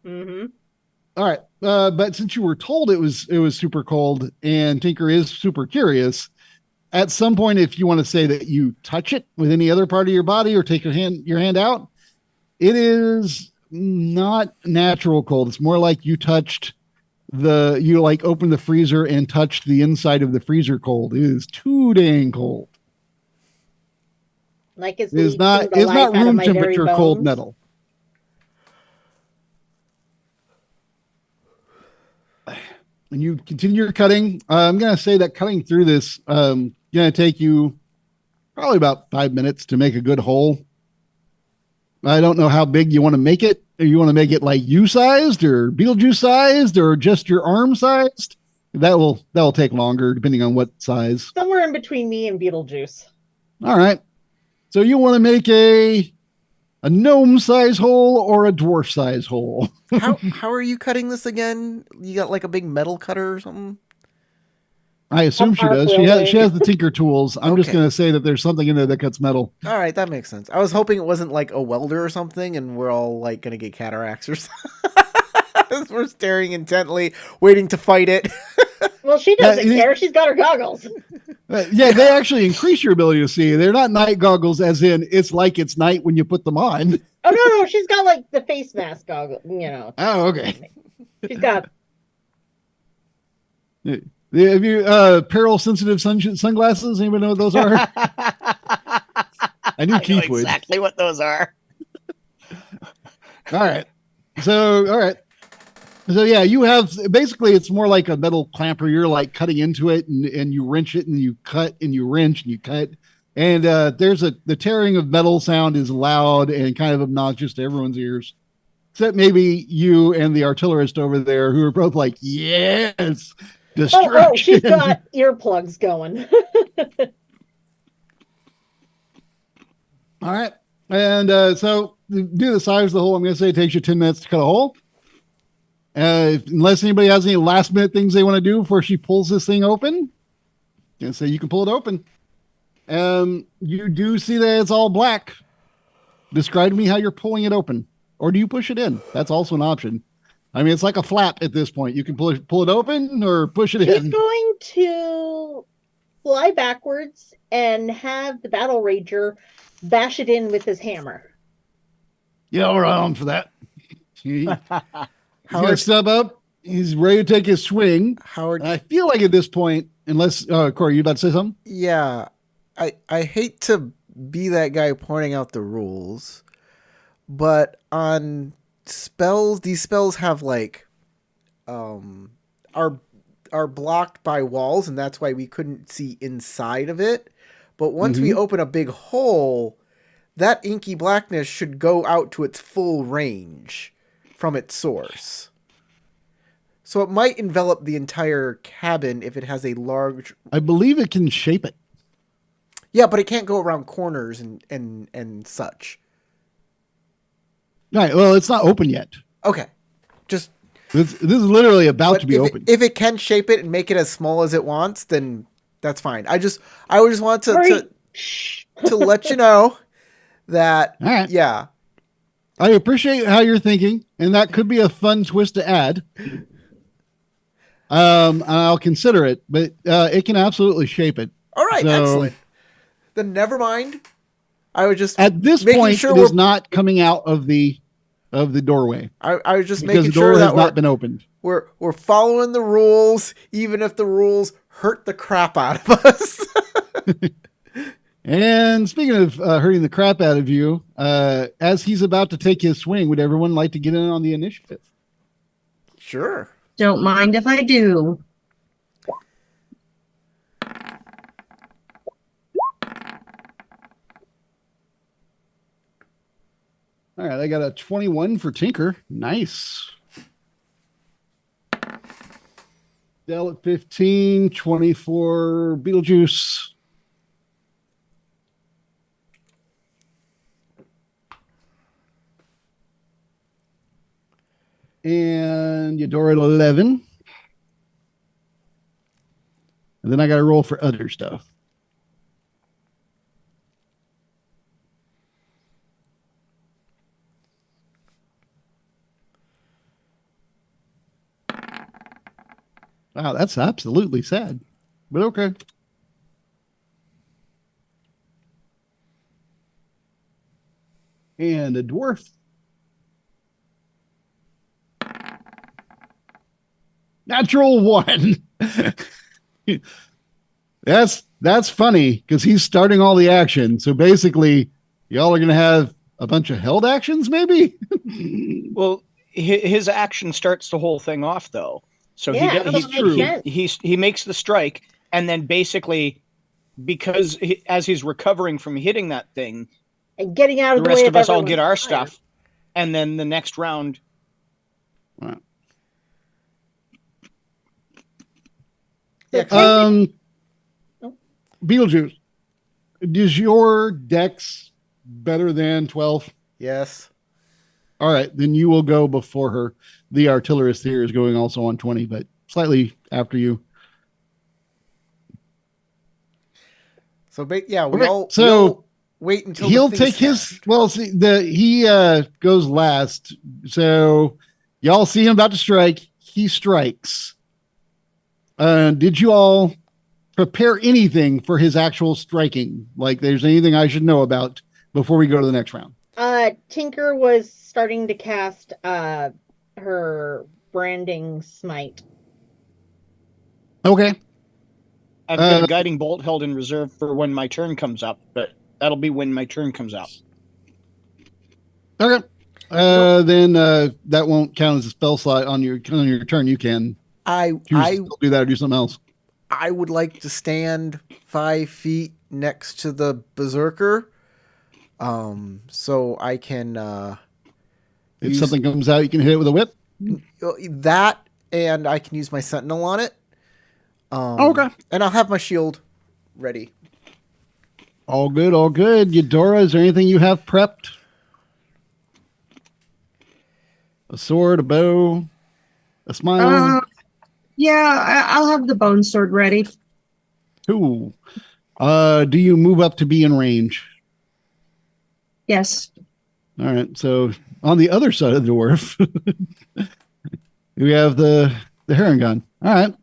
Mm-hmm. All right. But since you were told it was super cold and Tinker is super curious, at some point, if you want to say that you touch it with any other part of your body or take your hand out, it is not natural cold. It's more like you touched you like opened the freezer and touched the inside of the freezer cold. It is too dang cold. Like it's not room temperature cold metal. And you continue your cutting. I'm going to say that cutting through this going to take you probably about 5 minutes to make a good hole. I don't know how big you want to make it. Or you want to make it like you sized or Beetlejuice sized or just your arm sized. That will take longer depending on what size. Somewhere in between me and Beetlejuice. All right. So you want to make a gnome size hole or a dwarf size hole? How are you cutting this again? You got like a big metal cutter or something? I assume she does. She has the tinker tools. I'm just going to say that there's something in there that cuts metal. All right, that makes sense. I was hoping it wasn't like a welder or something, and we're all like going to get cataracts or something. We're staring intently, waiting to fight it. Well, she doesn't care. She's got her goggles. Yeah, they actually increase your ability to see. They're not night goggles, as in it's like it's night when you put them on. Oh no, she's got like the face mask goggles. Oh, okay. She's got. Have you peril sensitive sunglasses? Anybody know what those are? I knew Keith would. Exactly what those are. All right. So yeah, you have basically it's more like a metal clamper. You're like cutting into it and you wrench it and you cut and you wrench and you cut. And the tearing of metal sound is loud and kind of obnoxious to everyone's ears. Except maybe you and the artillerist over there who are both like, yes. Oh, she's got earplugs going. All right. And so do the size of the hole. I'm going to say it takes you 10 minutes to cut a hole. Unless anybody has any last minute things they want to do before she pulls this thing open. I'm going to say you can pull it open. You do see that it's all black. Describe to me how you're pulling it open. Or do you push it in? That's also an option. I mean, it's like a flap at this point. You can pull it open or push it in. He's going to fly backwards and have the Battle Rager bash it in with his hammer. Yeah, we're on for that. He's going to step up. He's ready to take his swing. Howard, I feel like at this point, unless Corey, you about to say something? Yeah, I hate to be that guy pointing out the rules, but on spells, these spells have like are blocked by walls, and that's why we couldn't see inside of it. But once we open a big hole, that inky blackness should go out to its full range from its source. So it might envelop the entire cabin if it has a large... I believe it can shape it. Yeah, but it can't go around corners and such. Right. Well, it's not open yet. Okay. Just... This is literally about to be open. If it can shape it and make it as small as it wants, then that's fine. I would just want to let you know that, all right. Yeah. I appreciate how you're thinking, and that could be a fun twist to add. I'll consider it, but it can absolutely shape it. All right, So, excellent. Then never mind. I was just at this point, sure it is not coming out of the doorway. I was just because making the door sure that has not been opened. We're following the rules, even if the rules hurt the crap out of us. And speaking of hurting the crap out of you, as he's about to take his swing, would everyone like to get in on the initiative? Sure. Don't mind if I do. All right, I got a 21 for Tinker. Nice. Dell at 15, 24 Beetlejuice. And Eudora at 11. And then I got to roll for other stuff. Wow, that's absolutely sad. But okay. And a dwarf. Natural 1. That's funny because he's starting all the action. So basically, y'all are going to have a bunch of held actions, maybe? Well, his action starts the whole thing off, though. So he makes the strike, and then basically, because as he's recovering from hitting that thing, and getting out of the way rest of us all get our fire. stuff, and then the next round. Wow. Yeah, Beetlejuice, is your dex better than 12? Yes. All right, then you will go before her. The artillerist here is going also on 20, but slightly after you. So, yeah, we Okay, all so we'll wait until he'll the thing's take his. smashed. Well, see, he goes last. So y'all see him about to strike. He strikes. Did you all prepare anything for his actual striking? Like, there's anything I should know about before we go to the next round? Tinker was starting to cast her branding smite. Okay. I've got a guiding bolt held in reserve for when my turn comes up, but that'll be when my turn comes up. Okay. Then that won't count as a spell slot on your turn. You can choose to do that or do something else. I would like to stand 5 feet next to the berserker, so I can. If something comes out, you can hit it with a whip. That, and I can use my sentinel on it. Okay. And I'll have my shield ready. All good, all good. Eudora, is there anything you have prepped? A sword, a bow, a smile? Yeah, I'll have the bone sword ready. Cool. Do you move up to be in range? Yes. All right. So on the other side of the dwarf, we have the heron gun. All right.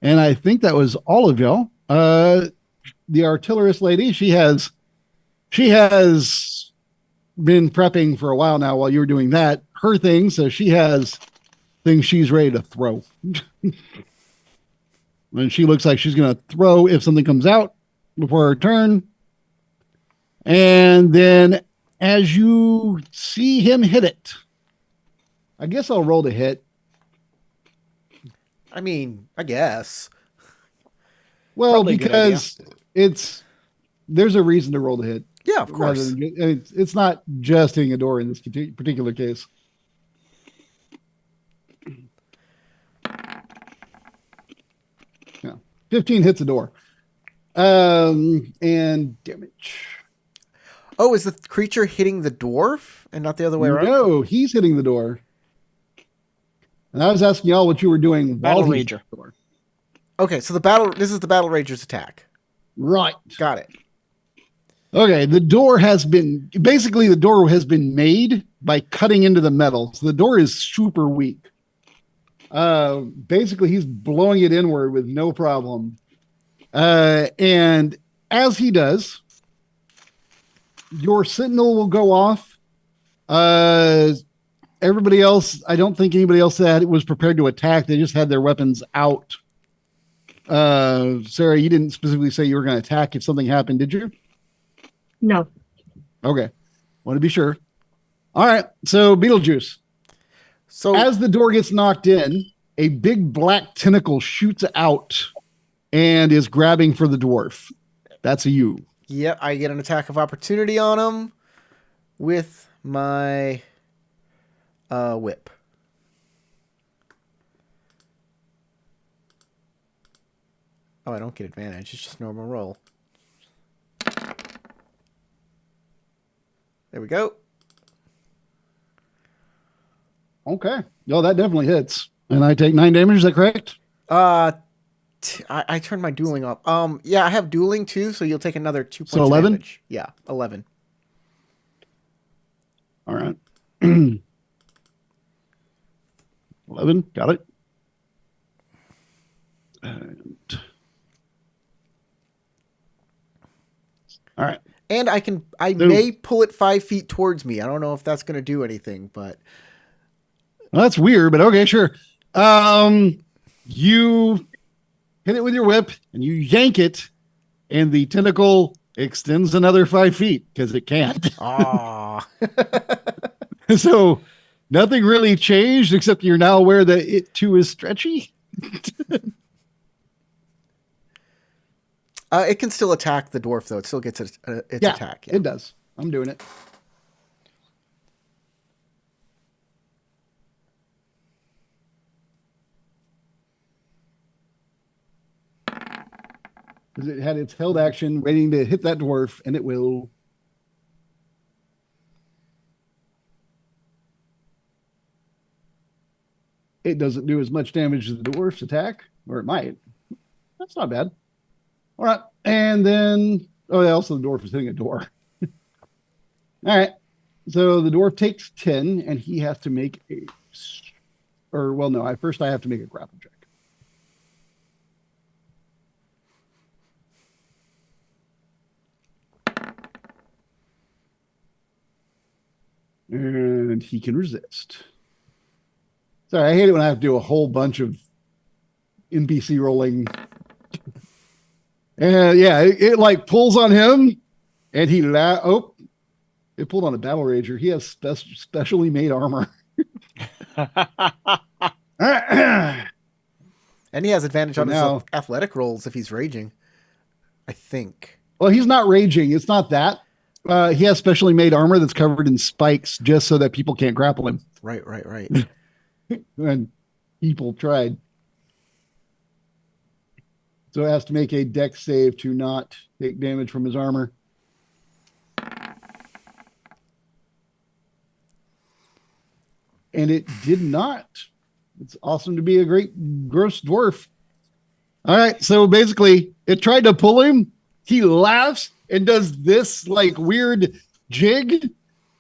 And I think that was all of y'all. The artillerist lady, she has been prepping for a while now while you were doing that. Her thing, so she has things she's ready to throw. And she looks like she's going to throw if something comes out before her turn. And then as you see him hit it, I guess I'll roll to hit. I mean, I guess. Well, Probably a good because it's there's a reason to roll the hit. Yeah, of course. It's not just hitting a door in this particular case. Yeah, 15 hits a door. And damage. Oh, is the creature hitting the dwarf and not the other way around? No, he's hitting the door. And I was asking y'all what you were doing. Battle while he's Rager. hitting the door. Okay, so this is the Battle Rager's attack. Right. Got it. Okay, the door has been made by cutting into the metal. So the door is super weak. Basically, he's blowing it inward with no problem. And as he does, your sentinel will go off. Everybody else, I don't think anybody else was prepared to attack. They just had their weapons out. Sarah, you didn't specifically say you were going to attack if something happened, did you? No. Okay. Want to be sure. All right. So Beetlejuice. So As the door gets knocked in, a big black tentacle shoots out and is grabbing for the dwarf. That's a you. yep, I get an attack of opportunity on him with my whip. Oh, I don't get advantage. It's just normal roll. There we go. Okay. No, that definitely hits. And I take 9 damage. Is that correct? I turned my dueling off. Yeah, I have dueling too, so you'll take another 2 points So of 11? damage. Yeah, 11. All right. 11. Got it. And... All right. And I may pull it 5 feet towards me. I don't know if that's going to do anything, but Well, that's weird, but okay, sure. You hit it with your whip and you yank it, and the tentacle extends another 5 feet because it can't. ah, So nothing really changed except you're now aware that it too is stretchy. it can still attack the dwarf though. It still gets its attack. Yeah. It does. I'm doing it. Because it had its held action waiting to hit that dwarf, and it will. It doesn't do as much damage as the dwarf's attack, or it might. That's not bad. All right. And then, oh, yeah, also the dwarf is hitting a door. All right. So the dwarf takes 10, and he has to make first I have to make a grapple check. And he can resist. Sorry, I hate it when I have to do a whole bunch of NPC rolling. And yeah, it like pulls on him, and he it pulled on a battle rager. He has specially made armor. And he has advantage on now, his athletic rolls if he's raging. I think. Well, he's not raging. It's not that. He has specially made armor that's covered in spikes just so that people can't grapple him. Right. And people tried. So it has to make a dex save to not take damage from his armor. And it did not. It's awesome to be a great gross dwarf. All right. So basically, it tried to pull him. He laughs and does this like weird jig.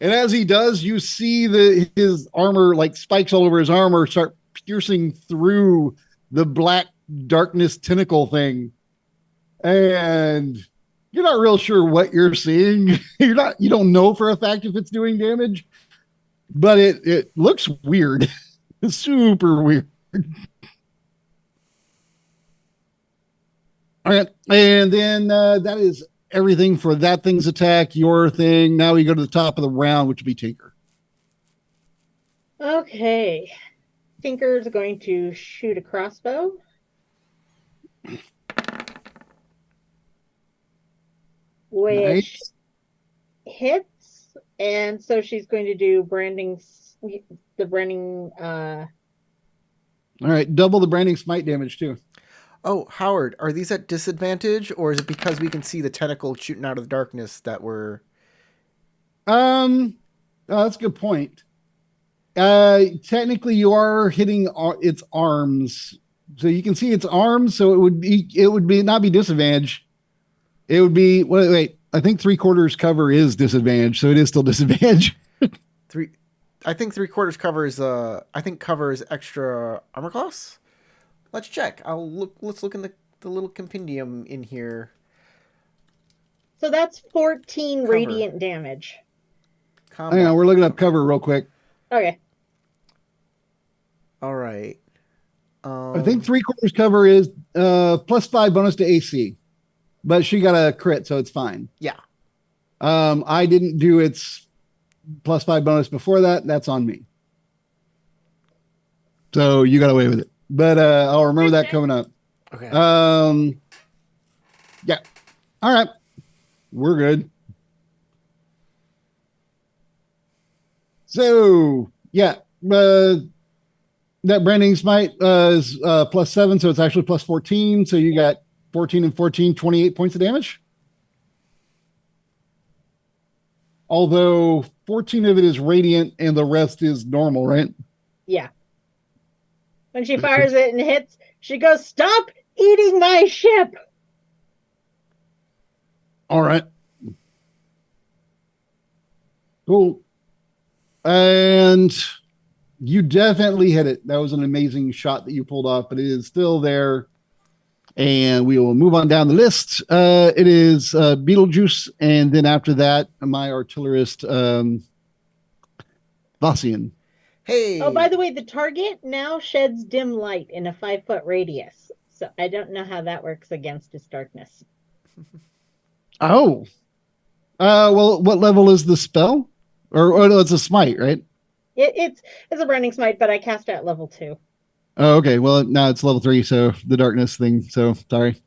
And as he does, you see his armor, like spikes all over his armor, start piercing through the black darkness tentacle thing. And you're not real sure what you're seeing. You don't know for a fact if it's doing damage, but it looks weird. It's super weird. All right. And then that is everything for that thing's attack, your thing. Now we go to the top of the round, which would be Tinker. Okay. Tinker's going to shoot a crossbow. which Nice. hits, and so she's going to do the branding. All right, double the branding smite damage too. Oh, Howard, are these at disadvantage, or is it because we can see the tentacle shooting out of the darkness that we're... Oh, that's a good point. Technically, you are hitting its arms, so you can see its arms. So it would be not be disadvantage. It would be wait. I think 3/4 cover is disadvantage, so it is still disadvantage. I think 3/4 cover is I think cover is extra armor class. Let's check. Let's look in the little compendium in here. So that's 14 Cover. radiant damage. Combat. Hang on, we're looking up cover real quick. Okay. All right. I think 3/4 cover is +5 bonus to AC, but she got a crit, so it's fine. Yeah. I didn't do its +5 bonus before that. That's on me. So you got away with it, but I'll remember that coming up. Okay. Yeah. All right. We're good. So yeah, that branding smite is +7, so it's actually +14. So you got 14 and 14, 28 points of damage. Although 14 of it is radiant and the rest is normal, right? Yeah. When she fires it and hits, she goes, "Stop eating my ship!" All right. Cool. And you definitely hit it. That was an amazing shot that you pulled off, but it is still there. And we will move on down the list. It is Beetlejuice, and then after that, my artillerist, Vossian. Hey. Oh, by the way, the target now sheds dim light in a 5-foot radius. So I don't know how that works against its darkness. Oh. Well, what level is the spell? Or no, it's a smite, right? It's a branding smite, but I cast it at level 2. Oh, okay. Well, now it's level 3, so the darkness thing. So sorry.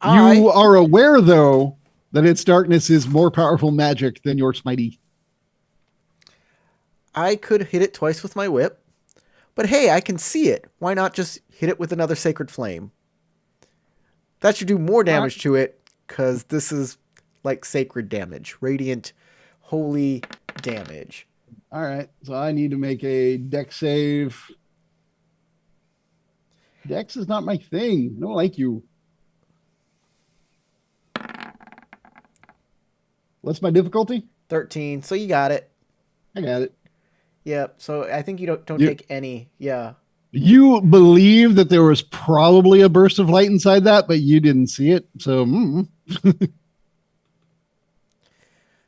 You are aware, though, that its darkness is more powerful magic than your smitey. I could hit it twice with my whip, but hey, I can see it. Why not just hit it with another sacred flame? That should do more damage to it, because this is like sacred damage, radiant, holy damage. All right, so I need to make a dex save. Dex is not my thing. I don't like you. What's my difficulty? 13. So you got it. I got it. Yep. So I think you don't take any. Yeah. You believe that there was probably a burst of light inside that, but you didn't see it. So,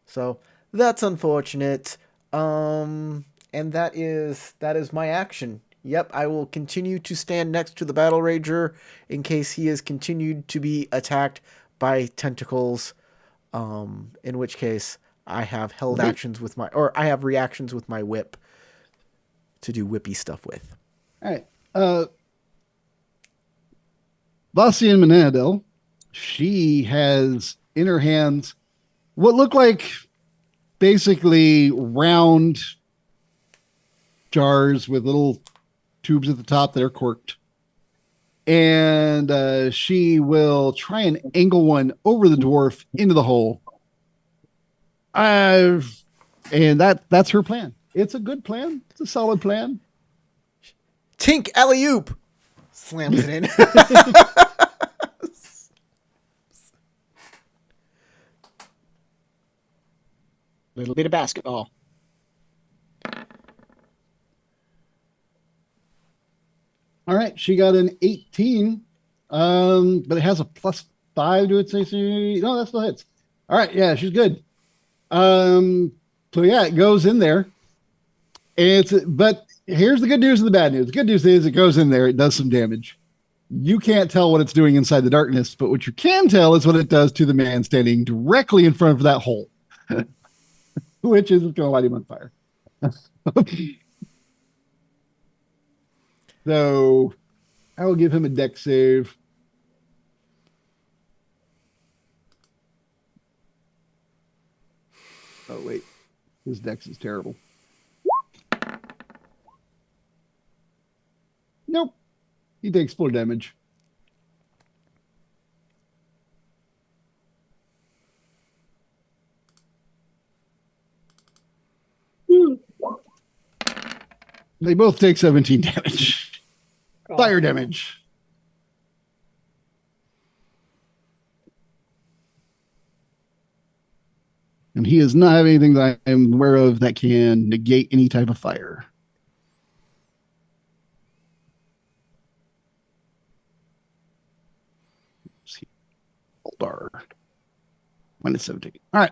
So that's unfortunate. And that is my action. Yep, I will continue to stand next to the Battle Rager in case he is continued to be attacked by tentacles. In which case I have held actions with I have reactions with my whip to do whippy stuff with. all right. Bastian Menadel, she has in her hands what look like basically round jars with little tubes at the top that are corked. And she will try and angle one over the dwarf into the hole. And that's her plan. It's a good plan. It's a solid plan. Tink alley-oop! Slams it in. Little bit of basketball. All right, she got an 18, but it has a +5 to its AC. No, that still hits. All right, yeah, she's good. So yeah, it goes in there. But here's the good news and the bad news. The good news is it goes in there, it does some damage. You can't tell what it's doing inside the darkness, but what you can tell is what it does to the man standing directly in front of that hole, which is going to light him on fire. So I will give him a dex save. Oh, wait. His dex is terrible. Nope. He takes 4 damage. They both take 17 damage. Fire damage. And he does not have anything that I am aware of that can negate any type of fire. Let's see. Goldar. Minus 17. All right.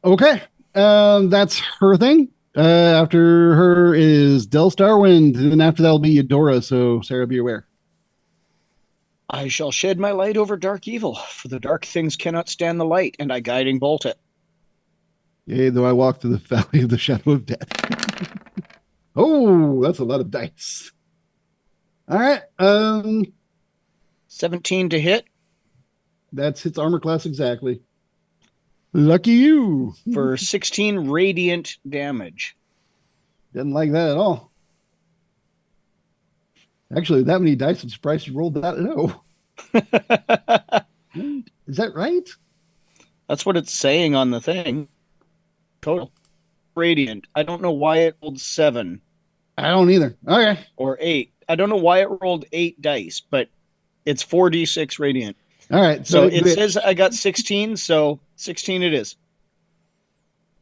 Okay. That's her thing. After her is Del Starwind, and after that will be Eudora. So Sarah, be aware. I shall shed my light over dark evil, for the dark things cannot stand the light, and I guiding bolt it. Yea, though I walk through the valley of the shadow of death. Oh, that's a lot of dice. All right. 17 to hit That's its armor class exactly. Lucky you. for 16 radiant damage. Didn't like that at all. Actually, that many dice, I'm surprised you rolled that low. Is that right? That's what it's saying on the thing. Total. Radiant. I don't know why it rolled 7 I don't either. Okay. or 8. I don't know why it rolled 8 dice, but it's 4d6 radiant. All right. So it says I got 16, so 16 it is.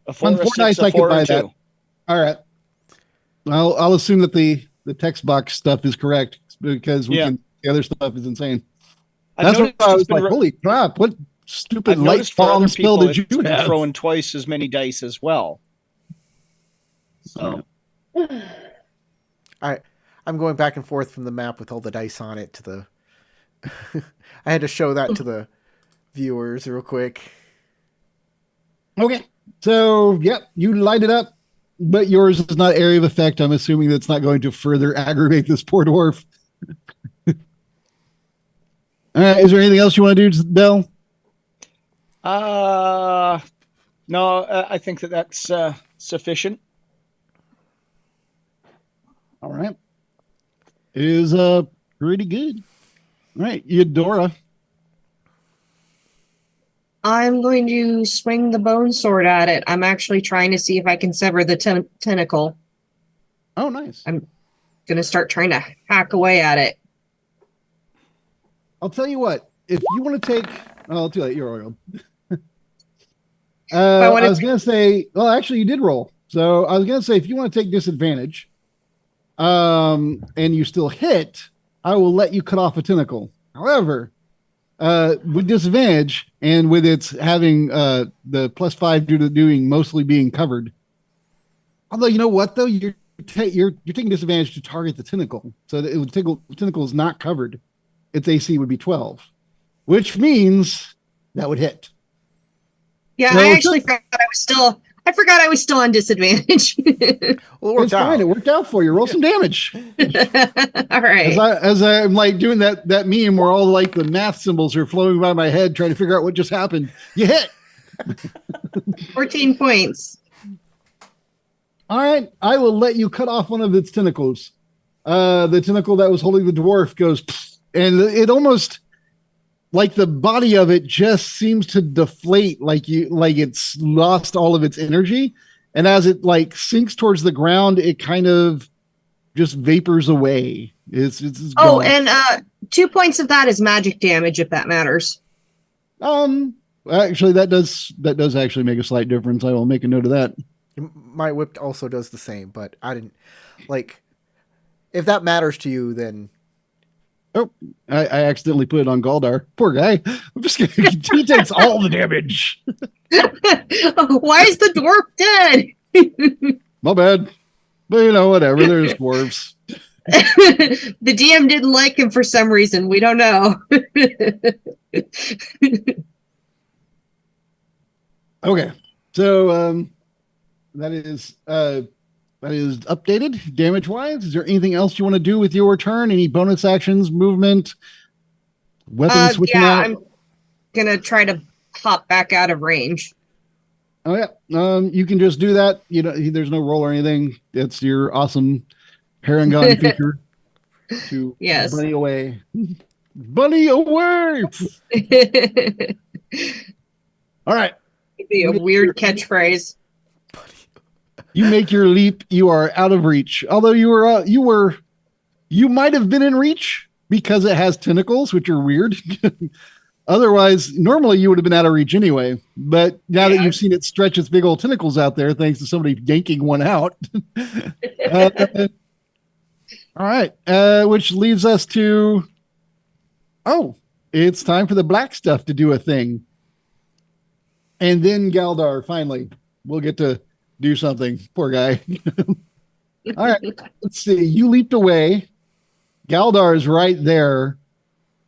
A 4, On a 4 6, dice, a I can 4, buy and 2. that. All right. I'll assume that the text box stuff is correct because the other stuff is insane. That's what I was like, holy crap, what stupid I've light noticed for bomb other spell people did you it's been have? throwing twice as many dice as well. So I'm going back and forth from the map with all the dice on it to the. I had to show that to the viewers real quick. Okay. So, yep, you light it up, but yours is not area of effect. I'm assuming that's not going to further aggravate this poor dwarf. All right. Is there anything else you want to do, Del? no, I think that's sufficient. All right. It is pretty good. All right, Eudora. I'm going to swing the bone sword at it. I'm actually trying to see if I can sever the tentacle. Oh, nice. I'm going to start trying to hack away at it. I'll tell you what. If you want to take, I'll too late. You're royal. I was going to say, well, actually, you did roll. So I was going to say, if you want to take disadvantage, and you still hit, I will let you cut off a tentacle. However, with disadvantage and with its having the +5 due to doing mostly being covered. Although you know what though, you're taking disadvantage to target the tentacle, so that it would tentacle is not covered. Its AC would be 12, which means that would hit. Yeah, So I actually forgot I was still on disadvantage. Well, it worked It's out. fine. It worked out for you. Roll some damage. All right. As I'm like doing that meme where all like the math symbols are flowing by my head, trying to figure out what just happened. You hit. 14 points. All right. I will let you cut off one of its tentacles. The tentacle that was holding the dwarf goes, and it almost like the body of it just seems to deflate, like it's lost all of its energy. And as it like sinks towards the ground, it kind of just vapors away. It's Oh, gone. and 2 points of that is magic damage, if that matters. Actually, that does actually make a slight difference. I will make a note of that. My whip also does the same, but I didn't like. If that matters to you, then Oh, I accidentally put it on Galdar. Poor guy. I'm just kidding. He takes all the damage. Why is the dwarf dead? My bad. But you know, whatever. There's dwarves. The DM didn't like him for some reason. We don't know. Okay. So that is updated damage wise. Is there anything else you want to do with your turn? Any bonus actions, movement, weapons switching out? I'm gonna try to hop back out of range. Oh yeah. You can just do that. You know, there's no roll or anything. It's your awesome Paragon feature to Yes. bunny away. Bunny away. All right. Be a weird catchphrase. You make your leap. You are out of reach. Although you might have been in reach because it has tentacles, which are weird. Otherwise, normally you would have been out of reach anyway. But now that you've seen it stretch its big old tentacles out there, thanks to somebody yanking one out. All right. Which leads us to, it's time for the black stuff to do a thing. And then Galdar finally will get to do something. Poor guy. All right. Let's see. You leaped away. Galdar is right there.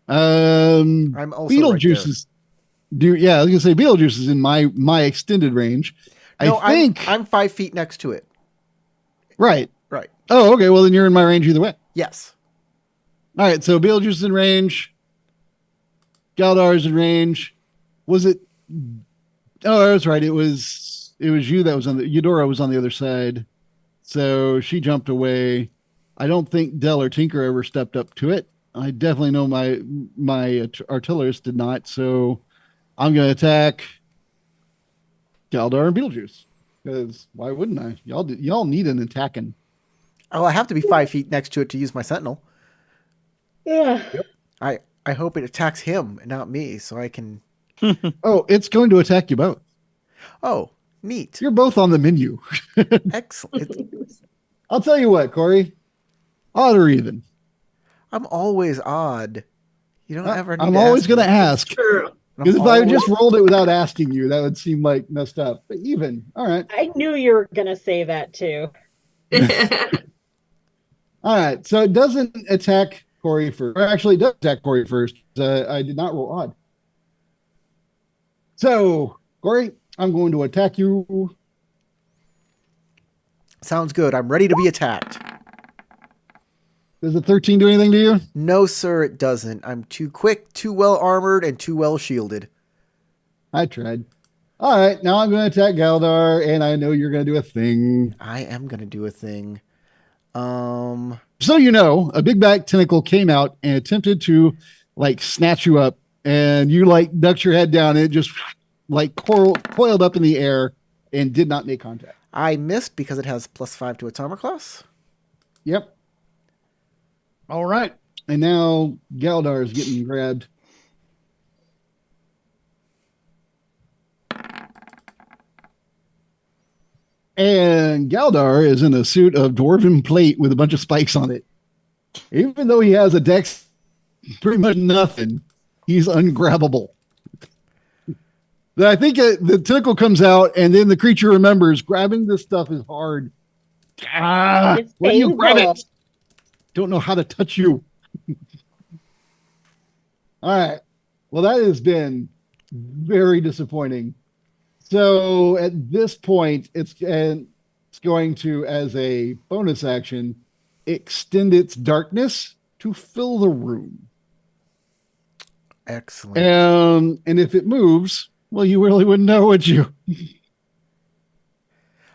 I'm also Beetlejuice right is I was gonna say Beetlejuice is in my extended range. No, I think I'm 5 feet next to it. right. Right. Oh, okay. Well, then you're in my range either way. Yes. All right. So Beetlejuice is in range. Galdar is in range. Was it? Oh, that's right. It was you that was on the Eudora was on the other side. So she jumped away. I don't think Dell or Tinker ever stepped up to it. I definitely know my artillerist did not. So I'm going to attack Galdar and Beetlejuice because why wouldn't I? Y'all need an attacking. Oh, I have to be 5 feet next to it to use my sentinel. Yeah. I hope it attacks him and not me, so I can. Oh, it's going to attack you both. Oh, neat. You're both on the menu. Excellent. I'll tell you what, Corey. Odd or even? I'm always odd. You don't ever. Need I'm to always ask going to me. ask. True. Because if I always- just rolled it without asking you, that would seem like messed up. But even, all right. I knew you were gonna say that too. All right. So it doesn't attack Corey first. Or actually, it does attack Corey first. I did not roll odd. So, Corey, I'm going to attack you. Sounds good. I'm ready to be attacked. Does a 13 do anything to you? No, sir, it doesn't. I'm too quick, too well armored, and too well shielded. I tried. All right. Now I'm going to attack Galdar, and I know you're going to do a thing. I am gonna do a thing. So you know, a big back tentacle came out and attempted to like snatch you up, and you like ducked your head down, and it just like coiled up in the air and did not make contact. I missed because it has +5 to its armor class. Yep. All right. And now Galdar is getting grabbed. And Galdar is in a suit of dwarven plate with a bunch of spikes on it. Even though he has a dex pretty much nothing, he's ungrabbable. I think the tentacle comes out, and then the creature remembers grabbing this stuff is hard. It's When you grab painful. it, don't know how to touch you. All right. Well, that has been very disappointing. So at this point, it's going to, as a bonus action, extend its darkness to fill the room. Excellent. And if it moves, well, you really wouldn't know, would you?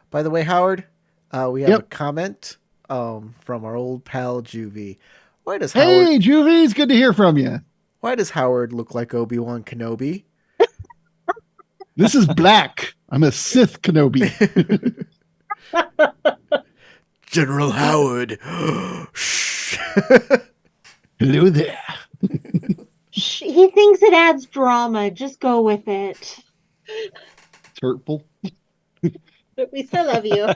By the way, Howard, we have Yep. a comment from our old pal Juvie. Why does Hey, Juvie, it's good to hear from you. Why does Howard look like Obi-Wan Kenobi? This is Black. I'm a Sith Kenobi. General Howard. Shh. Hello there. He thinks it adds drama. Just go with it. It's hurtful. But we still love you.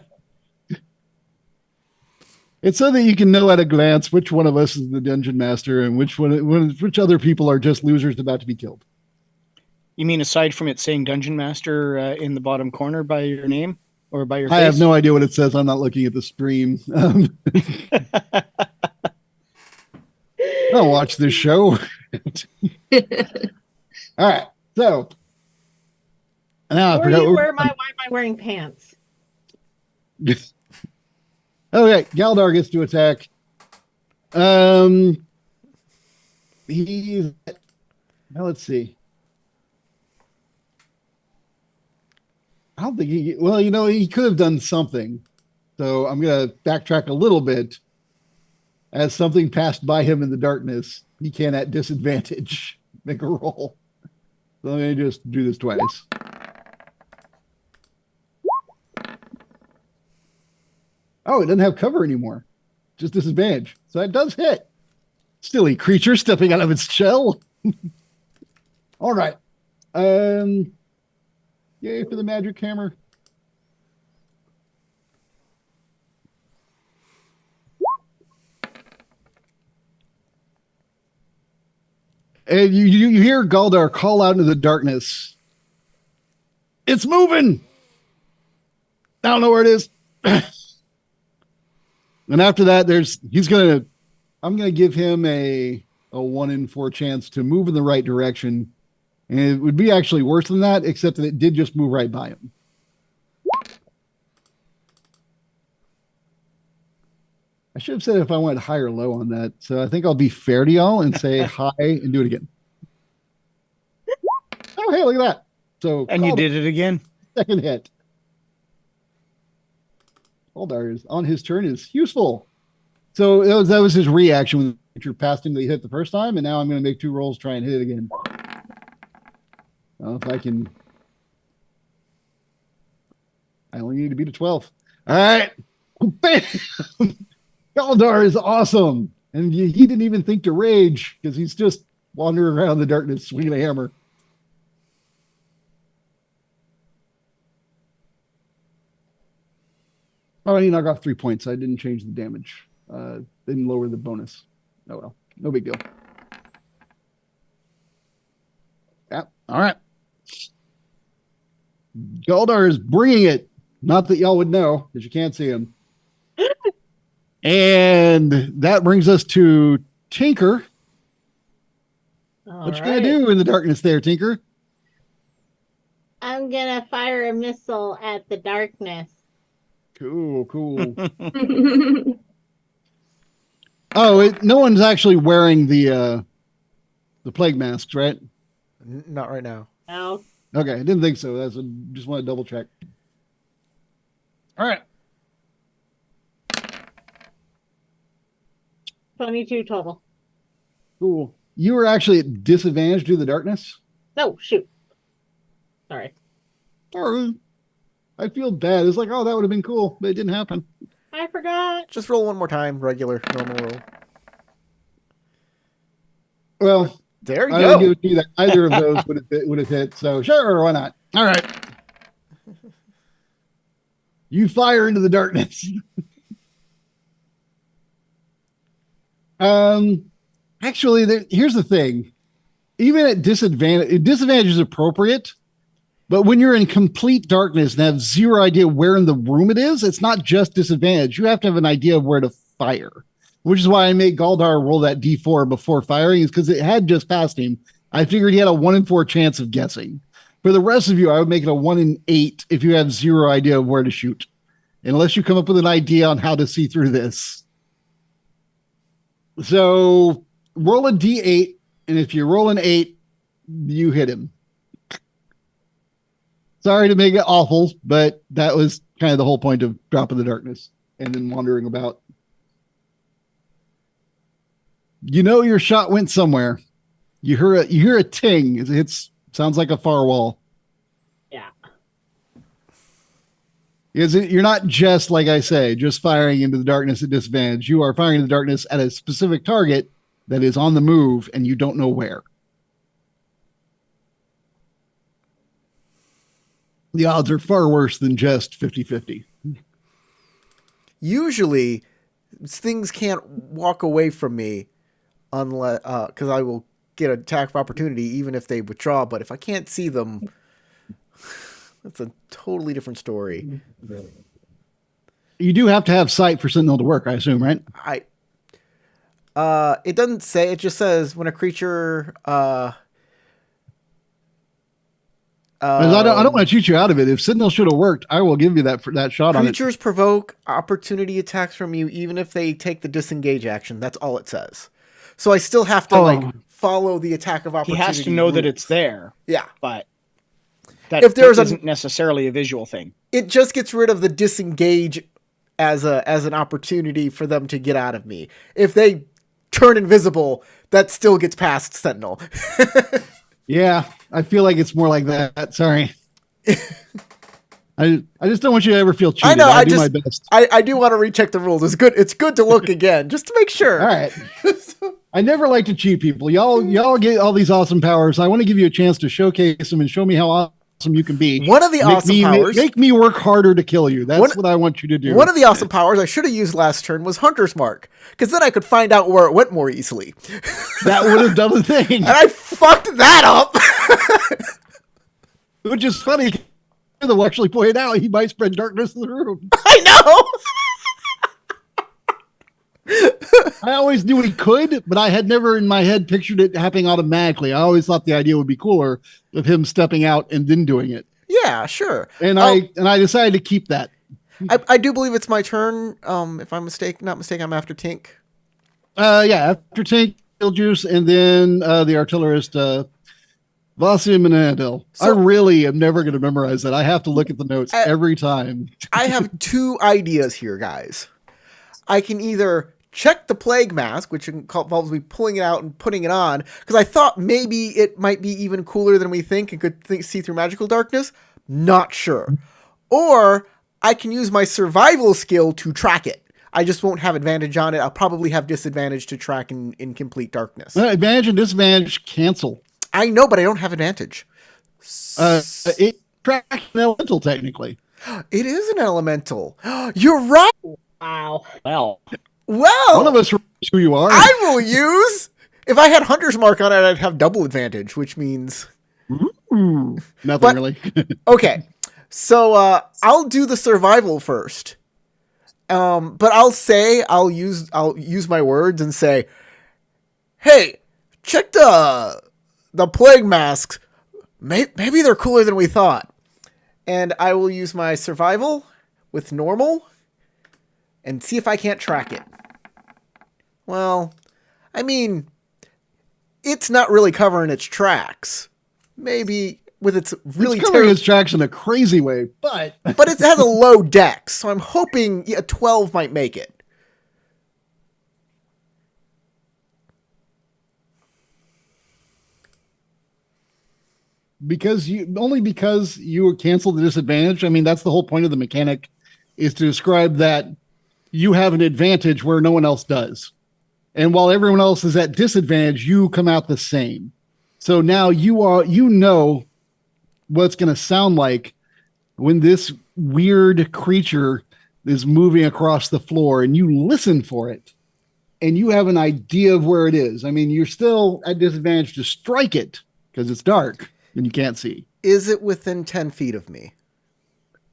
It's so that you can know at a glance which one of us is the dungeon master and which other people are just losers about to be killed. You mean aside from it saying Dungeon Master in the bottom corner by your name or by your face? I have no idea what it says. I'm not looking at the stream. I'll watch this show. All right. So now I forgot. Why am I wearing pants? Okay, Galdar gets to attack. He's now let's see. I don't think he. Well, he could have done something. So I'm gonna backtrack a little bit. As something passed by him in the darkness, he can at disadvantage make a roll. So let me just do this twice. Oh, it doesn't have cover anymore. Just disadvantage. So that does hit. Silly creature stepping out of its shell. All right. Yay for the magic hammer. And you hear Galdar call out into the darkness. It's moving. I don't know where it is. And after that, I'm gonna give him a 1 in 4 chance to move in the right direction. And it would be actually worse than that, except that it did just move right by him. I should have said if I went high or low on that. So I think I'll be fair to y'all and say high and do it again. Oh, hey, look at that. So And you did it again. Second hit. Aldar is on his turn is useful. So that was his reaction when the creature passed him. He hit the first time, and now I'm going to make 2 rolls, try and hit it again. If I can. I only need to beat a 12. All right. Bam! Galdar is awesome. And he didn't even think to rage because he's just wandering around in the darkness swinging a hammer. Oh, he knocked off 3 points. I didn't change the damage. Didn't lower the bonus. Oh, well. No big deal. Yeah. All right. Galdar is bringing it. Not that y'all would know because you can't see him. And that brings us to Tinker. What you gonna do in the darkness there, Tinker? I'm gonna fire a missile at the darkness. Cool. Oh, no one's actually wearing the plague masks, right? Not right now. No. Okay, I didn't think so. Just want to double check. All right. 22 total. Cool. You were actually at disadvantage due to the darkness? No, shoot. Sorry. Or I feel bad. It's like, oh, that would have been cool, but it didn't happen. I forgot. Just roll one more time, regular, normal roll. Well, there you I go. don't guarantee that either of those would have hit. So sure, why not? All right. You fire into the darkness. Actually, here's the thing. Even at disadvantage is appropriate, but when you're in complete darkness and have zero idea where in the room it is, it's not just disadvantage. You have to have an idea of where to fire, which is why I made Galdar roll that D4 before firing, is because it had just passed him. I figured he had a 1 in 4 chance of guessing. For the rest of you, I would make it a 1 in 8 if you have zero idea of where to shoot, unless you come up with an idea on how to see through this. So roll a D8, and if you roll an 8, you hit him. Sorry to make it awful, but that was kind of the whole point of Drop in the Darkness and then wandering about. You know your shot went somewhere. You hear a ting. It sounds like a firewall. Yeah. You're not just, like I say, just firing into the darkness at disadvantage. You are firing into the darkness at a specific target that is on the move and you don't know where. The odds are far worse than just 50-50. Usually, things can't walk away from me unless because I will get an attack of opportunity even if they withdraw. But if I can't see them, that's a totally different story. You do have to have sight for Sentinel to work, I assume, right? It doesn't say. It just says when a creature. I don't want to cheat you out of it. If Sentinel should have worked, I will give you that shot on it. Creatures provoke opportunity attacks from you even if they take the disengage action. That's all it says. So I still have to follow the attack of He opportunity. has to know that rules. it's there. Yeah. But That if there's isn't necessarily a visual thing. it just gets rid of the disengage as an opportunity for them to get out of me. If they turn invisible, that still gets past Sentinel. Yeah, I feel like it's more like that. Sorry. I just don't want you to ever feel cheated. I know. I'll do my best. I do want to recheck the rules. It's good to look again just to make sure. All right. I never like to cheat people. Y'all get all these awesome powers. I want to give you a chance to showcase them and show me how awesome you can be. One of the awesome powers. Make me work harder to kill you. That's what I want you to do. One of the awesome powers I should have used last turn was Hunter's Mark, because then I could find out where it went more easily. That would have done the thing. And I fucked that up. Which is funny. They'll actually point out he might spread darkness in the room. I know. I always knew he could, but I had never in my head pictured it happening automatically. I always thought the idea would be cooler of him stepping out and then doing it. Yeah, sure. And I decided to keep that. I do believe it's my turn. If I'm not mistaken, I'm after Tink. Yeah, after Tink, Juice, and then the artillerist, Vasim and Adil. I really am never going to memorize that. I have to look at the notes every time. I have two ideas here, guys. I can either check the plague mask, which involves me pulling it out and putting it on, because I thought maybe it might be even cooler than we think and could see through magical darkness. Not sure. Or I can use my survival skill to track it. I just won't have advantage on it. I'll probably have disadvantage to track in complete darkness. Advantage and disadvantage cancel. I know, but I don't have advantage. It tracks an elemental, technically. It is an elemental. You're right. Wow. Well, One of us remembers who you are. I will use. If I had Hunter's Mark on it, I'd have double advantage, which means Nothing really. Okay, so I'll do the survival first. But I'll use my words and say, "Hey, check the plague masks. Maybe they're cooler than we thought." And I will use my survival with normal and see if I can't track it. Well, I mean, it's not really covering its tracks. Maybe with its really it's covering its tracks in a crazy way, but it has a low dex, so I'm hoping a 12 might make it. because you canceled the disadvantage. I mean, that's the whole point of the mechanic, is to describe that you have an advantage where no one else does. And while everyone else is at disadvantage, you come out the same. So now you know what's going to sound like when this weird creature is moving across the floor, and you listen for it and you have an idea of where it is. I mean, you're still at disadvantage to strike it because it's dark and you can't see. Is it within 10 feet of me?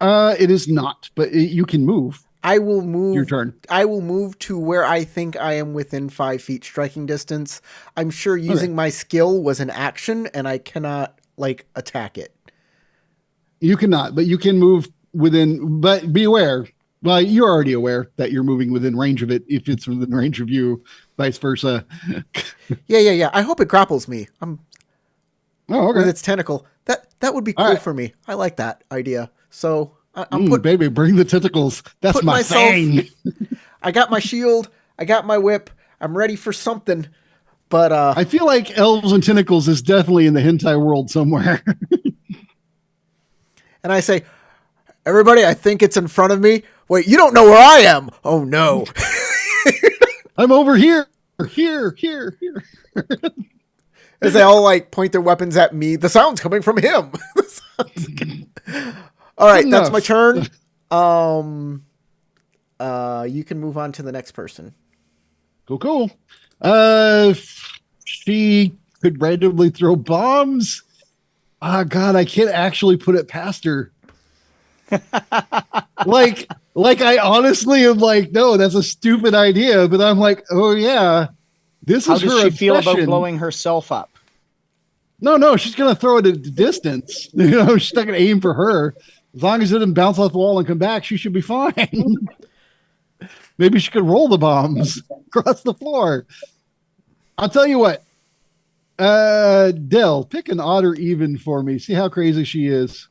It is not, but you can move. I will move. Your turn. I will move to where I think I am within 5 feet striking distance. I'm sure using my skill was an action, and I cannot attack it. You cannot, but you can move within. But be aware. Well, you're already aware that you're moving within range of it. If it's within range of you, vice versa. Yeah. I hope it grapples me. Okay. With its tentacle. That would be cool for me. I like that idea. So I'm baby, bring the tentacles. That's my thing. I got my shield. I got my whip. I'm ready for something. But I feel like elves and tentacles is definitely in the hentai world somewhere. And I say, everybody, I think it's in front of me. Wait, you don't know where I am. Oh no. I'm over here. Here. As they all point their weapons at me. The sound's coming from him. All right, that's my turn. You can move on to the next person. Cool. She could randomly throw bombs. Oh God, I can't actually put it past her. like I honestly am no, that's a stupid idea. But I'm oh yeah, this is her. How does she feel about obsession. blowing herself up? No, she's gonna throw it at a distance. She's not gonna aim for her. As long as it doesn't bounce off the wall and come back, she should be fine. Maybe she could roll the bombs across the floor. I'll tell you what. Dell, pick an odd or even for me. See how crazy she is.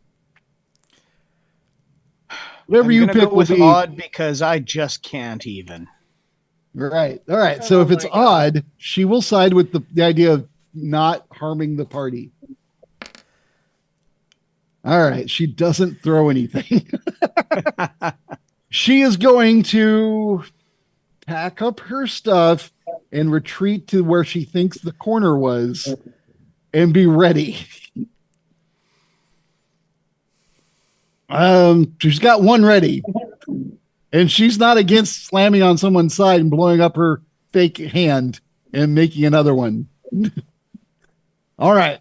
Whatever you pick go will with be odd because I just can't even. right. All right. So if Oh it's my God. odd, she will side with the idea of not harming the party. All right. She doesn't throw anything. She is going to pack up her stuff and retreat to where she thinks the corner was and be ready. She's got one ready, and she's not against slamming on someone's side and blowing up her fake hand and making another one. All right,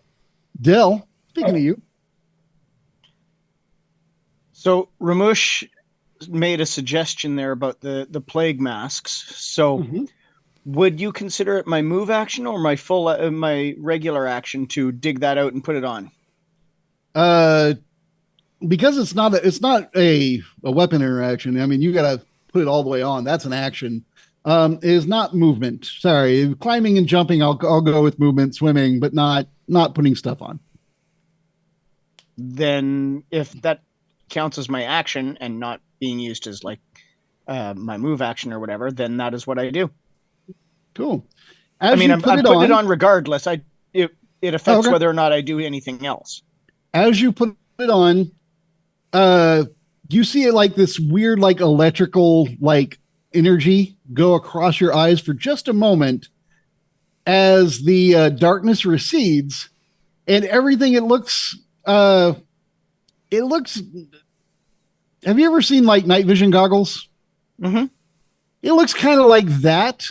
Dill, speaking of you. So Ramush made a suggestion there about the plague masks. So would you consider it my move action or my my regular action to dig that out and put it on? Because it's not a weapon interaction. I mean, you got to put it all the way on. That's an action. It is not movement. Sorry, climbing and jumping. I'll go with movement, swimming, but not putting stuff on. Then if that counts as my action and not being used as like my move action or whatever, then that is what I do. Cool. I'm putting it on regardless. It affects whether or not I do anything else. As you put it on, you see it like this weird, like electrical, like energy go across your eyes for just a moment as the darkness recedes, and everything it looks. Have you ever seen like night vision goggles? Mm-hmm. It looks kind of like that,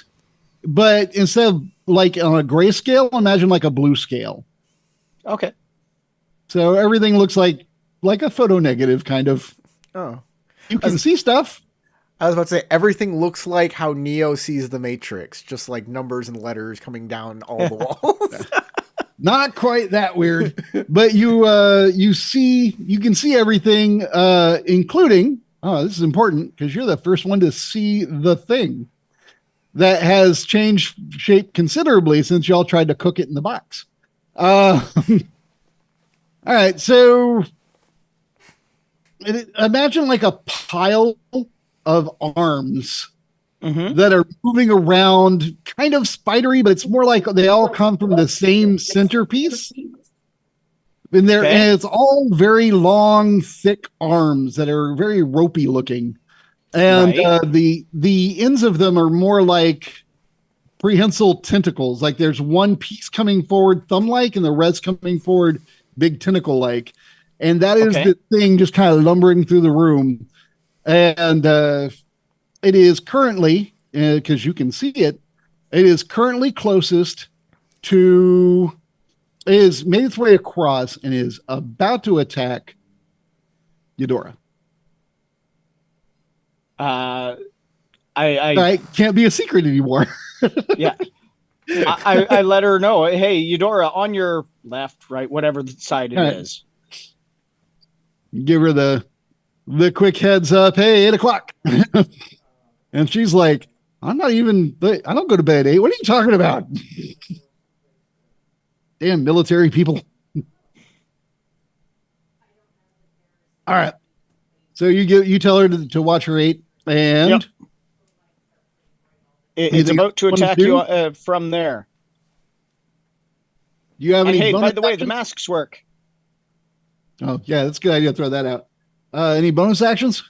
but instead of like on a gray scale, imagine like a blue scale. Okay. So everything looks like a photo negative kind of. Oh. You can see stuff. I was about to say, everything looks like how Neo sees the Matrix, just like numbers and letters coming down all the walls. Not quite that weird, but you can see everything, including, this is important because you're the first one to see the thing that has changed shape considerably since y'all tried to cook it in the box. All right, so imagine like a pile of arms that are moving around, kind of spidery, but it's more like they all come from the same centerpiece. And it's all very long, thick arms that are very ropey looking. And the ends of them are more like prehensile tentacles. Like there's one piece coming forward thumb-like and the rest coming forward big tentacle-like. And that is the thing just kind of lumbering through the room. And it is currently, because you can see it, it is currently closest to, it has made its way across and is about to attack Eudora. I can't be a secret anymore. Yeah. I let her know, hey, Eudora, on your left, right, whatever side it is. Give her the quick heads up. Hey, 8:00. And she's like, I don't go to bed at 8. What are you talking about? Damn military people. All right. So you tell her to watch her 8, and it's about to attack you from there. Do you have any? Hey, bonus by the way, actions? the masks work. Oh yeah, that's a good idea to throw that out. Any bonus actions?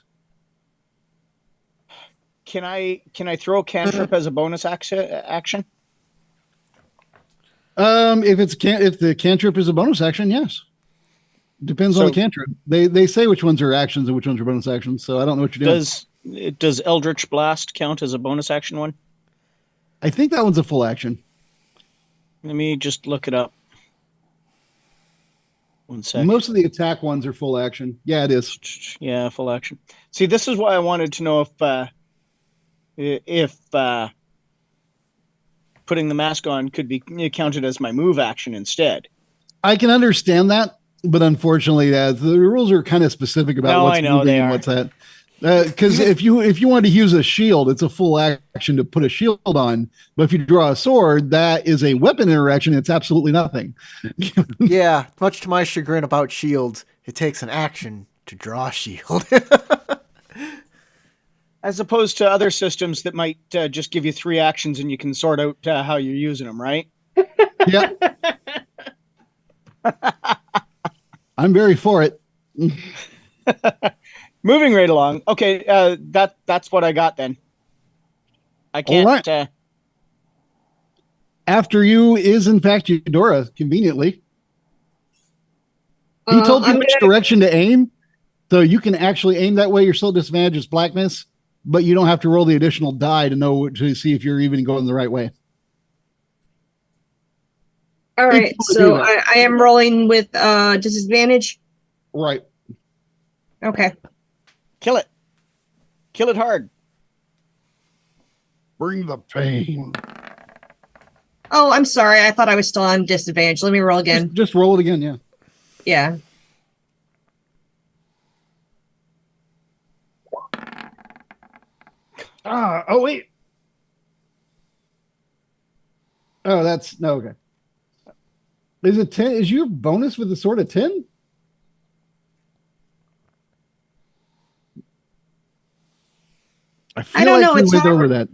Can I throw a cantrip as a bonus action? If the cantrip is a bonus action, yes. Depends on the cantrip. They say which ones are actions and which ones are bonus actions. So I don't know what you're doing. Does Eldritch Blast count as a bonus action one? I think that one's a full action. Let me just look it up. One sec. Most of the attack ones are full action. Yeah, it is. Yeah, full action. See, this is why I wanted to know if putting the mask on could be counted as my move action instead. I can understand that, but unfortunately, the rules are kind of specific about what's moving and what's that. Because if you want to use a shield, it's a full action to put a shield on. But if you draw a sword, that is a weapon interaction. It's absolutely nothing. Yeah, much to my chagrin about shields, it takes an action to draw a shield. As opposed to other systems that might just give you 3 actions and you can sort out how you're using them, right? Yeah. I'm very for it. Moving right along. Okay, that's what I got then. I can't. All right. After you is, in fact, Eudora, conveniently. He told you which direction to aim, so you can actually aim that way. You're still disadvantaged as blackness, but you don't have to roll the additional die to see if you're even going the right way. All right, so I am rolling with disadvantage. Right. Okay. Kill it. Kill it hard. Bring the pain. Oh, I'm sorry. I thought I was still on disadvantage. Let me roll again. Just roll it again, yeah. Yeah. Oh, wait. Oh, that's no, okay. Is it 10? Is your bonus with the sword a 10? I don't know. You It's went hard. over that.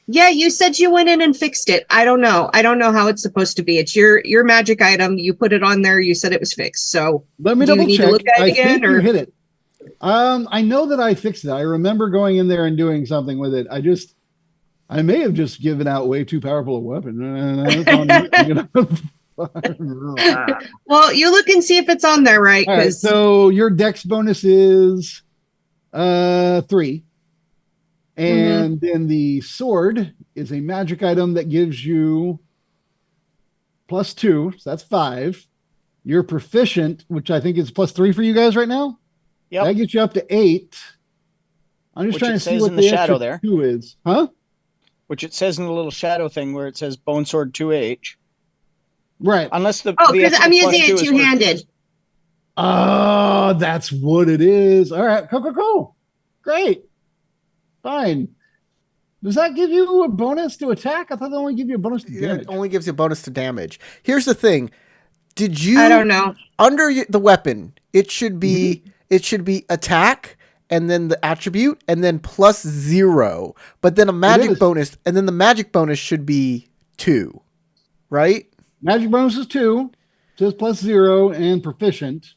Yeah, you said you went in and fixed it. I don't know. I don't know how it's supposed to be. It's your magic item. You put it on there. You said it was fixed. So let me do you double need check. to look at it I again, think you hit it. I know that I fixed it. I remember going in there and doing something with it. I may have just given out way too powerful a weapon. Well, you look and see if it's on there, right? All right, so your dex bonus is 3. And then the sword is a magic item that gives you +2. So that's 5. You're proficient, which I think is +3 for you guys right now. Yep. That gets you up to 8. I'm just trying to see what the shadow there 2 is. Huh? Which it says in the little shadow thing where it says Bone Sword 2H. Right. Unless because I'm using it two-handed. Oh, that's what it is. All right. Cool. Great. Fine. Does that give you a bonus to attack? I thought they only give you a bonus to damage. It only gives you a bonus to damage. Here's the thing. Did you? I don't know. Under the weapon, it should be attack and then the attribute and then +0, but then a magic bonus, and then the magic bonus should be 2, right? Magic bonus is 2, just +0 and proficient.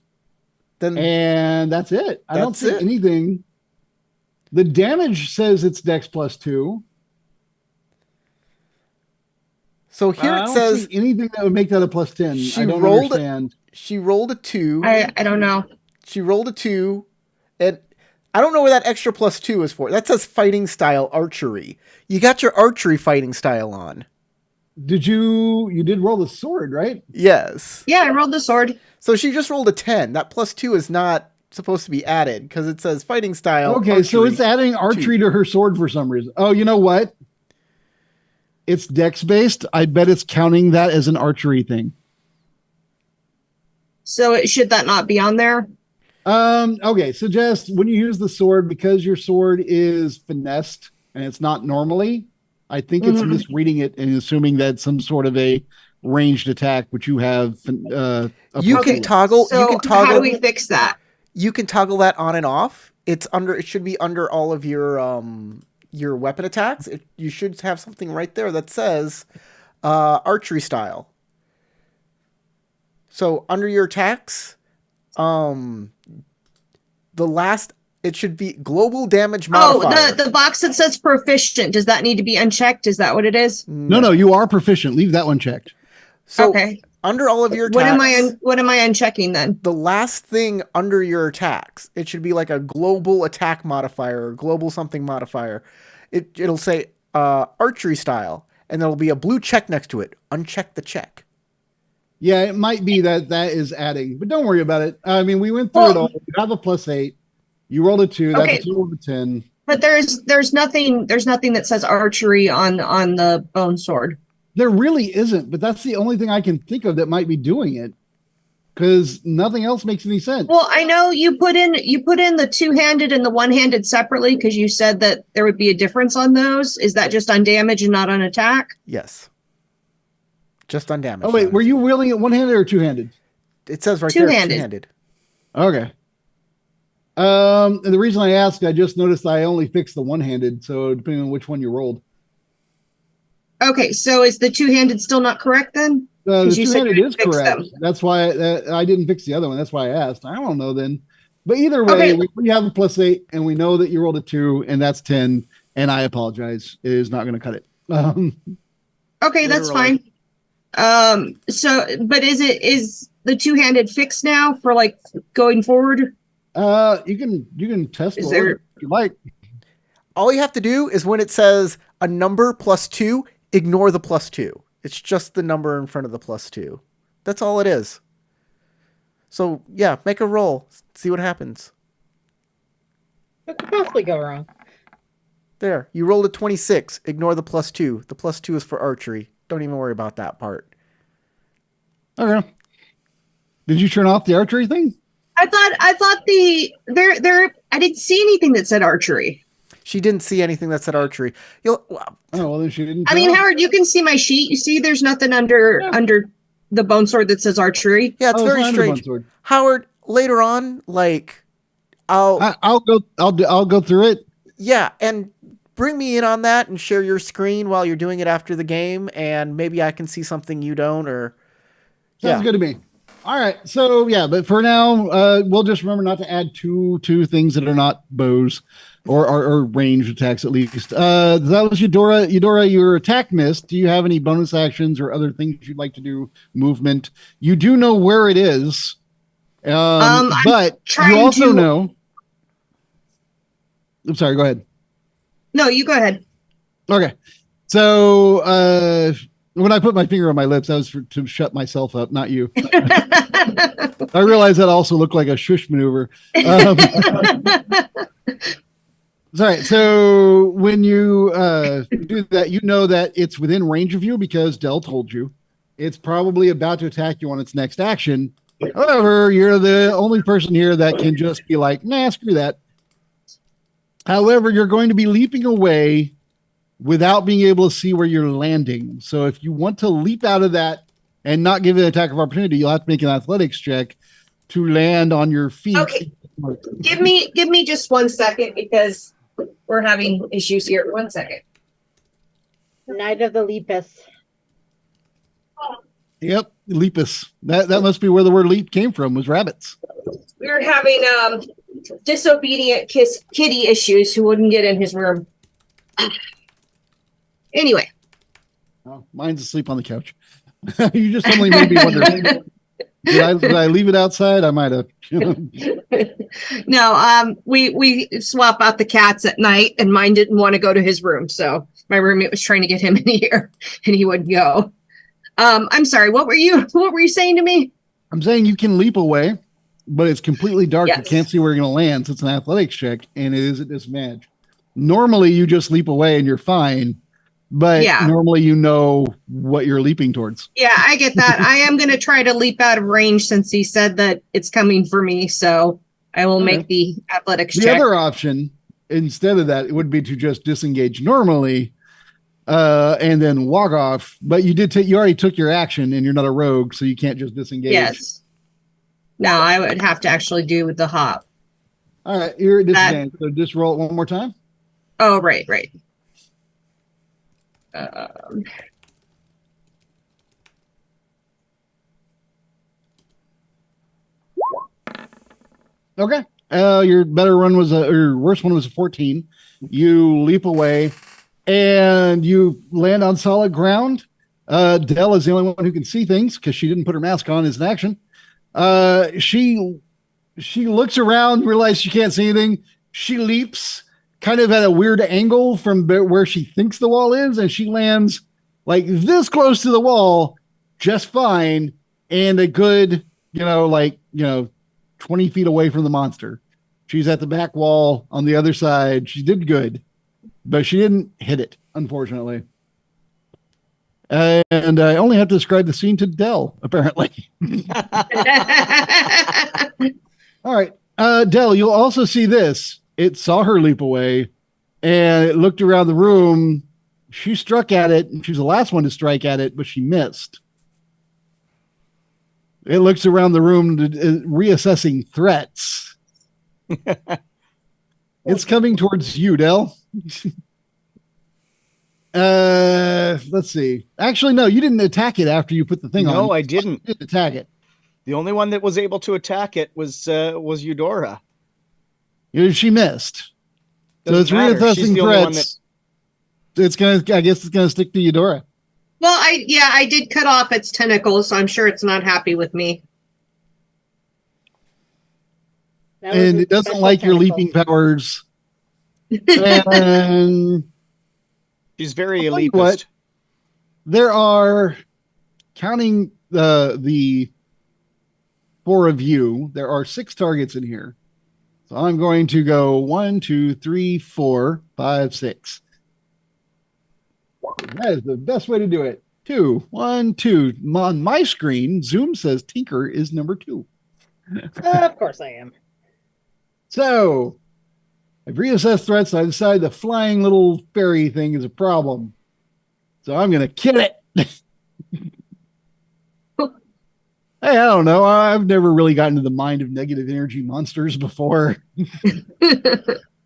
And that's it. I don't see anything. The damage says it's dex +2. So here it says I don't see anything that would make that a +10. I don't understand. She rolled a 2. I don't know. She rolled a 2, and I don't know where that extra +2 is for. That says fighting style archery. You got your archery fighting style on. You did roll the sword, right? Yes. Yeah, I rolled the sword. So she just rolled a 10. That +2 is not supposed to be added because it says fighting style. Okay, archery, so it's adding archery to her sword for some reason. Oh, you know what? It's dex based. I bet it's counting that as an archery thing. So should that not be on there? Okay, so just when you use the sword, because your sword is finessed and it's not normally, I think it's misreading it and assuming that some sort of a ranged attack, which you have. You can toggle. So you can toggle. How do we fix that? You can toggle that on and off. It should be under all of your weapon attacks. You should have something right there that says archery style. So under your attacks, it should be global damage modifier. Oh, the box that says proficient, does that need to be unchecked? Is that what it is? No, you are proficient. Leave that one checked. So okay. Under all of your attacks, what am I unchecking then? The last thing under your attacks, it should be like a global attack modifier or global something modifier. It'll say archery style, and there'll be a blue check next to it. Uncheck the check. Yeah, it might be that is adding, but don't worry about it. I mean, we went through it all. You have a +8. You rolled a 2. That's a total of a 10. But there's nothing that says archery on the bone sword. There really isn't, but that's the only thing I can think of that might be doing it. because nothing else makes any sense. Well, I know you put in the two-handed and the one-handed separately because you said that there would be a difference on those. Is that just on damage and not on attack? Yes. Just on damage. Oh wait, were you wielding it one-handed or two-handed? It says right Two-handed. there, two-handed. Okay. And the reason I asked, I just noticed I only fixed the one-handed, so depending on which one you rolled. Okay, so is the two-handed still not correct then? The 'Cause you said two-handed you is fixed correct. them. That's why I didn't fix the other one. That's why I asked. I don't know then. But either way, Okay. we have a +8, and we know that you rolled a 2, and that's 10. And I apologize. It is not going to cut it. Okay, that's Literally. fine. So, but is the two-handed fixed now for like going forward? You can test Is roll there- it if you like. All you have to do is when it says a number +2, ignore the +2. It's just the number in front of the +2. That's all it is. So yeah, make a roll. See what happens. What could possibly go wrong? There. You rolled a 26. Ignore the +2. The +2 is for archery. Don't even worry about that part. Okay. Did you turn off the archery thing? I thought I didn't see anything that said archery. She didn't see anything that said archery. Oh, well, then she didn't. I turn mean, off. Howard, you can see my sheet. You see, there's nothing under the bone sword that says archery. Yeah, it's Oh, very not under strange. Bunsword. Howard, later on, like, I'll go through it. yeah, and bring me in on that and share your screen while you're doing it after the game, and maybe I can see something you don't, or Sounds yeah. good to me. All right. So yeah, but for now, we'll just remember not to add two things that are not bows or ranged attacks at least. That was Eudora. Eudora, your attack missed. Do you have any bonus actions or other things you'd like to do? Movement. You do know where it is. I'm But you trying also to- know. I'm sorry. Go ahead. No, you go ahead. Okay. So when I put my finger on my lips, that was to shut myself up, not you. I realize that also looked like a shush maneuver. All right. So when you do that, you know that it's within range of you because Dell told you. It's probably about to attack you on its next action. However, you're the only person here that can just be like, nah, screw that. However, you're going to be leaping away without being able to see where you're landing. So if you want to leap out of that and not give it an attack of opportunity, you'll have to make an athletics check to land on your feet. Okay. Give me just 1 second because we're having issues here. 1 second. Night of the Lepus. Yep, Lepus. That must be where the word leap came from, was rabbits. We were having disobedient kitty issues who wouldn't get in his room. Anyway. Oh, mine's asleep on the couch. You just suddenly made me wonder. Did I leave it outside? I might have. No, we swap out the cats at night and mine didn't want to go to his room. So my roommate was trying to get him in here and he wouldn't go. I'm sorry, what were you saying to me? I'm saying you can leap away, but it's completely dark. You Yes. can't see where you're going to land. So it's an athletics check and it is a disadvantage. Normally you just leap away and you're fine. But Yeah. normally you know what you're leaping towards. Yeah, I get that. I am going to try to leap out of range since he said that it's coming for me. So I will make the athletics The check. other option, instead of that, it would be to just disengage normally and then walk off. But you already took your action and you're not a rogue, so you can't just disengage. Yes. No, I would have to actually do with the hop. All right, you're at disadvantage. So just roll it one more time. Oh, right. Okay. Your better one was your worst one was a 14. You leap away and you land on solid ground. Dell is the only one who can see things because she didn't put her mask on as an action. She looks around, realizes she can't see anything. She leaps kind of at a weird angle from where she thinks the wall is, and she lands like this close to the wall just fine and a good, 20 feet away from the monster. She's at the back wall on the other side. She did good, but she didn't hit it, unfortunately. And I only have to describe the scene to Dell, apparently. All right. Dell, you'll also see this. It saw her leap away, and it looked around the room. She struck at it, and she was the last one to strike at it, but she missed. It looks around the room, reassessing threats. It's coming towards you, Dell. Let's see. Actually, no, you didn't attack it after you put the thing on. No, I didn't. You didn't attack it. The only one that was able to attack it was Eudora. She missed. So Doesn't it's matter. She's reassessing the only one threats. It's gonna. I guess it's gonna stick to Eudora. Well, I did cut off its tentacles, so I'm sure it's not happy with me. That was And a it doesn't special like your tentacle. leaping powers. And She's very I'll tell you elitist. what. There are, counting the four of you, there are 6 targets in here. So I'm going to go 1, 2, 3, 4, 5, 6. That is the best way to do it. 2, 1, 2. On my screen, Zoom says Tinker is number 2. Of course I am. So I've reassessed threats. I decided the flying little fairy thing is a problem. So I'm going to kill it. Hey, I don't know. I've never really gotten to the mind of negative energy monsters before.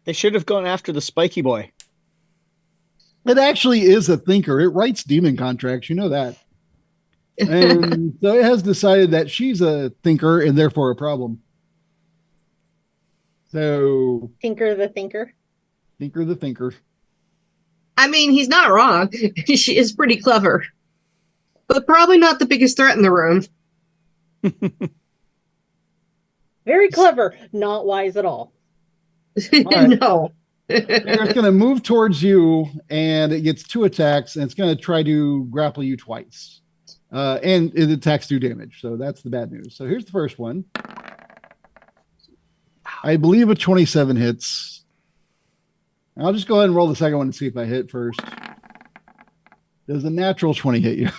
They should have gone after the spiky boy. It actually is a thinker. It writes demon contracts. You know that. And so it has decided that she's a thinker and therefore a problem. So Tinker the Thinker. Tinker the thinker. I mean, he's not wrong. She is pretty clever, but probably not the biggest threat in the room. Very clever, not wise at all. right. No. It's going to move towards you, and it gets 2 attacks, and it's going to try to grapple you twice. And it attacks 2 damage, so that's the bad news. So here's the first one. I believe a 27 hits. I'll just go ahead and roll the second one and see if I hit first. Does a natural 20 hit you?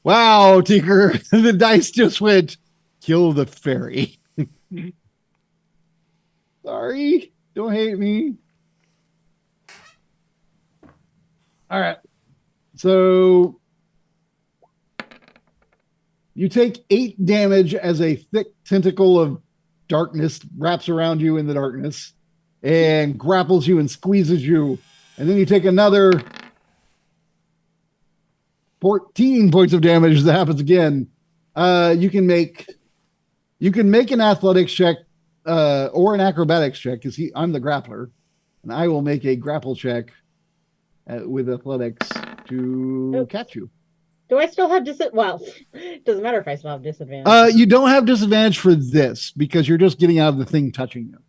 Wow, Tinker. The dice just went, kill the fairy. Sorry. Don't hate me. All right. So you take 8 damage as a thick tentacle of darkness wraps around you in the darkness and grapples you and squeezes you. And then you take another 14 points of damage. That happens again. You can make an athletics check or an acrobatics check because I'm the grappler, and I will make a grapple check with athletics to catch you. Do I still have Well, doesn't matter if I still have disadvantage. You don't have disadvantage for this because you're just getting out of the thing touching you.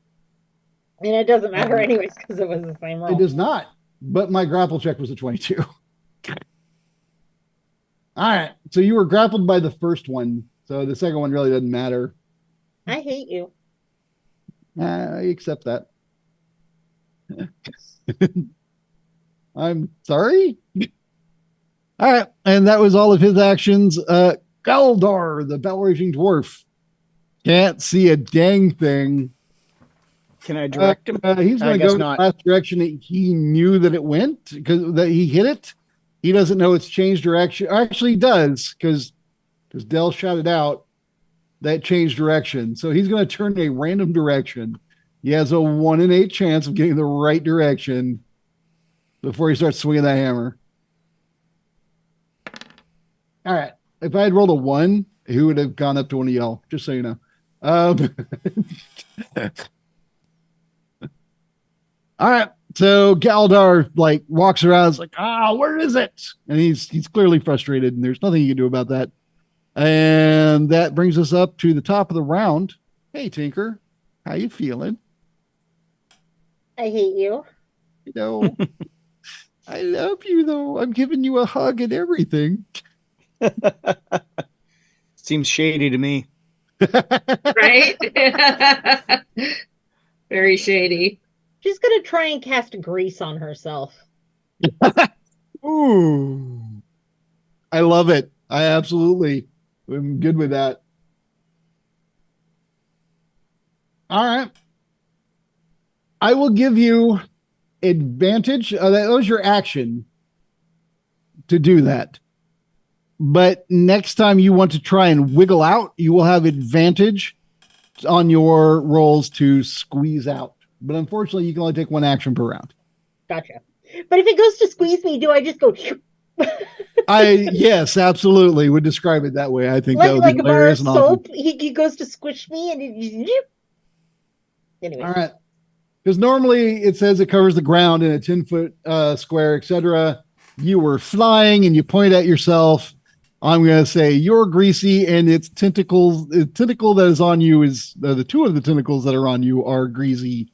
And it doesn't matter anyways because it was the same roll. It does not. But my grapple check was a 22. All right. So you were grappled by the first one. So the second one really doesn't matter. I hate you. I accept that. I'm sorry. All right. And that was all of his actions. Galdar, the bell-raging dwarf. Can't see a dang thing. Can I direct him? He's going to go in the last direction that he knew that it went because that he hit it. He doesn't know it's changed direction. Actually, he does because Dell shouted out that changed direction. So he's going to turn a random direction. He has a 1 in 8 chance of getting the right direction before he starts swinging that hammer. All right. If I had rolled a 1, he would have gone up to one of y'all, just so you know. All right. So Galdar walks around. It's like, where is it? And he's clearly frustrated, and there's nothing you can do about that. And that brings us up to the top of the round. Hey, Tinker, how you feeling? I hate you. You know, I love you though. I'm giving you a hug and everything. Seems shady to me. Right? Very shady. She's gonna try and cast grease on herself. Ooh. I love it. I absolutely am good with that. All right. I will give you advantage. That was your action to do that. But next time you want to try and wiggle out, you will have advantage on your rolls to squeeze out. But unfortunately, you can only take one action per round. Gotcha. But if it goes to squeeze me, do I just go Yes, absolutely would describe it that way. I think that would like be a bar of hilarious and awesome. soap? He goes to squish me and anyway. All right. Because normally it says it covers the ground in a 10-foot square, etc. You were flying and you point at yourself. I'm going to say you're greasy, and its tentacles, the tentacle that is on you is the two of the tentacles that are on you are greasy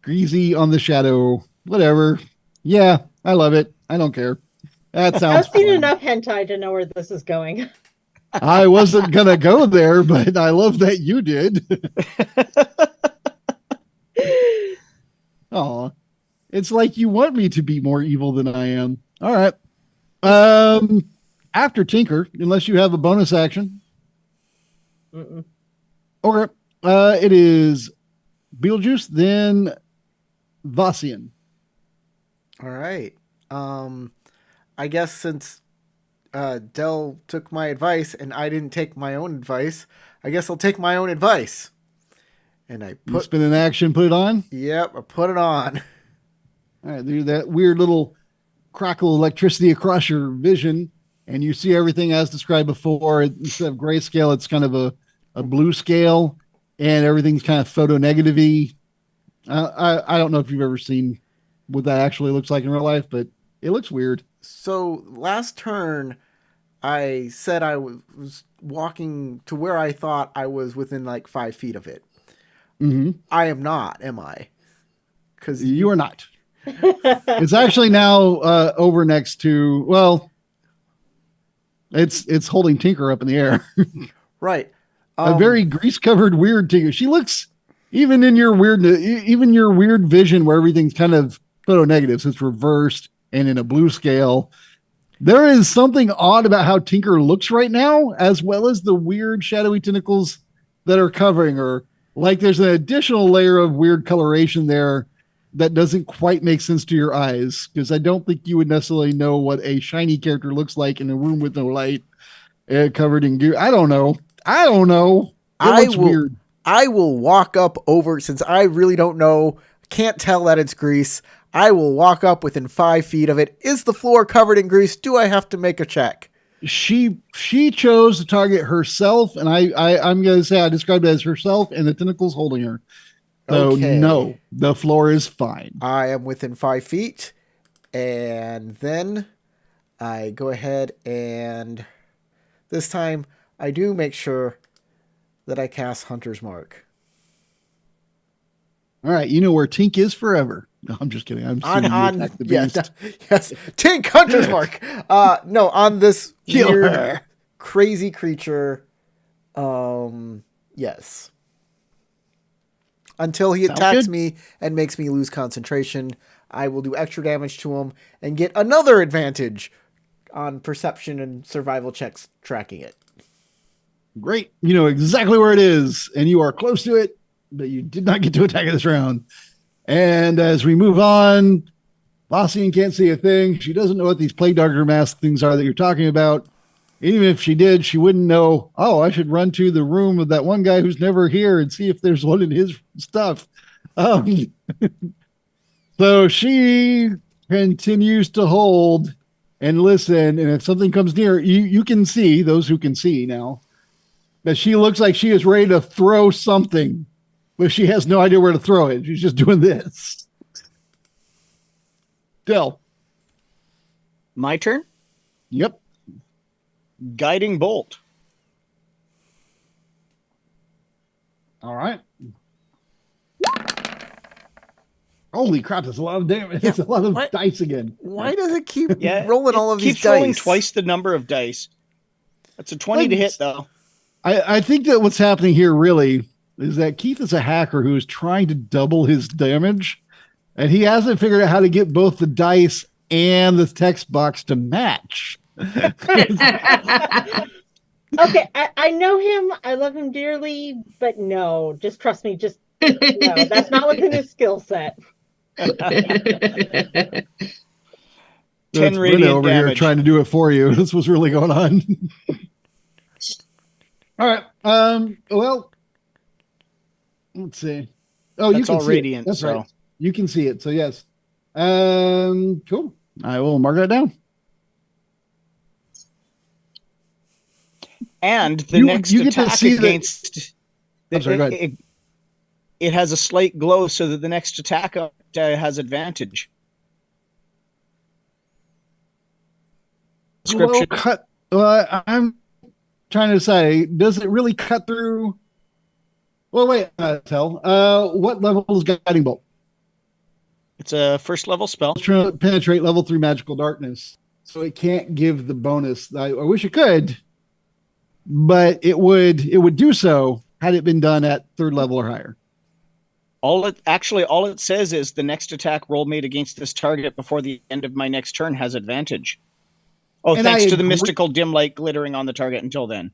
on the shadow, whatever. Yeah, I love it. I don't care. That sounds I've seen fun. enough hentai to know where this is going. I wasn't going to go there, but I love that you did. Oh, it's like you want me to be more evil than I am. All right. After Tinker, unless you have a bonus action. Mm-mm. Okay. It is Beetlejuice, then Vossian. All right. I guess since Dell took my advice and I didn't take my own advice, I guess I'll take my own advice. And I You spin an action, put it on. Yep, I put it on. All right, do that weird little crackle electricity across your vision, and you see everything as described before. Instead of grayscale, it's kind of a blue scale, and everything's kind of photo negative-y. I don't know if you've ever seen what that actually looks like in real life, but it looks weird. So last turn, I said I was walking to where I thought I was within like 5 feet of it. Mm-hmm. I am not, am I? Because you are not. It's actually now over next to, well, it's holding Tinker up in the air. Right. A very grease-covered weird Tinker. She looks, even your weird vision where everything's kind of photo negative, so it's reversed and in a blue scale. There is something odd about how Tinker looks right now, as well as the weird shadowy tentacles that are covering her. Like there's an additional layer of weird coloration there that doesn't quite make sense to your eyes, because I don't think you would necessarily know what a shiny character looks like in a room with no light, covered in goo. I don't know. It looks weird. I will walk up over, since I really don't know, can't tell that it's grease. I will walk up within 5 feet of it. Is the floor covered in grease? Do I have to make a check? She chose to target herself, and I'm going to say I described it as herself and the tentacles holding her. So Okay. no, the floor is fine. I am within 5 feet, and then I go ahead and this time I do make sure that I cast Hunter's Mark. All right, you know where Tink is forever. No, I'm just kidding. I'm On Attack the yeah, Beast. yes, Tink Hunter's Mark. No, on this Kill weird, her. crazy creature. Yes. Until he Sounds attacks good. me and makes me lose concentration, I will do extra damage to him and get another advantage on perception and survival checks tracking it. Great. You know exactly where it is, and you are close to it, but you did not get to attack it this round. And as we move on, Vossian can't see a thing. She doesn't know what these plague doctor mask things are that you're talking about. Even if she did, she wouldn't know, oh, I should run to the room of that one guy who's never here and see if there's one in his stuff. So she continues to hold and listen. And if something comes near, you can see, those who can see now, that she looks like she is ready to throw something, but she has no idea where to throw it. She's just doing this. Del. My turn? Yep. Guiding Bolt. All right. Holy crap, that's a lot of damage. That's a lot of What? dice again. Why does it keep Yeah, rolling all of these keeps rolling dice? twice the number of dice. That's a 20 to hit, though. I think that what's happening here really is that Keith is a hacker who is trying to double his damage, and he hasn't figured out how to get both the dice and the text box to match. Okay, I know him. I love him dearly, but no, just trust me. Just no, that's not within his skill set. 10 That's Brenda radiant over here damage. trying to do it for you. This was really going on. All right. Well, let's see. Oh, you That's can all see radiant, it. That's so. right. You can see it. So yes. Cool. I will mark that down. And the You next get to attack see the- against I'm sorry, go ahead. it has a slight glow so that the next attack has advantage. Description. I'm trying to say, does it really cut through? Well, wait, tell. What level is Guiding Bolt? It's a first level spell. Penetrate level 3 magical darkness. So it can't give the bonus. I wish it could, but it would do so had it been done at 3rd level or higher. All it says is the next attack roll made against this target before the end of my next turn has advantage. Oh, And thanks I to the agree- mystical dim light glittering on the target until then.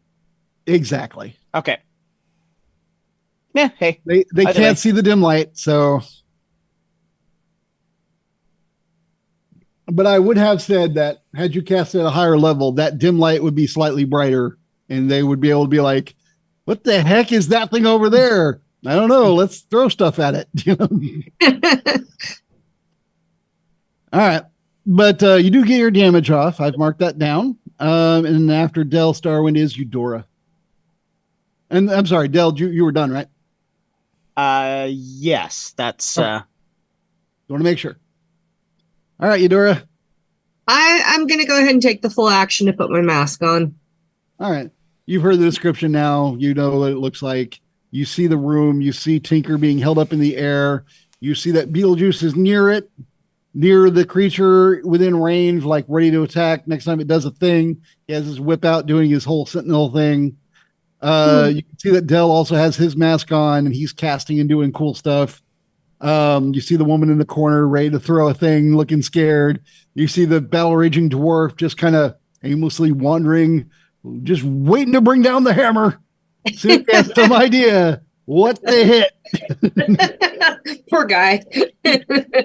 Exactly. Okay. Yeah, hey. They Either can't way. see the dim light, so. But I would have said that had you cast it at a higher level, that dim light would be slightly brighter, and they would be able to be like, "What the heck is that thing over there? I don't know. Let's throw stuff at it." You know? All right, but you do get your damage off. I've marked that down. And after Del, Starwind is Eudora. And I'm sorry, Del, you were done, right? Yes, that's You want to make sure. All right, Eudora. I'm going to go ahead and take the full action to put my mask on. All right. You've heard the description now. You know what it looks like. You see the room. You see Tinker being held up in the air. You see that Beetlejuice is near it, near the creature within range, like ready to attack. Next time it does a thing, he has his whip out doing his whole sentinel thing. You can see that Del also has his mask on and he's casting and doing cool stuff. You see the woman in the corner ready to throw a thing, looking scared. You see the battle raging dwarf just kind of aimlessly wandering, just waiting to bring down the hammer. Soon he has some idea what they hit. Poor guy.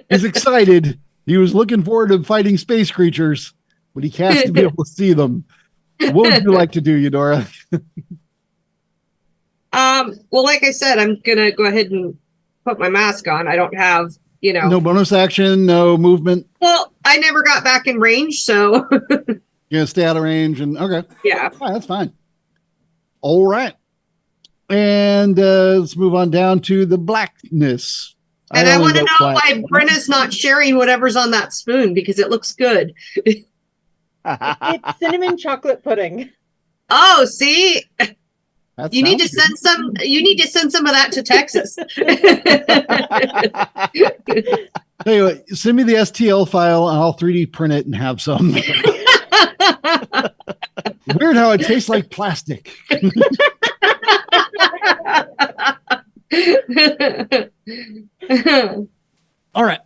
He's excited. He was looking forward to fighting space creatures, but he has to be able to see them. What would you like to do, Eudora? Well, like I said, I'm gonna go ahead and put my mask on. I don't have, No bonus action, no movement. Well, I never got back in range, so You're gonna stay out of range, and okay, yeah. all right, that's fine. All right, and let's move on down to the blackness. And I only want to know know black. why Brenna's not sharing whatever's on that spoon because it looks good. It's cinnamon chocolate pudding. Oh, see, That you need to sounds good. send some. You need to send some of that to Texas. Tell you what, send me the STL file, and I'll 3D print it and have some. Weird how it tastes like plastic. All right.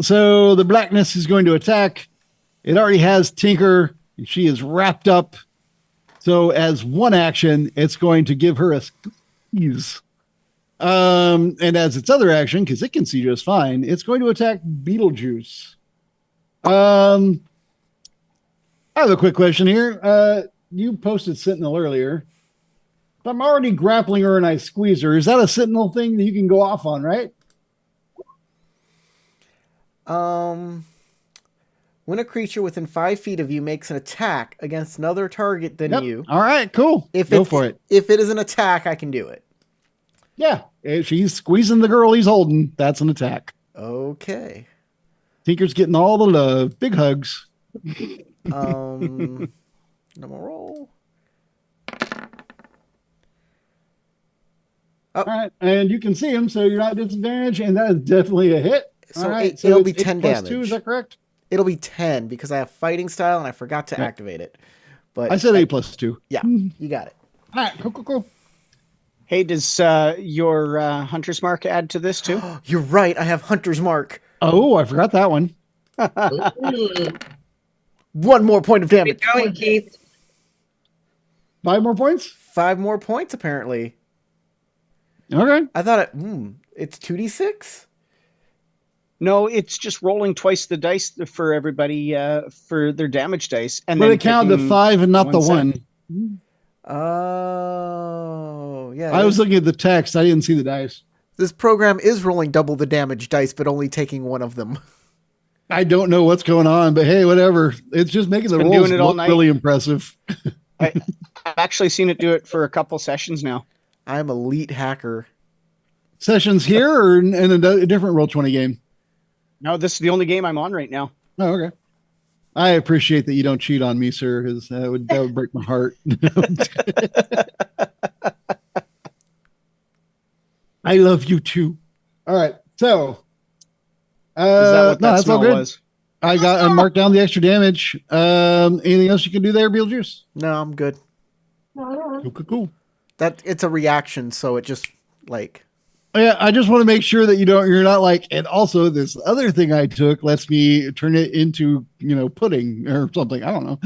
So the blackness is going to attack. It already has Tinker. She is wrapped up. So as one action, it's going to give her a squeeze. And as its other action, because it can see just fine, it's going to attack Beetlejuice. I have a quick question here. You posted Sentinel earlier. If I'm already grappling her and I squeeze her, is that a Sentinel thing that you can go off on, right? When a creature within 5 feet of you makes an attack against another target than Yep. you, All right, cool. Go for it. If it is an attack, I can do it. Yeah. If she's squeezing the girl he's holding, that's an attack. Okay. Tinker's getting all the love. Big hugs. I'm gonna roll. All right. And you can see him, so you're not disadvantaged, and that is definitely a hit. So all right. it'll be it's 10 plus damage. 2, is that correct? It'll be 10 because I have fighting style and I forgot to activate it. But I said 8 plus 2. Yeah, you got it. All right. Cool. Hey, does your Hunter's Mark add to this too? You're right. I have Hunter's Mark. Oh, I forgot that one. 1 more point of damage. Going, Keith. 5 more points? 5 more points, apparently. Okay. I thought it's 2d6? No, it's just rolling twice the dice for everybody for their damage dice, and But then it counted the picking 5 and not the one 1. Oh, yeah. I was looking at the text. I didn't see the dice. This program is rolling double the damage dice, but only taking 1 of them. I don't know what's going on, but hey, whatever. It's just making the been rolls doing it all look night. really impressive. I've actually seen it do it for a couple sessions now. I'm elite hacker. Sessions here or in a different Roll20 game? No, this is the only game I'm on right now. Oh, okay. I appreciate that you don't cheat on me, sir, because that would break my heart. I love you too. All right, so Is that what that no, that's all smell good. was? I marked down the extra damage. Anything else you can do there, Beetlejuice? No, I'm good. Cool. That it's a reaction, so it just like Yeah, I just want to make sure that you're not like, and also this other thing I took lets me turn it into, pudding or something. I don't know.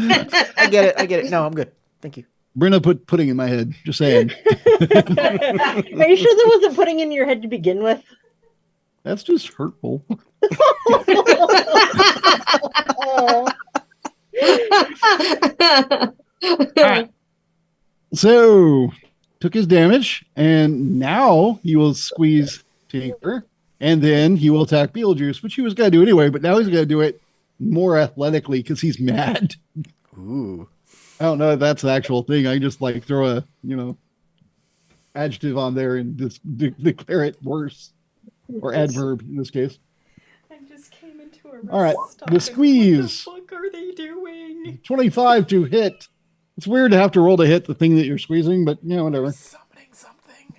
I get it. No, I'm good. Thank you. Brenda put pudding in my head. Just saying. Are you sure there wasn't putting in your head to begin with? That's just hurtful. Oh. So, took his damage, and now he will squeeze Tinker, and then he will attack Beetlejuice, which he was going to do anyway, but now he's going to do it more athletically because he's mad. Ooh. I don't know if that's the actual thing. I just throw a, adjective on there and just declare it worse. Or adverb in this case. I just came into a All right, rest stop the and squeeze. What the fuck are they doing? 25 to hit. It's weird to have to roll to hit the thing that you're squeezing, but whatever. Summoning something.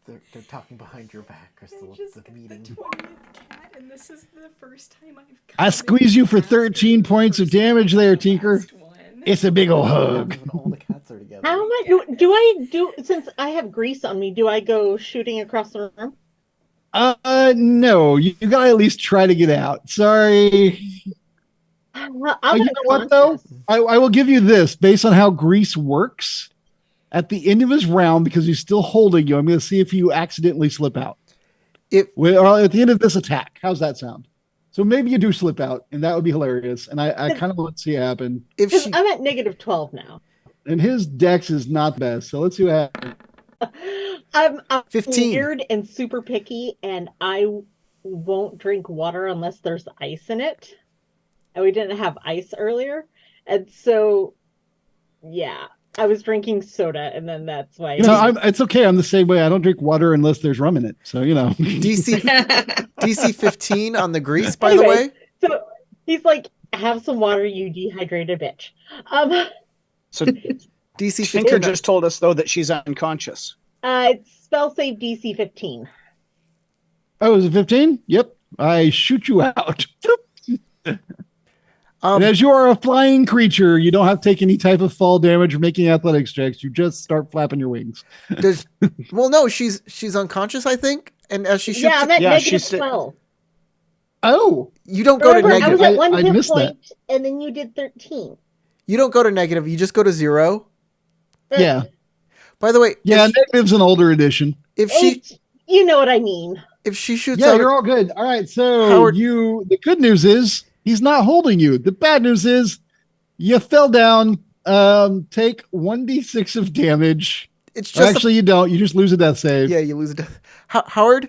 They're talking behind your back, Crystal. I just The got meeting. the 20th cat, and this is the first time I've I come squeeze you for after 13 points of the damage there, Tinker. last one. It's a big ol' hug. When all the cats are together. How much do I do since I have grease on me? Do I go shooting across the room? No, you gotta at least try to get out. Sorry. Well, Oh, you know what, though? I will give you this. Based on how grease works, at the end of his round, because he's still holding you, I'm going to see if you accidentally slip out. Or at the end of this attack. How's that sound? So maybe you do slip out, and that would be hilarious. And I kind of want to see it happen. Because I'm at -12 now. And his dex is not best, so let's see what happens. I'm 15. weird and super picky, and I won't drink water unless there's ice in it. And we didn't have ice earlier. And so, yeah, I was drinking soda, and then that's why. It's okay. I'm the same way. I don't drink water unless there's rum in it. So, DC 15 on the grease, by the way. So he's like, have some water, you dehydrated bitch. So DC Tinker 15. just told us though that she's unconscious. It's spell save DC 15. Oh, is it 15? Yep. I shoot you out. And as you are a flying creature, you don't have to take any type of fall damage or making athletics checks. You just start flapping your wings. No, she's unconscious, I think. And as she shoots, Yeah, I'm at Yeah, -12. Oh, you don't go to Remember, I negative. was at 1 I hit missed point, and then you did 13. You don't go to negative. You just go to 0. yeah. By the way, Yeah, if, negative's an older edition. if she You know what I mean. if she shoots Yeah, out, you're all good. All right, so Howard- the good news is he's not holding you. The bad news is you fell down. Take 1d6 of damage. it's Or just actually, you don't. You just lose a death save. yeah, you lose a death. Howard,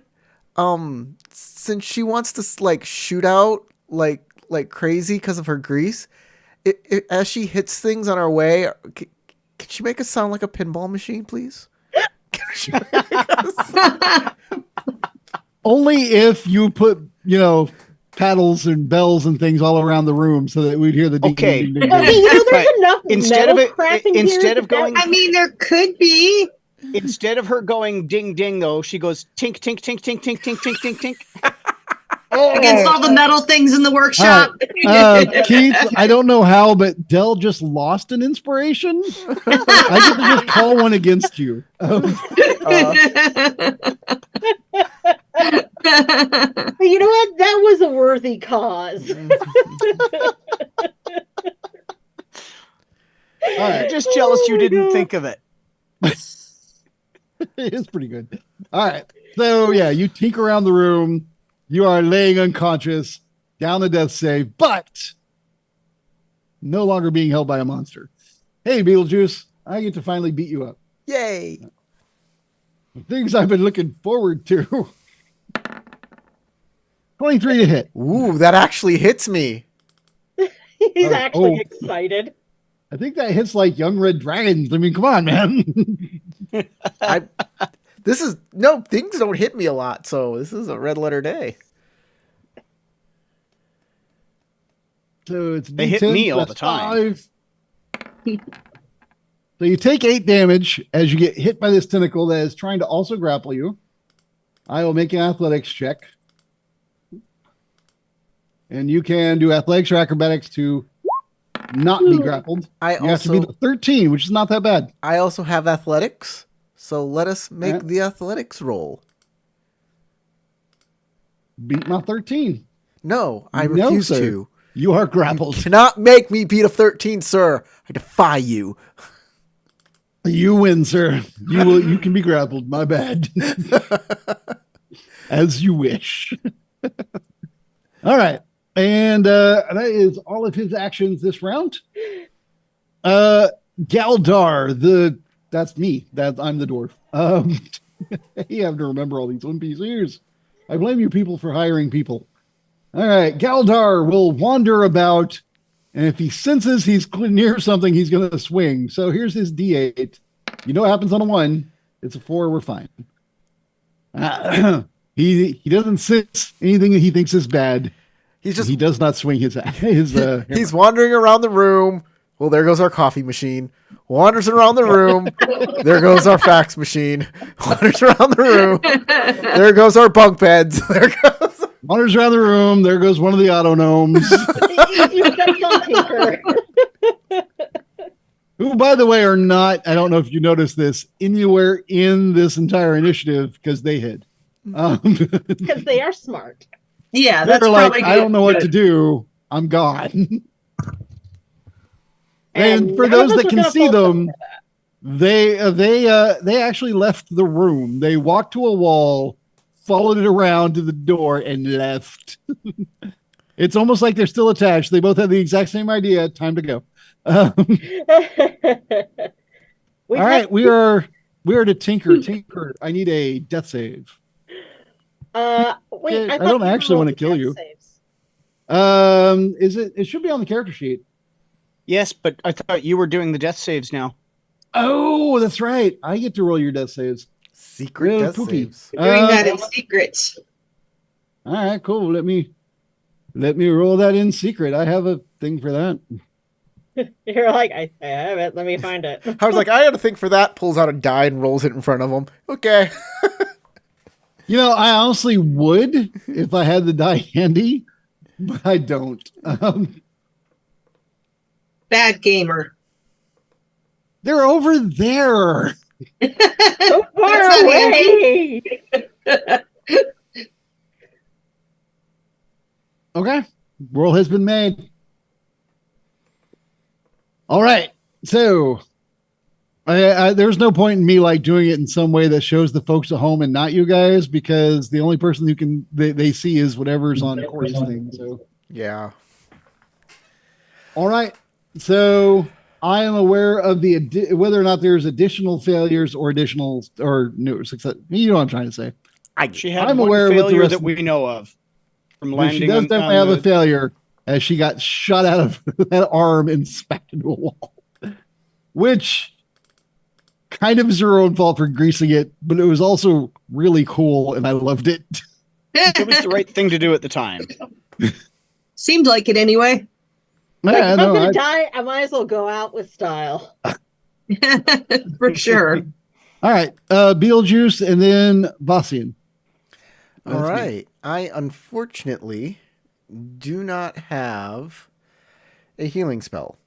since she wants to shoot out like crazy because of her grease, as she hits things on her way, can she make us sound like a pinball machine, please? Can she make us- Only if you put, paddles and bells and things all around the room so that we'd hear the ding, Okay. ding, ding, ding, Okay, ding. there's But enough instead metal of it- crap in instead here of going- I mean, there could be. Instead of her going ding ding though, she goes tink tink tink tink tink tink tink tink tink. Against all the metal things in the workshop. Keith, I don't know how, but Dell just lost an inspiration. I get to just call one against you. You know what? That was a worthy cause. All right. I'm just jealous you my didn't God. think of it. It is pretty good. All right. So yeah, you tinker around the room. You are laying unconscious, down the death save, but no longer being held by a monster. Hey, Beetlejuice, I get to finally beat you up. Yay! Things I've been looking forward to. 23 to hit. Ooh, that actually hits me. He's Oh, actually oh. excited. I think that hits like young red dragons. I mean, come on, man. Things don't hit me a lot, so this is a red letter day. So it's They hit D10 me all plus the time. 5. So you take 8 damage as you get hit by this tentacle that is trying to also grapple you. I will make an athletics check. And you can do athletics or acrobatics to not be grappled. I You have to be also the 13, which is not that bad. I also have athletics, so let us make Alright. the athletics roll. Beat my 13. No, I No, refuse sir. to. You are grappled. Cannot make me beat a 13, sir. I defy you. You win, sir. You can be grappled. My bad. As you wish. All right. And that is all of his actions this round. Galdar, that's me. I'm the dwarf. You have to remember all these NPCs. I blame you people for hiring people. All right. Galdar will wander about, and if he senses he's near something, he's going to swing. So here's his D8. You know what happens on a 1. It's a 4. We're fine. He doesn't sense anything that he thinks is bad. He does not swing his hammer. He's wandering around the room. Well, there goes our coffee machine. Wanders around the room. There goes our fax machine. Wanders around the room. There goes our bunk beds. There goes. Wanders around the room. There goes one of the auto gnomes. You stepped on Tinker. Who, by the way, are not, I don't know if you noticed this, anywhere in this entire initiative because they hid. Because they are smart. Yeah, that's They're like, probably I don't know what to good. do. I'm gone. And for none of those us that are can gonna see fault them, for they actually left the room. They walked to a wall, followed it around to the door, and left. It's almost like they're still attached. They both have the exact same idea. Time to go. All that. right, we are to Tinker. Tinker, I need a death save. Wait, I thought don't you actually rolled want to kill death you. saves. Is it? It should be on the character sheet. Yes, but I thought you were doing the death saves now. Oh, that's right. I get to roll your death saves. Secret Real death poopy. saves. We're doing that in secret. All right, cool. Let me roll that in secret. I have a thing for that. You're like, I have it. Let me find it. I was like, I had a thing for that. Pulls out a die and rolls it in front of him. Okay. You know, I honestly would if I had the die handy, but I don't. Bad gamer. They're over there. So far That's not away. Okay. Roll has been made. All right. So there's no point in me like doing it in some way that shows the folks at home and not you guys, because the only person who can they see is whatever's on Corey's thing. So Yeah. all right. So I am aware of the whether or not there's additional failures or additional or new success. You know what I'm trying to say. She had I'm one aware of what the failure rest that of- we know of from She landing does on definitely have a the- failure as she got shot out of that arm and smacked into a wall, which kind of is her own fault for greasing it, but it was also really cool and I loved it. It was the right thing to do at the time. Seemed like it anyway. Like, Yeah, if no, I'm gonna I- die, I might as well go out with style. For sure. all right. Beetlejuice and then Vassian. All right. I unfortunately do not have a healing spell.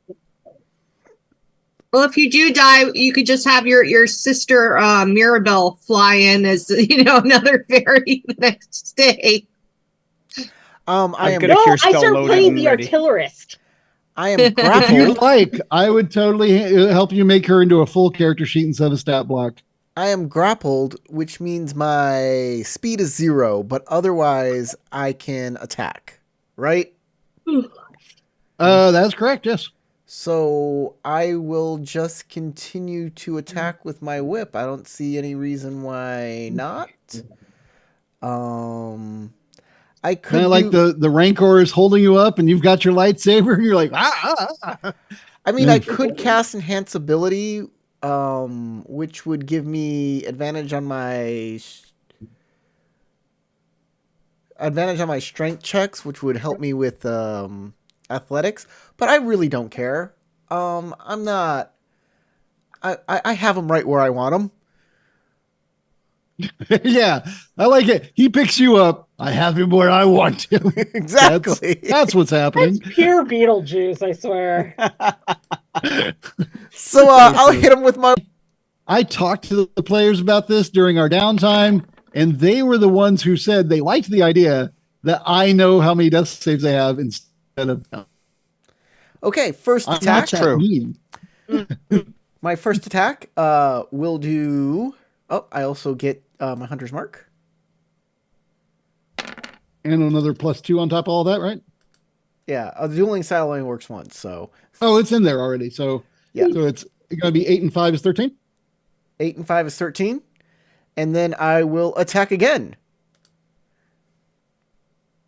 Well, if you do die, you could just have your sister Mirabelle fly in as another fairy the next day. I I've am got a No, cure I spell start loaded playing and the ready. artillerist. I am If you'd grappled. like, I would totally help you make her into a full character sheet instead of a stat block. I am grappled, which means my speed is 0, but otherwise I can attack. Right? That's correct. Yes. So I will just continue to attack with my whip. I don't see any reason why not. I could Kind of like the Rancor is holding you up, and you've got your lightsaber, and you're like, I mean, I could cast Enhance Ability, which would give me advantage on my strength checks, which would help me with athletics. But I really don't care. I'm not. I have them right where I want them. Yeah, I like it. He picks you up. I have him where I want him. Exactly. That's what's happening. That's pure Beetlejuice, I swear. So I'll hit him with my. I talked to the players about this during our downtime, and they were the ones who said they liked the idea that I know how many death saves they have instead of them. Okay, first I'm attack. not that mean. My first attack will do. Oh, I also get my hunter's mark. And another +2 on top of all that, right? Yeah, the dueling style only works once, so Oh, it's in there already. So yeah. So it's going to be 8 and 5 is 13. 8 and 5 is 13, and then I will attack again.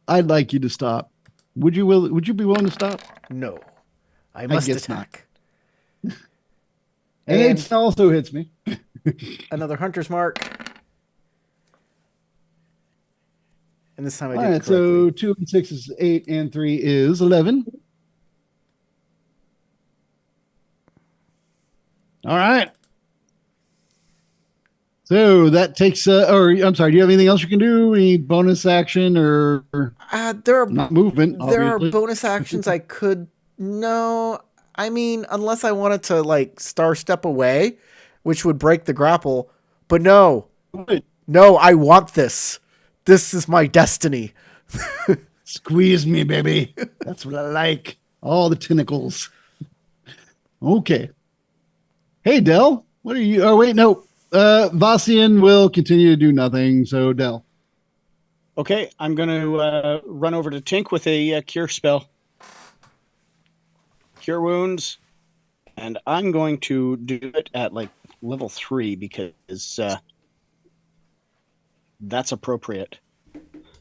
I'd like you to stop. Would you be willing to stop? No, I must guess attack. And it also hits me. Another hunter's mark. And this time I did All it right, correctly. so 2 and 6 is 8, and 3 is 11. All right. So that takes, or I'm sorry, do you have anything else you can do? Any bonus action or There are not movement? there are obviously. bonus actions I could. No, I mean, unless I wanted to like star step away, which would break the grapple. But no, I want this. This is my destiny. Squeeze me, baby. That's what I like. All the tentacles. Okay. Hey, Del. What are you? Oh, wait, no. Vasian will continue to do nothing. So, Del. Okay, I'm going to run over to Tink with a cure spell. Cure wounds. And I'm going to do it at like level 3 because that's appropriate.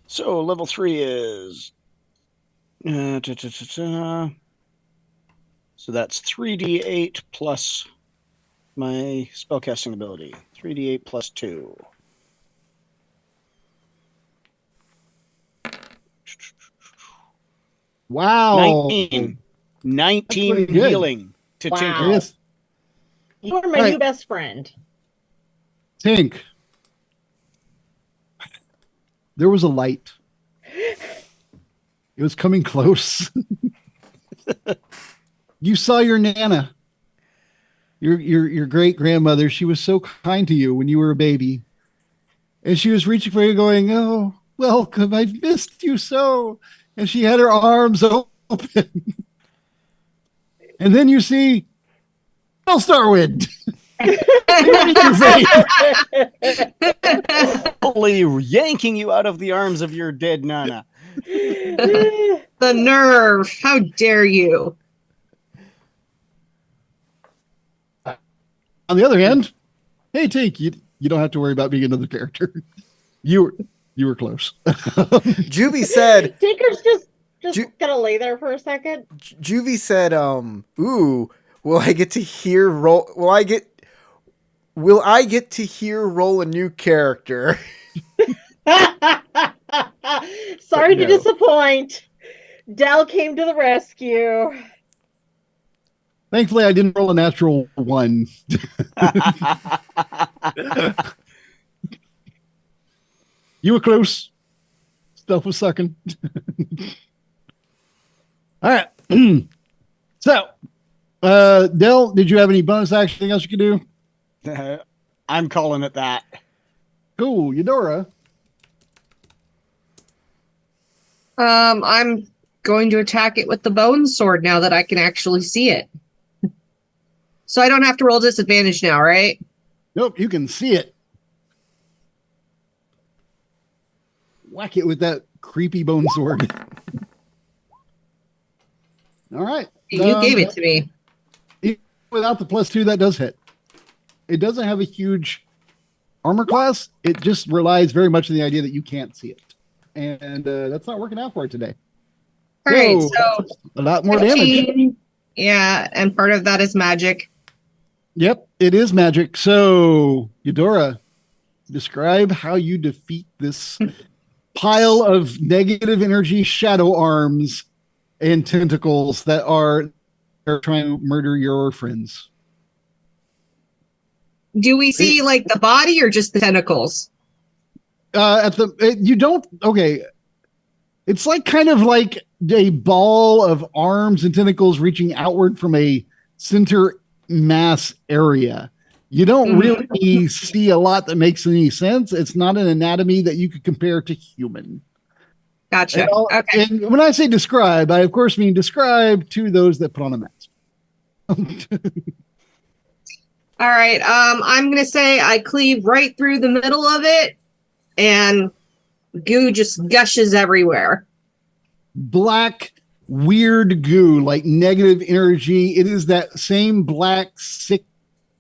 So level 3 is so that's 3d8 plus my spellcasting ability. 3d8 plus 2. Wow. 19 good. healing to Wow. Tinker. Yes. You are my All new right. best friend. Tink. There was a light. It was coming close. You saw your Nana. Your great grandmother. She was so kind to you when you were a baby. And she was reaching for you going, "Oh, welcome. I've missed you so." And she had her arms open. And then you see Starwind. Holy yanking you out of the arms of your dead Nana. The nerve. How dare you? On the other hand, hey, Tink, you don't have to worry about being another character. You were close. Juvie said. Tinker's just gonna lay there for a second. Juvie said, "Ooh, will I get to hear roll? Will I get to hear roll a new character?" Sorry no. to disappoint. Del came to the rescue. Thankfully, I didn't roll a natural 1. You were close. Stuff was sucking. All right. So, Del, did you have any bonus action? Anything else you could do? I'm calling it that. Cool. Eudora. I'm going to attack it with the bone sword now that I can actually see it. So I don't have to roll disadvantage now, right? Nope, you can see it. Whack it with that creepy bone sword. All right. You gave it to me. Without the +2, that does hit. It doesn't have a huge armor class. It just relies very much on the idea that you can't see it. And that's not working out for it today. All right, so a lot more damage. 15. Yeah, and part of that is magic. Yep, it is magic. So, Eudora, describe how you defeat this pile of negative energy shadow arms and tentacles that are trying to murder your friends. Do we see like the body or just the tentacles? You don't. Okay, it's like kind of like a ball of arms and tentacles reaching outward from a center mass area. You don't really see a lot that makes any sense. It's not an anatomy that you could compare to human. Gotcha. Okay. And when I say describe, I of course mean describe to those that put on a mask. All right. I'm gonna say I cleave right through the middle of it, and goo just gushes everywhere. Black, weird goo, like negative energy. It is that same black, sick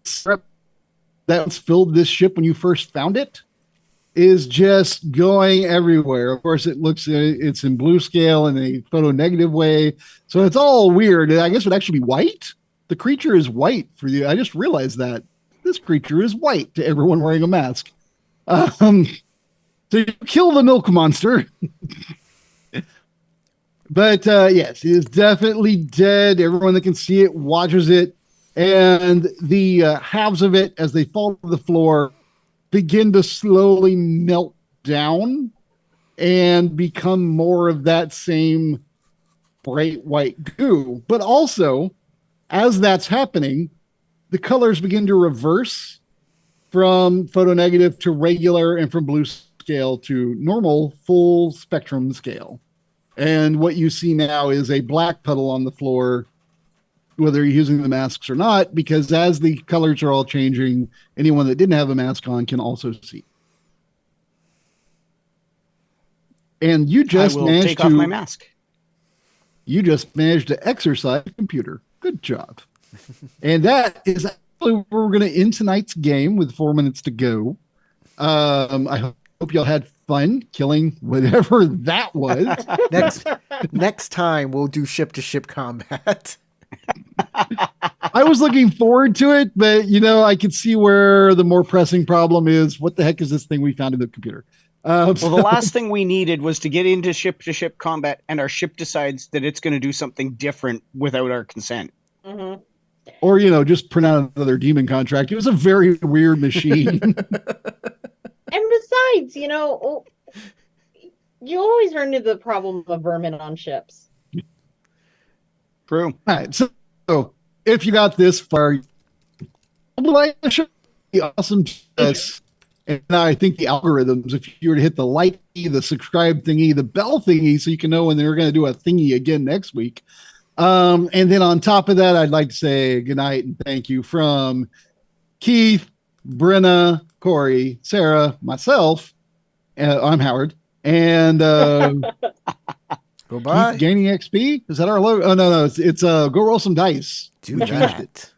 syrup that's filled this ship when you first found it. Is just going everywhere. Of course, it's in blue scale in a photo negative way, so it's all weird. I guess it would actually be white. The creature is white for you. I just realized that this creature is white to everyone wearing a mask. So you kill the milk monster. But yes, it is definitely dead. Everyone that can see it watches it. And the halves of it, as they fall to the floor, begin to slowly melt down and become more of that same bright white goo. But also, as that's happening, the colors begin to reverse from photonegative to regular and from blue scale to normal full spectrum scale. And what you see now is a black puddle on the floor, whether you're using the masks or not, because as the colors are all changing, anyone that didn't have a mask on can also see. And you just managed take off my mask. You just managed to exercise the computer. Good job. And that is actually where we're going to end tonight's game with 4 minutes to go. I hope y'all had fun killing whatever that was. Next time we'll do ship-to-ship combat. I was looking forward to it, but I could see where the more pressing problem is. What the heck is this thing we found in the computer? Well, the last thing we needed was to get into ship-to-ship combat, and our ship decides that it's going to do something different without our consent. Mm-hmm. Or, just print out another demon contract. It was a very weird machine. And besides, you always run into the problem of vermin on ships. True. All right, so if you got this far, like the show, be awesome to us. And I think the algorithms, if you were to hit the like, the subscribe thingy, the bell thingy, so you can know when they're going to do a thingy again next week. And then on top of that, I'd like to say goodnight and thank you from Keith, Brenna, Corey, Sarah, myself. I'm Howard. And Goodbye. Keep gaining XP. Is that our logo? Oh, no. It's go roll some dice. Do that.